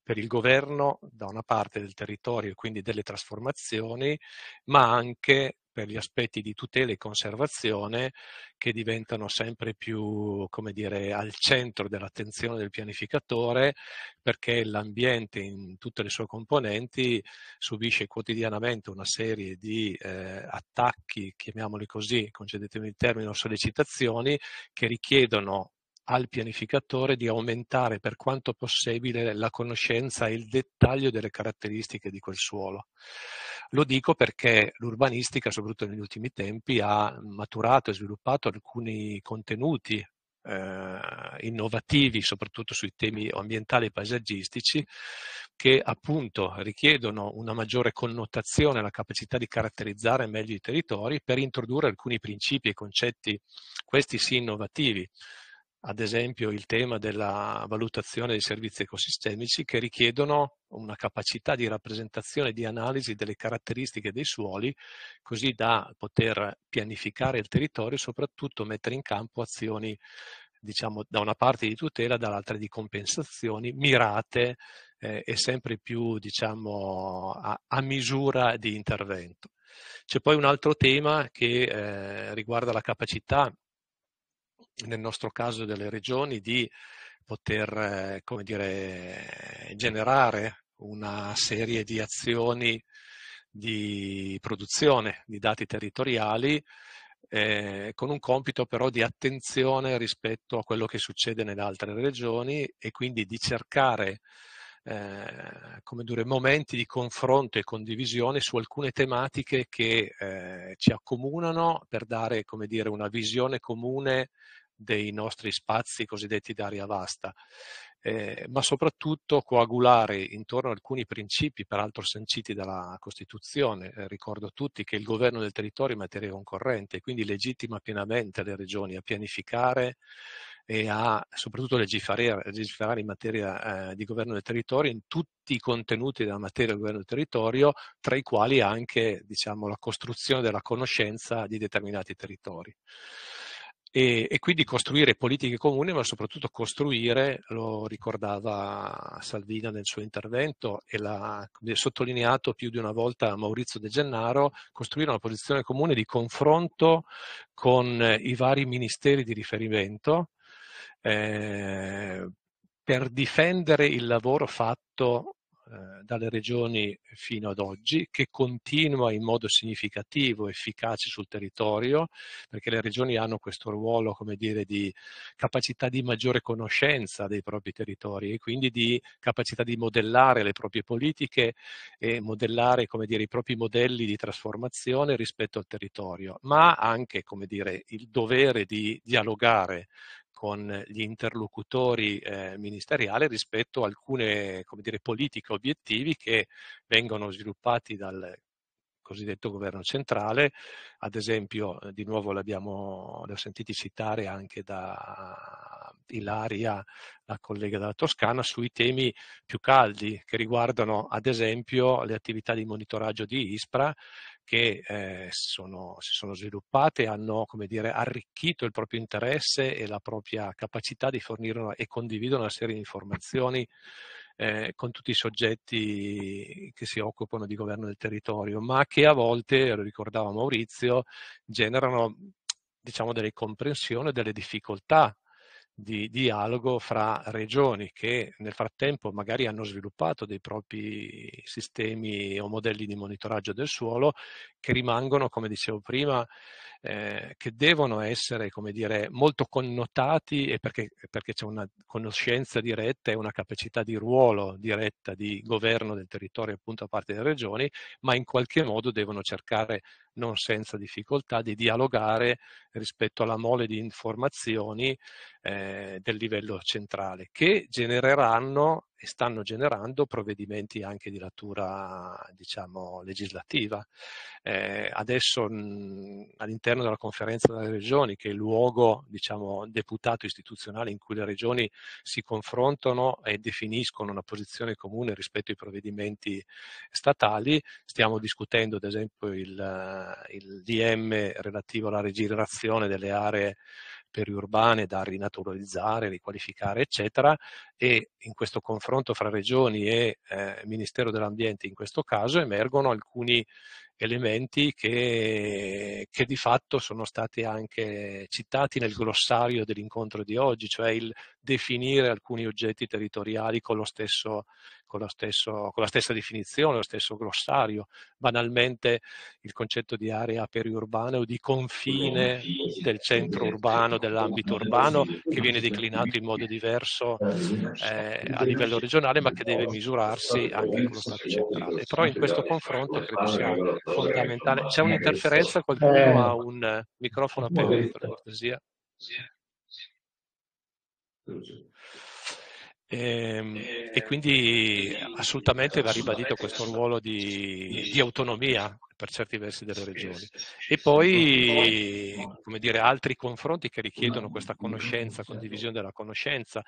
per il governo da una parte del territorio e quindi delle trasformazioni, ma anche per gli aspetti di tutela e conservazione che diventano sempre più, come dire, al centro dell'attenzione del pianificatore, perché l'ambiente in tutte le sue componenti subisce quotidianamente una serie di attacchi, chiamiamoli così, concedetemi il termine, o sollecitazioni, che richiedono al pianificatore di aumentare per quanto possibile la conoscenza e il dettaglio delle caratteristiche di quel suolo. Lo dico perché l'urbanistica, soprattutto negli ultimi tempi, ha maturato e sviluppato alcuni contenuti innovativi, soprattutto sui temi ambientali e paesaggistici, che appunto richiedono una maggiore connotazione, la capacità di caratterizzare meglio i territori per introdurre alcuni principi e concetti, questi sì innovativi. Ad esempio il tema della valutazione dei servizi ecosistemici, che richiedono una capacità di rappresentazione e di analisi delle caratteristiche dei suoli, così da poter pianificare il territorio e soprattutto mettere in campo azioni, diciamo, da una parte di tutela, dall'altra di compensazioni mirate e sempre più, diciamo, a misura di intervento. C'è poi un altro tema che riguarda la capacità, nel nostro caso delle regioni, di poter, come dire, generare una serie di azioni di produzione di dati territoriali, con un compito però di attenzione rispetto a quello che succede nelle altre regioni e quindi di cercare come dire, momenti di confronto e condivisione su alcune tematiche che ci accomunano per dare, come dire, una visione comune dei nostri spazi cosiddetti d'area vasta, ma soprattutto coagulare intorno a alcuni principi, peraltro sanciti dalla Costituzione. Ricordo a tutti che il governo del territorio è materia concorrente, quindi legittima pienamente le regioni a pianificare e a soprattutto legiferare in materia di governo del territorio in tutti i contenuti della materia del governo del territorio, tra i quali anche, diciamo, la costruzione della conoscenza di determinati territori. E quindi costruire politiche comuni, ma soprattutto costruire, lo ricordava Salvina nel suo intervento e l'ha sottolineato più di una volta Maurizio De Gennaro, costruire una posizione comune di confronto con i vari ministeri di riferimento per difendere il lavoro fatto dalle regioni fino ad oggi, che continua in modo significativo, efficace sul territorio, perché le regioni hanno questo ruolo, come dire, di capacità di maggiore conoscenza dei propri territori e quindi di capacità di modellare le proprie politiche e modellare, come dire, i propri modelli di trasformazione rispetto al territorio, ma anche, come dire, il dovere di dialogare con gli interlocutori ministeriali rispetto a alcune, come dire, politiche, obiettivi che vengono sviluppati dal cosiddetto governo centrale. Ad esempio, di nuovo li ho sentiti citare anche da Ilaria, la collega della Toscana, sui temi più caldi che riguardano ad esempio le attività di monitoraggio di ISPRA, che si sono sviluppate e hanno, come dire, arricchito il proprio interesse e la propria capacità di fornire e condividere una serie di informazioni con tutti i soggetti che si occupano di governo del territorio, ma che a volte, lo ricordava Maurizio, generano, diciamo, delle comprensioni, delle difficoltà di dialogo fra regioni che nel frattempo magari hanno sviluppato dei propri sistemi o modelli di monitoraggio del suolo che rimangono, come dicevo prima, che devono essere, come dire, molto connotati e perché c'è una conoscenza diretta e una capacità di ruolo diretta di governo del territorio appunto a parte delle regioni, ma in qualche modo devono cercare, non senza difficoltà, di dialogare rispetto alla mole di informazioni del livello centrale, che genereranno stanno generando provvedimenti anche di natura, diciamo, legislativa. Adesso all'interno della conferenza delle regioni, che è il luogo, diciamo, deputato istituzionale in cui le regioni si confrontano e definiscono una posizione comune rispetto ai provvedimenti statali, stiamo discutendo ad esempio il DM relativo alla rigenerazione delle aree periurbane da rinaturalizzare, riqualificare, eccetera, e in questo confronto fra regioni e Ministero dell'Ambiente in questo caso emergono alcuni elementi che di fatto sono stati anche citati nel glossario dell'incontro di oggi, cioè il definire alcuni oggetti territoriali con la stessa definizione, lo stesso glossario. Banalmente il concetto di area periurbana o di confine del centro urbano, dell'ambito urbano, che viene declinato in modo diverso a livello regionale, ma che deve misurarsi anche con lo Stato centrale. Però in questo confronto credo sia fondamentale. C'è un'interferenza? Qualcuno ha un microfono aperto, per cortesia? E quindi assolutamente va ribadito questo ruolo di autonomia per certi versi delle regioni. E poi, come dire, altri confronti che richiedono questa conoscenza, condivisione della conoscenza.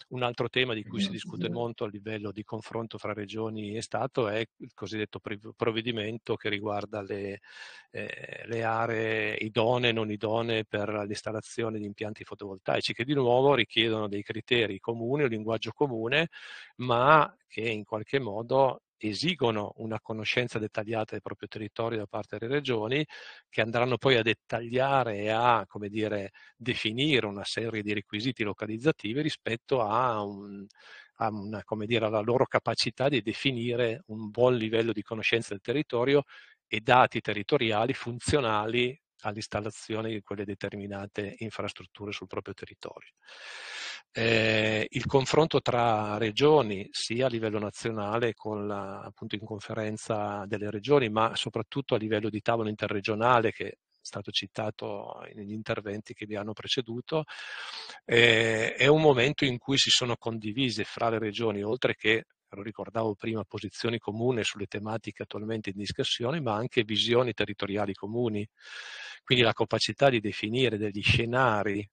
Un altro tema di cui si discute molto a livello di confronto fra regioni e Stato è il cosiddetto provvedimento che riguarda le aree idonee e non idonee per l'installazione di impianti fotovoltaici, che di nuovo richiedono dei criteri comuni, un linguaggio comune, ma che in qualche modo esigono una conoscenza dettagliata del proprio territorio da parte delle regioni, che andranno poi a dettagliare e a, come dire, definire una serie di requisiti localizzativi rispetto a come dire, alla loro capacità di definire un buon livello di conoscenza del territorio e dati territoriali funzionali all'installazione di quelle determinate infrastrutture sul proprio territorio. Il confronto tra regioni, sia a livello nazionale con appunto in conferenza delle regioni, ma soprattutto a livello di tavolo interregionale, che è stato citato negli interventi che vi hanno preceduto, è un momento in cui si sono condivise fra le regioni, oltre che, lo ricordavo prima, posizioni comuni sulle tematiche attualmente in discussione, ma anche visioni territoriali comuni. Quindi la capacità di definire degli scenari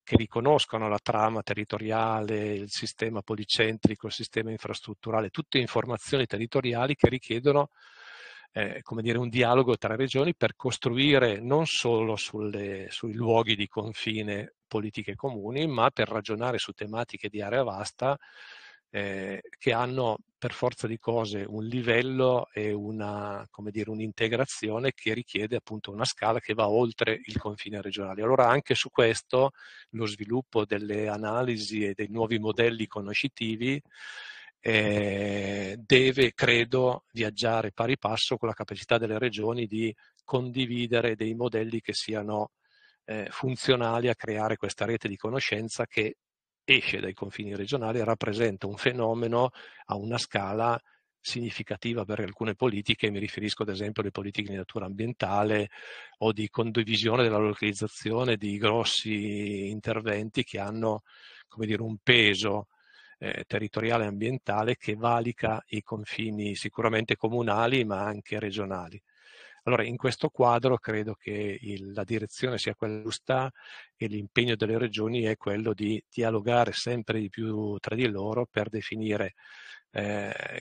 che riconoscono la trama territoriale, il sistema policentrico, il sistema infrastrutturale, tutte informazioni territoriali che richiedono come dire, un dialogo tra regioni per costruire non solo sui luoghi di confine politiche comuni, ma per ragionare su tematiche di area vasta che hanno per forza di cose un livello e come dire, un'integrazione che richiede appunto una scala che va oltre il confine regionale. Allora anche su questo lo sviluppo delle analisi e dei nuovi modelli conoscitivi deve, credo, viaggiare pari passo con la capacità delle regioni di condividere dei modelli che siano funzionali a creare questa rete di conoscenza che esce dai confini regionali e rappresenta un fenomeno a una scala significativa per alcune politiche. Mi riferisco ad esempio alle politiche di natura ambientale o di condivisione della localizzazione di grossi interventi che hanno, come dire, un peso territoriale e ambientale che valica i confini sicuramente comunali ma anche regionali. Allora, in questo quadro credo che la direzione sia quella giusta e l'impegno delle regioni è quello di dialogare sempre di più tra di loro per definire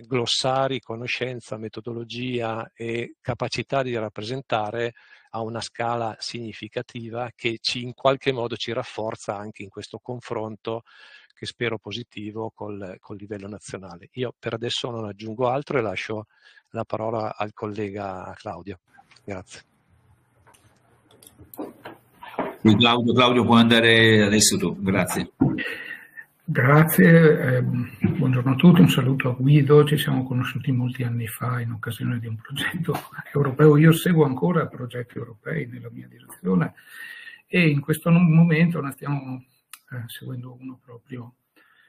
glossari, conoscenza, metodologia e capacità di rappresentare a una scala significativa che in qualche modo ci rafforza anche in questo confronto che spero positivo col livello nazionale. Io per adesso non aggiungo altro e lascio la parola al collega Claudio. Grazie. Claudio, puoi andare adesso tu, grazie. Grazie, buongiorno a tutti, un saluto a Guido, ci siamo conosciuti molti anni fa in occasione di un progetto europeo, io seguo ancora progetti europei nella mia direzione e in questo momento ne stiamo seguendo uno proprio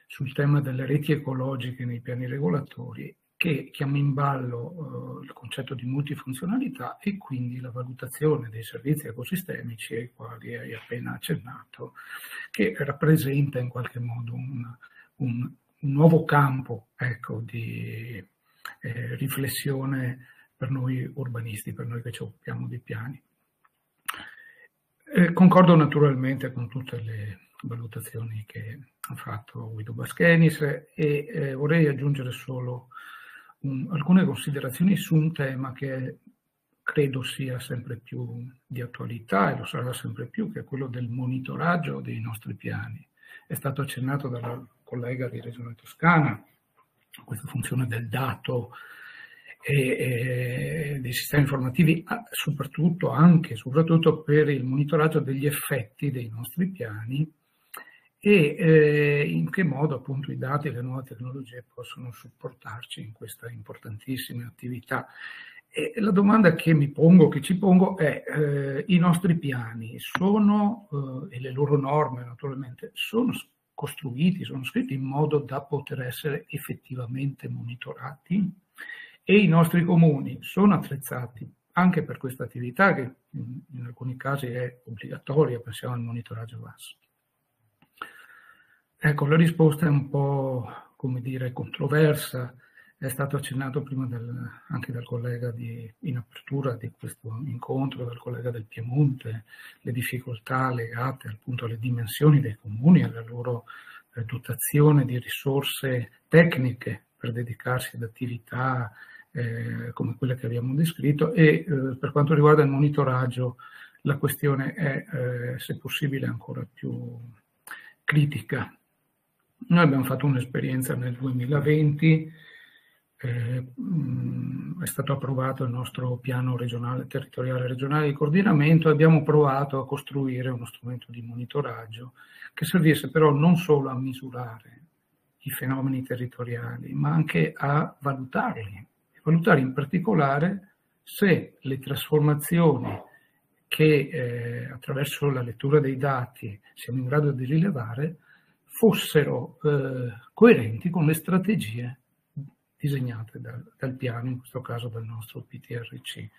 sul tema delle reti ecologiche nei piani regolatori che chiama in ballo il concetto di multifunzionalità e quindi la valutazione dei servizi ecosistemici ai quali hai appena accennato, che rappresenta in qualche modo un nuovo campo, ecco, di riflessione per noi urbanisti, per noi che ci occupiamo di piani. Concordo naturalmente con tutte le valutazioni che ha fatto Guido Baschenis e vorrei aggiungere solo alcune considerazioni su un tema che credo sia sempre più di attualità e lo sarà sempre più, che è quello del monitoraggio dei nostri piani. È stato accennato dalla collega di Regione Toscana, questa funzione del dato e dei sistemi informativi, soprattutto per il monitoraggio degli effetti dei nostri piani e in che modo appunto i dati e le nuove tecnologie possono supportarci in questa importantissima attività. E la domanda che ci pongo è: i nostri piani sono, e le loro norme naturalmente, sono costruiti, sono scritti in modo da poter essere effettivamente monitorati? E i nostri comuni sono attrezzati anche per questa attività che in alcuni casi è obbligatoria, pensiamo al monitoraggio VAS? Ecco, la risposta è un po', come dire, controversa. È stato accennato prima anche dal collega in apertura di questo incontro, dal collega del Piemonte, le difficoltà legate appunto alle dimensioni dei comuni, alla loro dotazione di risorse tecniche per dedicarsi ad attività come quelle che abbiamo descritto, e per quanto riguarda il monitoraggio la questione è se possibile ancora più critica. Noi abbiamo fatto un'esperienza nel 2020, è stato approvato il nostro piano territoriale regionale di coordinamento e abbiamo provato a costruire uno strumento di monitoraggio che servisse però non solo a misurare i fenomeni territoriali, ma anche a valutarli. Valutare in particolare se le trasformazioni che attraverso la lettura dei dati siamo in grado di rilevare fossero coerenti con le strategie disegnate dal piano, in questo caso dal nostro PTRC.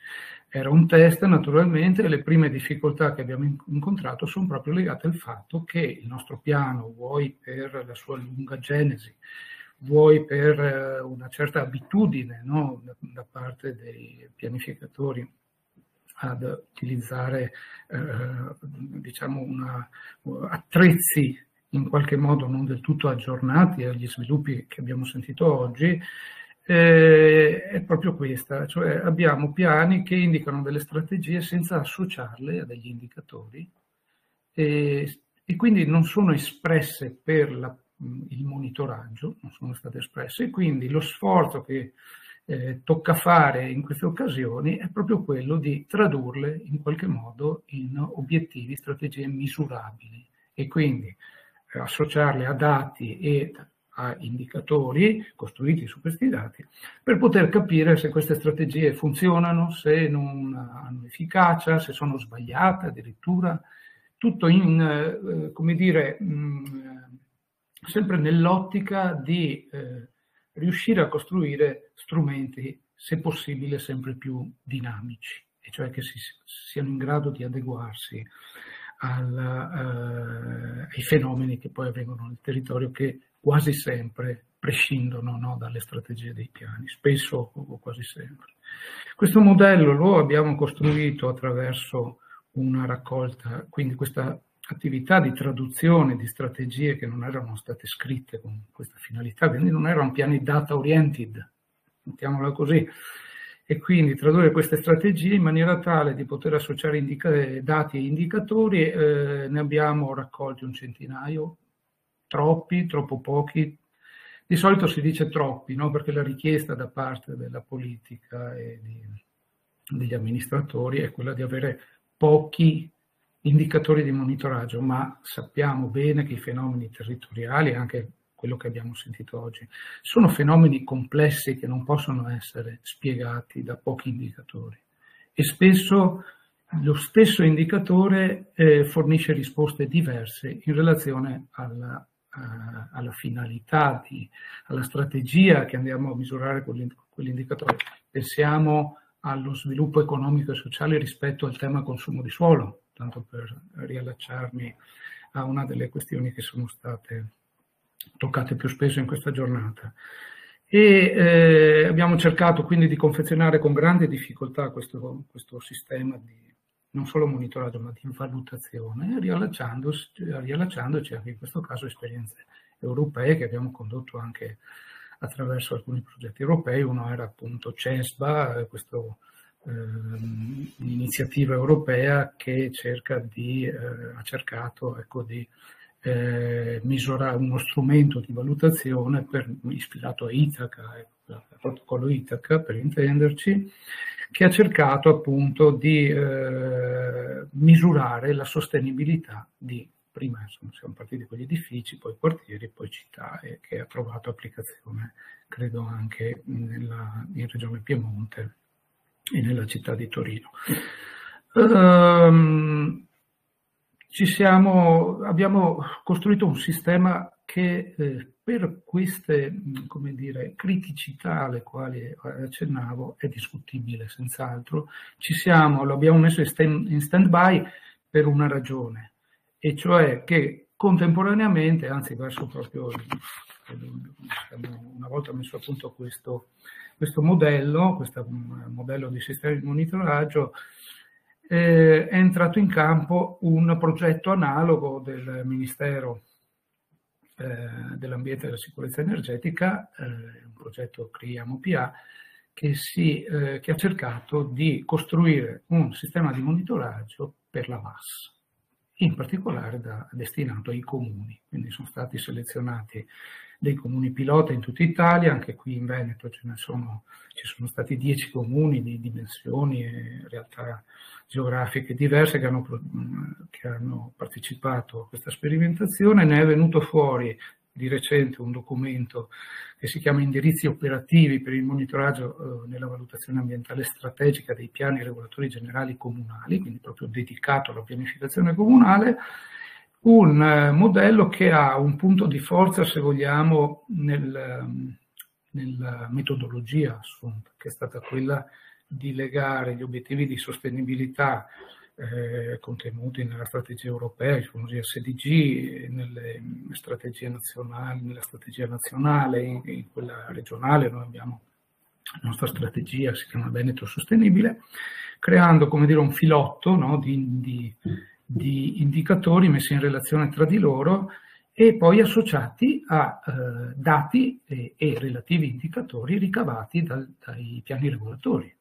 Era un test naturalmente e le prime difficoltà che abbiamo incontrato sono proprio legate al fatto che il nostro piano, vuoi per la sua lunga genesi, vuoi per una certa abitudine, no, da parte dei pianificatori ad utilizzare diciamo attrezzi in qualche modo non del tutto aggiornati agli sviluppi che abbiamo sentito oggi, è proprio questa, cioè abbiamo piani che indicano delle strategie senza associarle a degli indicatori e quindi non sono espresse per il monitoraggio, non sono state espresse, e quindi lo sforzo che tocca fare in queste occasioni è proprio quello di tradurle in qualche modo in obiettivi, strategie misurabili e quindi associarle a dati e a indicatori costruiti su questi dati per poter capire se queste strategie funzionano, se non hanno efficacia, se sono sbagliate addirittura, tutto come dire, sempre nell'ottica di riuscire a costruire strumenti, se possibile, sempre più dinamici, e cioè che siano in grado di adeguarsi ai fenomeni che poi avvengono nel territorio, che quasi sempre prescindono, no, dalle strategie dei piani, spesso o quasi sempre. Questo modello lo abbiamo costruito attraverso una raccolta, quindi questa attività di traduzione di strategie che non erano state scritte con questa finalità, quindi non erano piani data oriented, mettiamola così, e quindi tradurre queste strategie in maniera tale di poter associare dati e indicatori. Ne abbiamo raccolti un centinaio, troppi, troppo pochi. Di solito si dice troppi, no? Perché la richiesta da parte della politica e degli amministratori è quella di avere pochi indicatori di monitoraggio, ma sappiamo bene che i fenomeni territoriali, anche quello che abbiamo sentito oggi, sono fenomeni complessi che non possono essere spiegati da pochi indicatori e spesso lo stesso indicatore fornisce risposte diverse in relazione alla finalità, alla strategia che andiamo a misurare con quell'indicatore. Pensiamo allo sviluppo economico e sociale rispetto al tema consumo di suolo, tanto per riallacciarmi a una delle questioni che sono state toccate più spesso in questa giornata. E abbiamo cercato quindi di confezionare con grande difficoltà questo sistema di non solo monitoraggio ma di valutazione, riallacciandoci anche in questo caso a esperienze europee che abbiamo condotto anche attraverso alcuni progetti europei. Uno era appunto CESBA, un'iniziativa europea che ha cercato ecco, di misurare uno strumento di valutazione ispirato a Itaca, al protocollo Itaca per intenderci, che ha cercato appunto di misurare la sostenibilità prima siamo partiti con gli edifici, poi quartieri, poi città, e che ha trovato applicazione credo anche in Regione Piemonte e nella città di Torino. Abbiamo costruito un sistema che per queste criticità alle quali accennavo è discutibile senz'altro. Lo abbiamo messo in stand-by per una ragione, e cioè che contemporaneamente, anzi verso proprio una volta messo a punto questo modello di sistema di monitoraggio, è entrato in campo un progetto analogo del Ministero dell'Ambiente e della Sicurezza Energetica, un progetto CRIAMO-PA, che ha cercato di costruire un sistema di monitoraggio per la VAS, in particolare destinato ai comuni. Quindi sono stati selezionati dei comuni pilota in tutta Italia, anche qui in Veneto ci sono stati 10 comuni di dimensioni e realtà geografiche diverse che hanno partecipato a questa sperimentazione. Ne è venuto fuori di recente un documento che si chiama Indirizzi operativi per il monitoraggio nella valutazione ambientale strategica dei piani regolatori generali comunali, quindi proprio dedicato alla pianificazione comunale, un modello che ha un punto di forza, se vogliamo, nella metodologia assunta, che è stata quella di legare gli obiettivi di sostenibilità contenuti nella strategia europea, i famosi SDG, nella strategia nazionale, in quella regionale. Noi abbiamo la nostra strategia, si chiama Veneto Sostenibile, creando, come dire, un filotto, no, di indicatori messi in relazione tra di loro e poi associati a dati e relativi indicatori ricavati dai piani regolatori.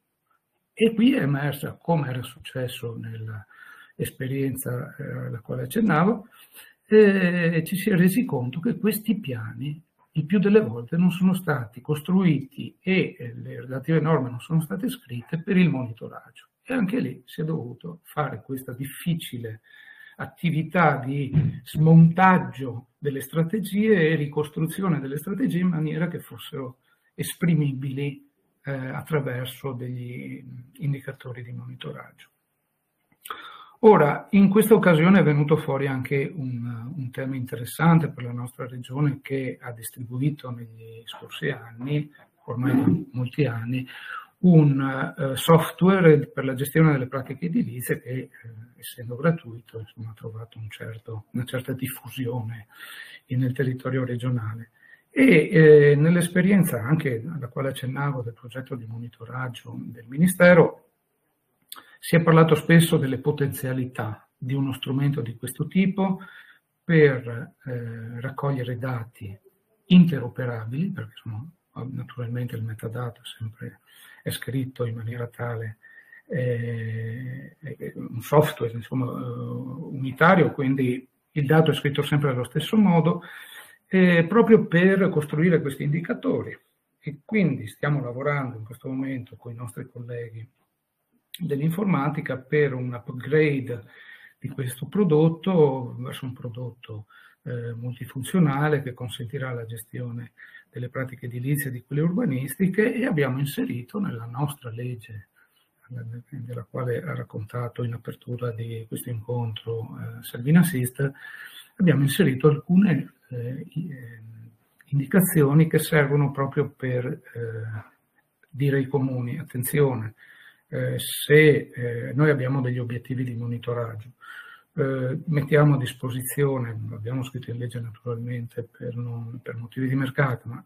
E qui è emersa, come era successo nell'esperienza alla quale accennavo, ci si è resi conto che questi piani il più delle volte non sono stati costruiti e le relative norme non sono state scritte per il monitoraggio. E anche lì si è dovuto fare questa difficile attività di smontaggio delle strategie e ricostruzione delle strategie in maniera che fossero esprimibili attraverso degli indicatori di monitoraggio. Ora, in questa occasione è venuto fuori anche un tema interessante per la nostra regione, che ha distribuito negli scorsi anni, ormai da molti anni, un software per la gestione delle pratiche edilizie che, essendo gratuito, insomma, ha trovato una certa diffusione nel territorio regionale. E nell'esperienza anche alla quale accennavo del progetto di monitoraggio del Ministero, si è parlato spesso delle potenzialità di uno strumento di questo tipo per raccogliere dati interoperabili, perché naturalmente il metadata sempre è scritto in maniera tale, un software insomma, unitario, quindi il dato è scritto sempre allo stesso modo, proprio per costruire questi indicatori. E quindi stiamo lavorando in questo momento con i nostri colleghi dell'informatica per un upgrade di questo prodotto verso un prodotto multifunzionale che consentirà la gestione delle pratiche edilizie e di quelle urbanistiche, e abbiamo inserito nella nostra legge, della quale ha raccontato in apertura di questo incontro Salvina Sist, abbiamo inserito alcune indicazioni che servono proprio per dire ai comuni: attenzione, se noi abbiamo degli obiettivi di monitoraggio, mettiamo a disposizione, l'abbiamo scritto in legge naturalmente per motivi di mercato, ma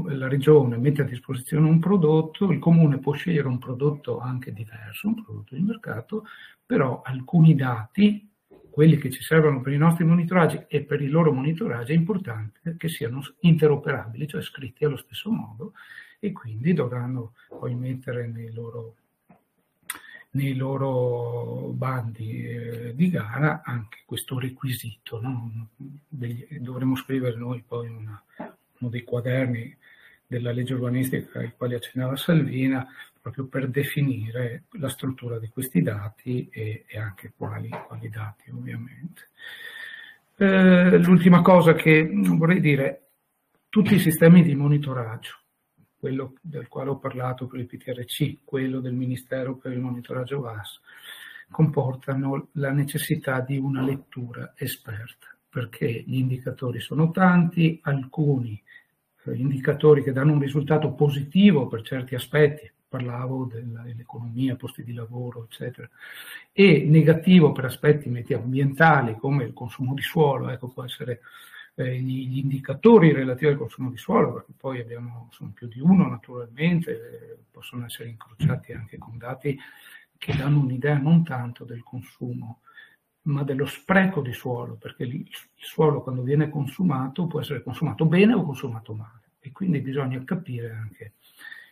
la regione mette a disposizione un prodotto, il comune può scegliere un prodotto anche diverso, un prodotto di mercato, però alcuni dati, quelli che ci servono per i nostri monitoraggi e per i loro monitoraggi, è importante che siano interoperabili, cioè scritti allo stesso modo, e quindi dovranno poi mettere nei loro bandi di gara anche questo requisito, no? Dovremo scrivere noi poi uno dei quaderni della legge urbanistica ai quali accennava Salvina, proprio per definire la struttura di questi dati e anche quali dati, ovviamente. L'ultima cosa che vorrei dire, tutti i sistemi di monitoraggio, quello del quale ho parlato per il PTRC, quello del Ministero per il monitoraggio VAS, comportano la necessità di una lettura esperta, perché gli indicatori sono tanti, alcuni indicatori che danno un risultato positivo per certi aspetti, parlavo dell'economia, posti di lavoro, eccetera, e negativo per aspetti ambientali come il consumo di suolo, ecco, può essere gli indicatori relativi al consumo di suolo, perché poi sono più di uno naturalmente, possono essere incrociati anche con dati che danno un'idea non tanto del consumo, ma dello spreco di suolo, perché il suolo quando viene consumato può essere consumato bene o consumato male, e quindi bisogna capire anche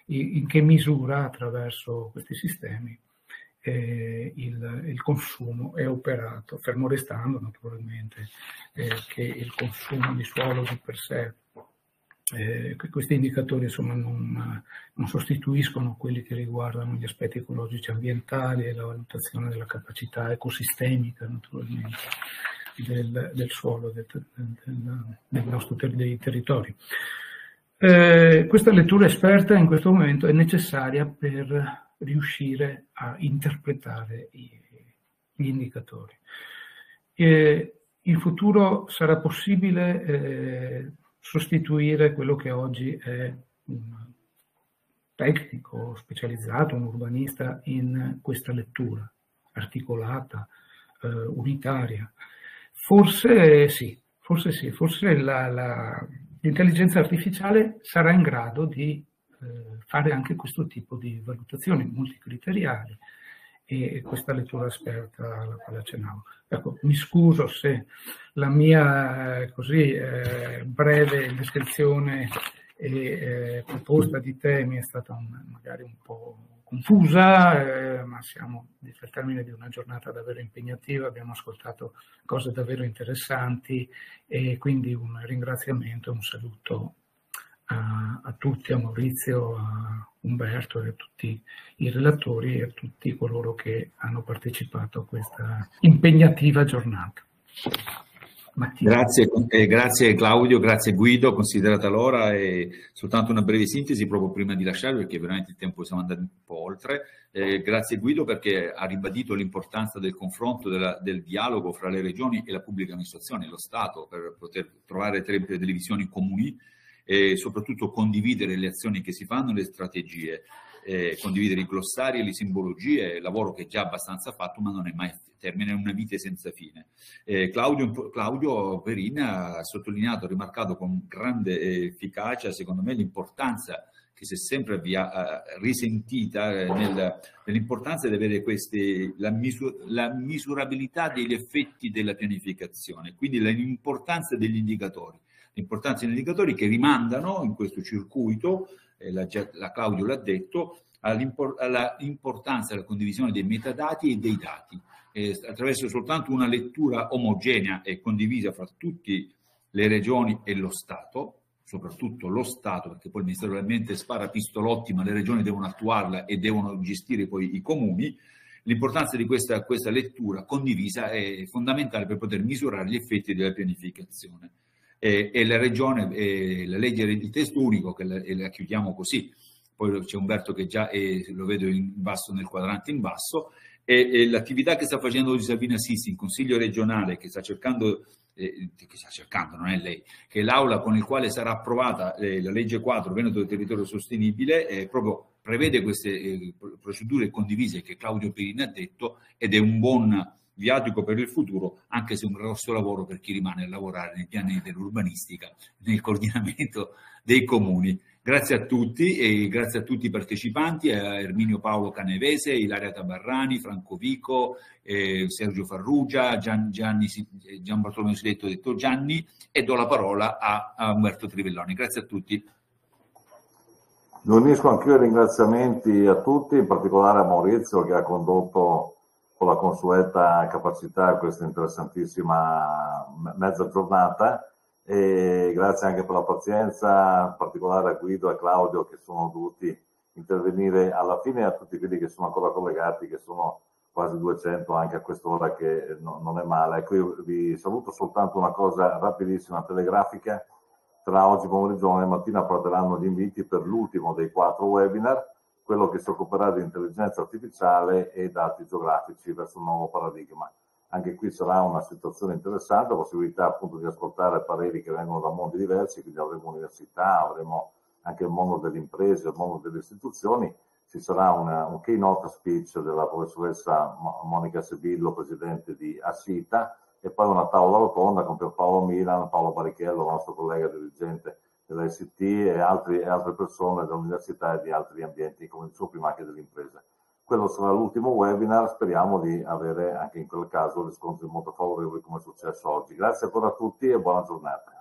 in che misura attraverso questi sistemi il consumo è operato, fermo restando naturalmente che il consumo di suolo di per sé, questi indicatori insomma non sostituiscono quelli che riguardano gli aspetti ecologici ambientali e la valutazione della capacità ecosistemica naturalmente del suolo dei territori. Questa lettura esperta in questo momento è necessaria per riuscire a interpretare gli indicatori. In futuro sarà possibile sostituire quello che oggi è un tecnico specializzato, un urbanista, in questa lettura articolata, unitaria. Forse sì, forse l'intelligenza artificiale sarà in grado di fare anche questo tipo di valutazioni multicriteriali, e questa lettura esperta alla quale accennavo. Ecco, mi scuso se la mia breve descrizione e proposta di temi è stata magari un po' confusa, ma siamo al termine di una giornata davvero impegnativa, abbiamo ascoltato cose davvero interessanti, e quindi un ringraziamento e un saluto a tutti, a Maurizio, a Umberto e a tutti i relatori e a tutti coloro che hanno partecipato a questa impegnativa giornata. Grazie Claudio, grazie Guido, considerata l'ora, e soltanto una breve sintesi proprio prima di lasciare, perché veramente il tempo siamo andati un po' oltre. Grazie Guido perché ha ribadito l'importanza del confronto, del dialogo fra le regioni e la pubblica amministrazione e lo Stato, per poter trovare delle visioni comuni e soprattutto condividere le azioni che si fanno, le strategie, condividere i glossari e le simbologie, lavoro che è già abbastanza fatto ma non è mai termine, è una vite senza fine. Claudio Perin ha sottolineato, rimarcato con grande efficacia, secondo me, l'importanza che si è sempre risentita nell'importanza di avere la misurabilità degli effetti della pianificazione, quindi l'importanza degli indicatori. L'importanza degli indicatori che rimandano in questo circuito, la Claudio l'ha detto, all'importanza della condivisione dei metadati e dei dati, attraverso soltanto una lettura omogenea e condivisa fra tutte le regioni e lo Stato, soprattutto lo Stato, perché poi il Ministero dell'Ambiente spara pistolotti, ma le regioni devono attuarla e devono gestire poi i comuni. L'importanza di questa lettura condivisa è fondamentale per poter misurare gli effetti della pianificazione. E la regione, la legge il testo unico, la chiudiamo così, poi c'è Umberto che già lo vedo in basso nel quadrante in basso, e l'attività che sta facendo Salvina Sisti in Consiglio regionale, che sta cercando, non è lei, che è l'aula con il quale sarà approvata la legge 4 Veneto del territorio sostenibile, proprio prevede queste procedure condivise che Claudio Perin ha detto, ed è un buon viatico per il futuro, anche se un grosso lavoro per chi rimane a lavorare nei piani dell'urbanistica, nel coordinamento dei comuni. Grazie a tutti e grazie a tutti i partecipanti, a Erminio Paolo Canevese, Ilaria Tabarrani, Franco Vico, Sergio Farrugia, Gian Bartolomeo Siletto, detto Gianni, e do la parola a Umberto Trivelloni. Grazie a tutti. Mi unisco anch'io ai ringraziamenti a tutti, in particolare a Maurizio che ha condotto con la consueta capacità questa interessantissima mezza giornata. E grazie anche per la pazienza, in particolare a Guido e a Claudio che sono dovuti intervenire alla fine, e a tutti quelli che sono ancora collegati, che sono quasi 200 anche a quest'ora, che non è male. Ecco, io vi saluto soltanto una cosa rapidissima, telegrafica. Tra oggi pomeriggio e mattina partiranno gli inviti per l'ultimo dei 4 webinar, quello che si occuperà di intelligenza artificiale e dati geografici verso un nuovo paradigma. Anche qui sarà una situazione interessante, la possibilità appunto di ascoltare pareri che vengono da mondi diversi, quindi avremo università, avremo anche il mondo delle imprese, il mondo delle istituzioni. Ci sarà un keynote speech della professoressa Monica Sebillo, presidente di Ascita, e poi una tavola rotonda con Pierpaolo Milan, Paolo Barichello, nostro collega dirigente dell'ICT, e altre persone dell'università e di altri ambienti, come dicevo prima, anche delle imprese. Quello sarà l'ultimo webinar, speriamo di avere anche in quel caso riscontri molto favorevoli come è successo oggi. Grazie ancora a tutti e buona giornata.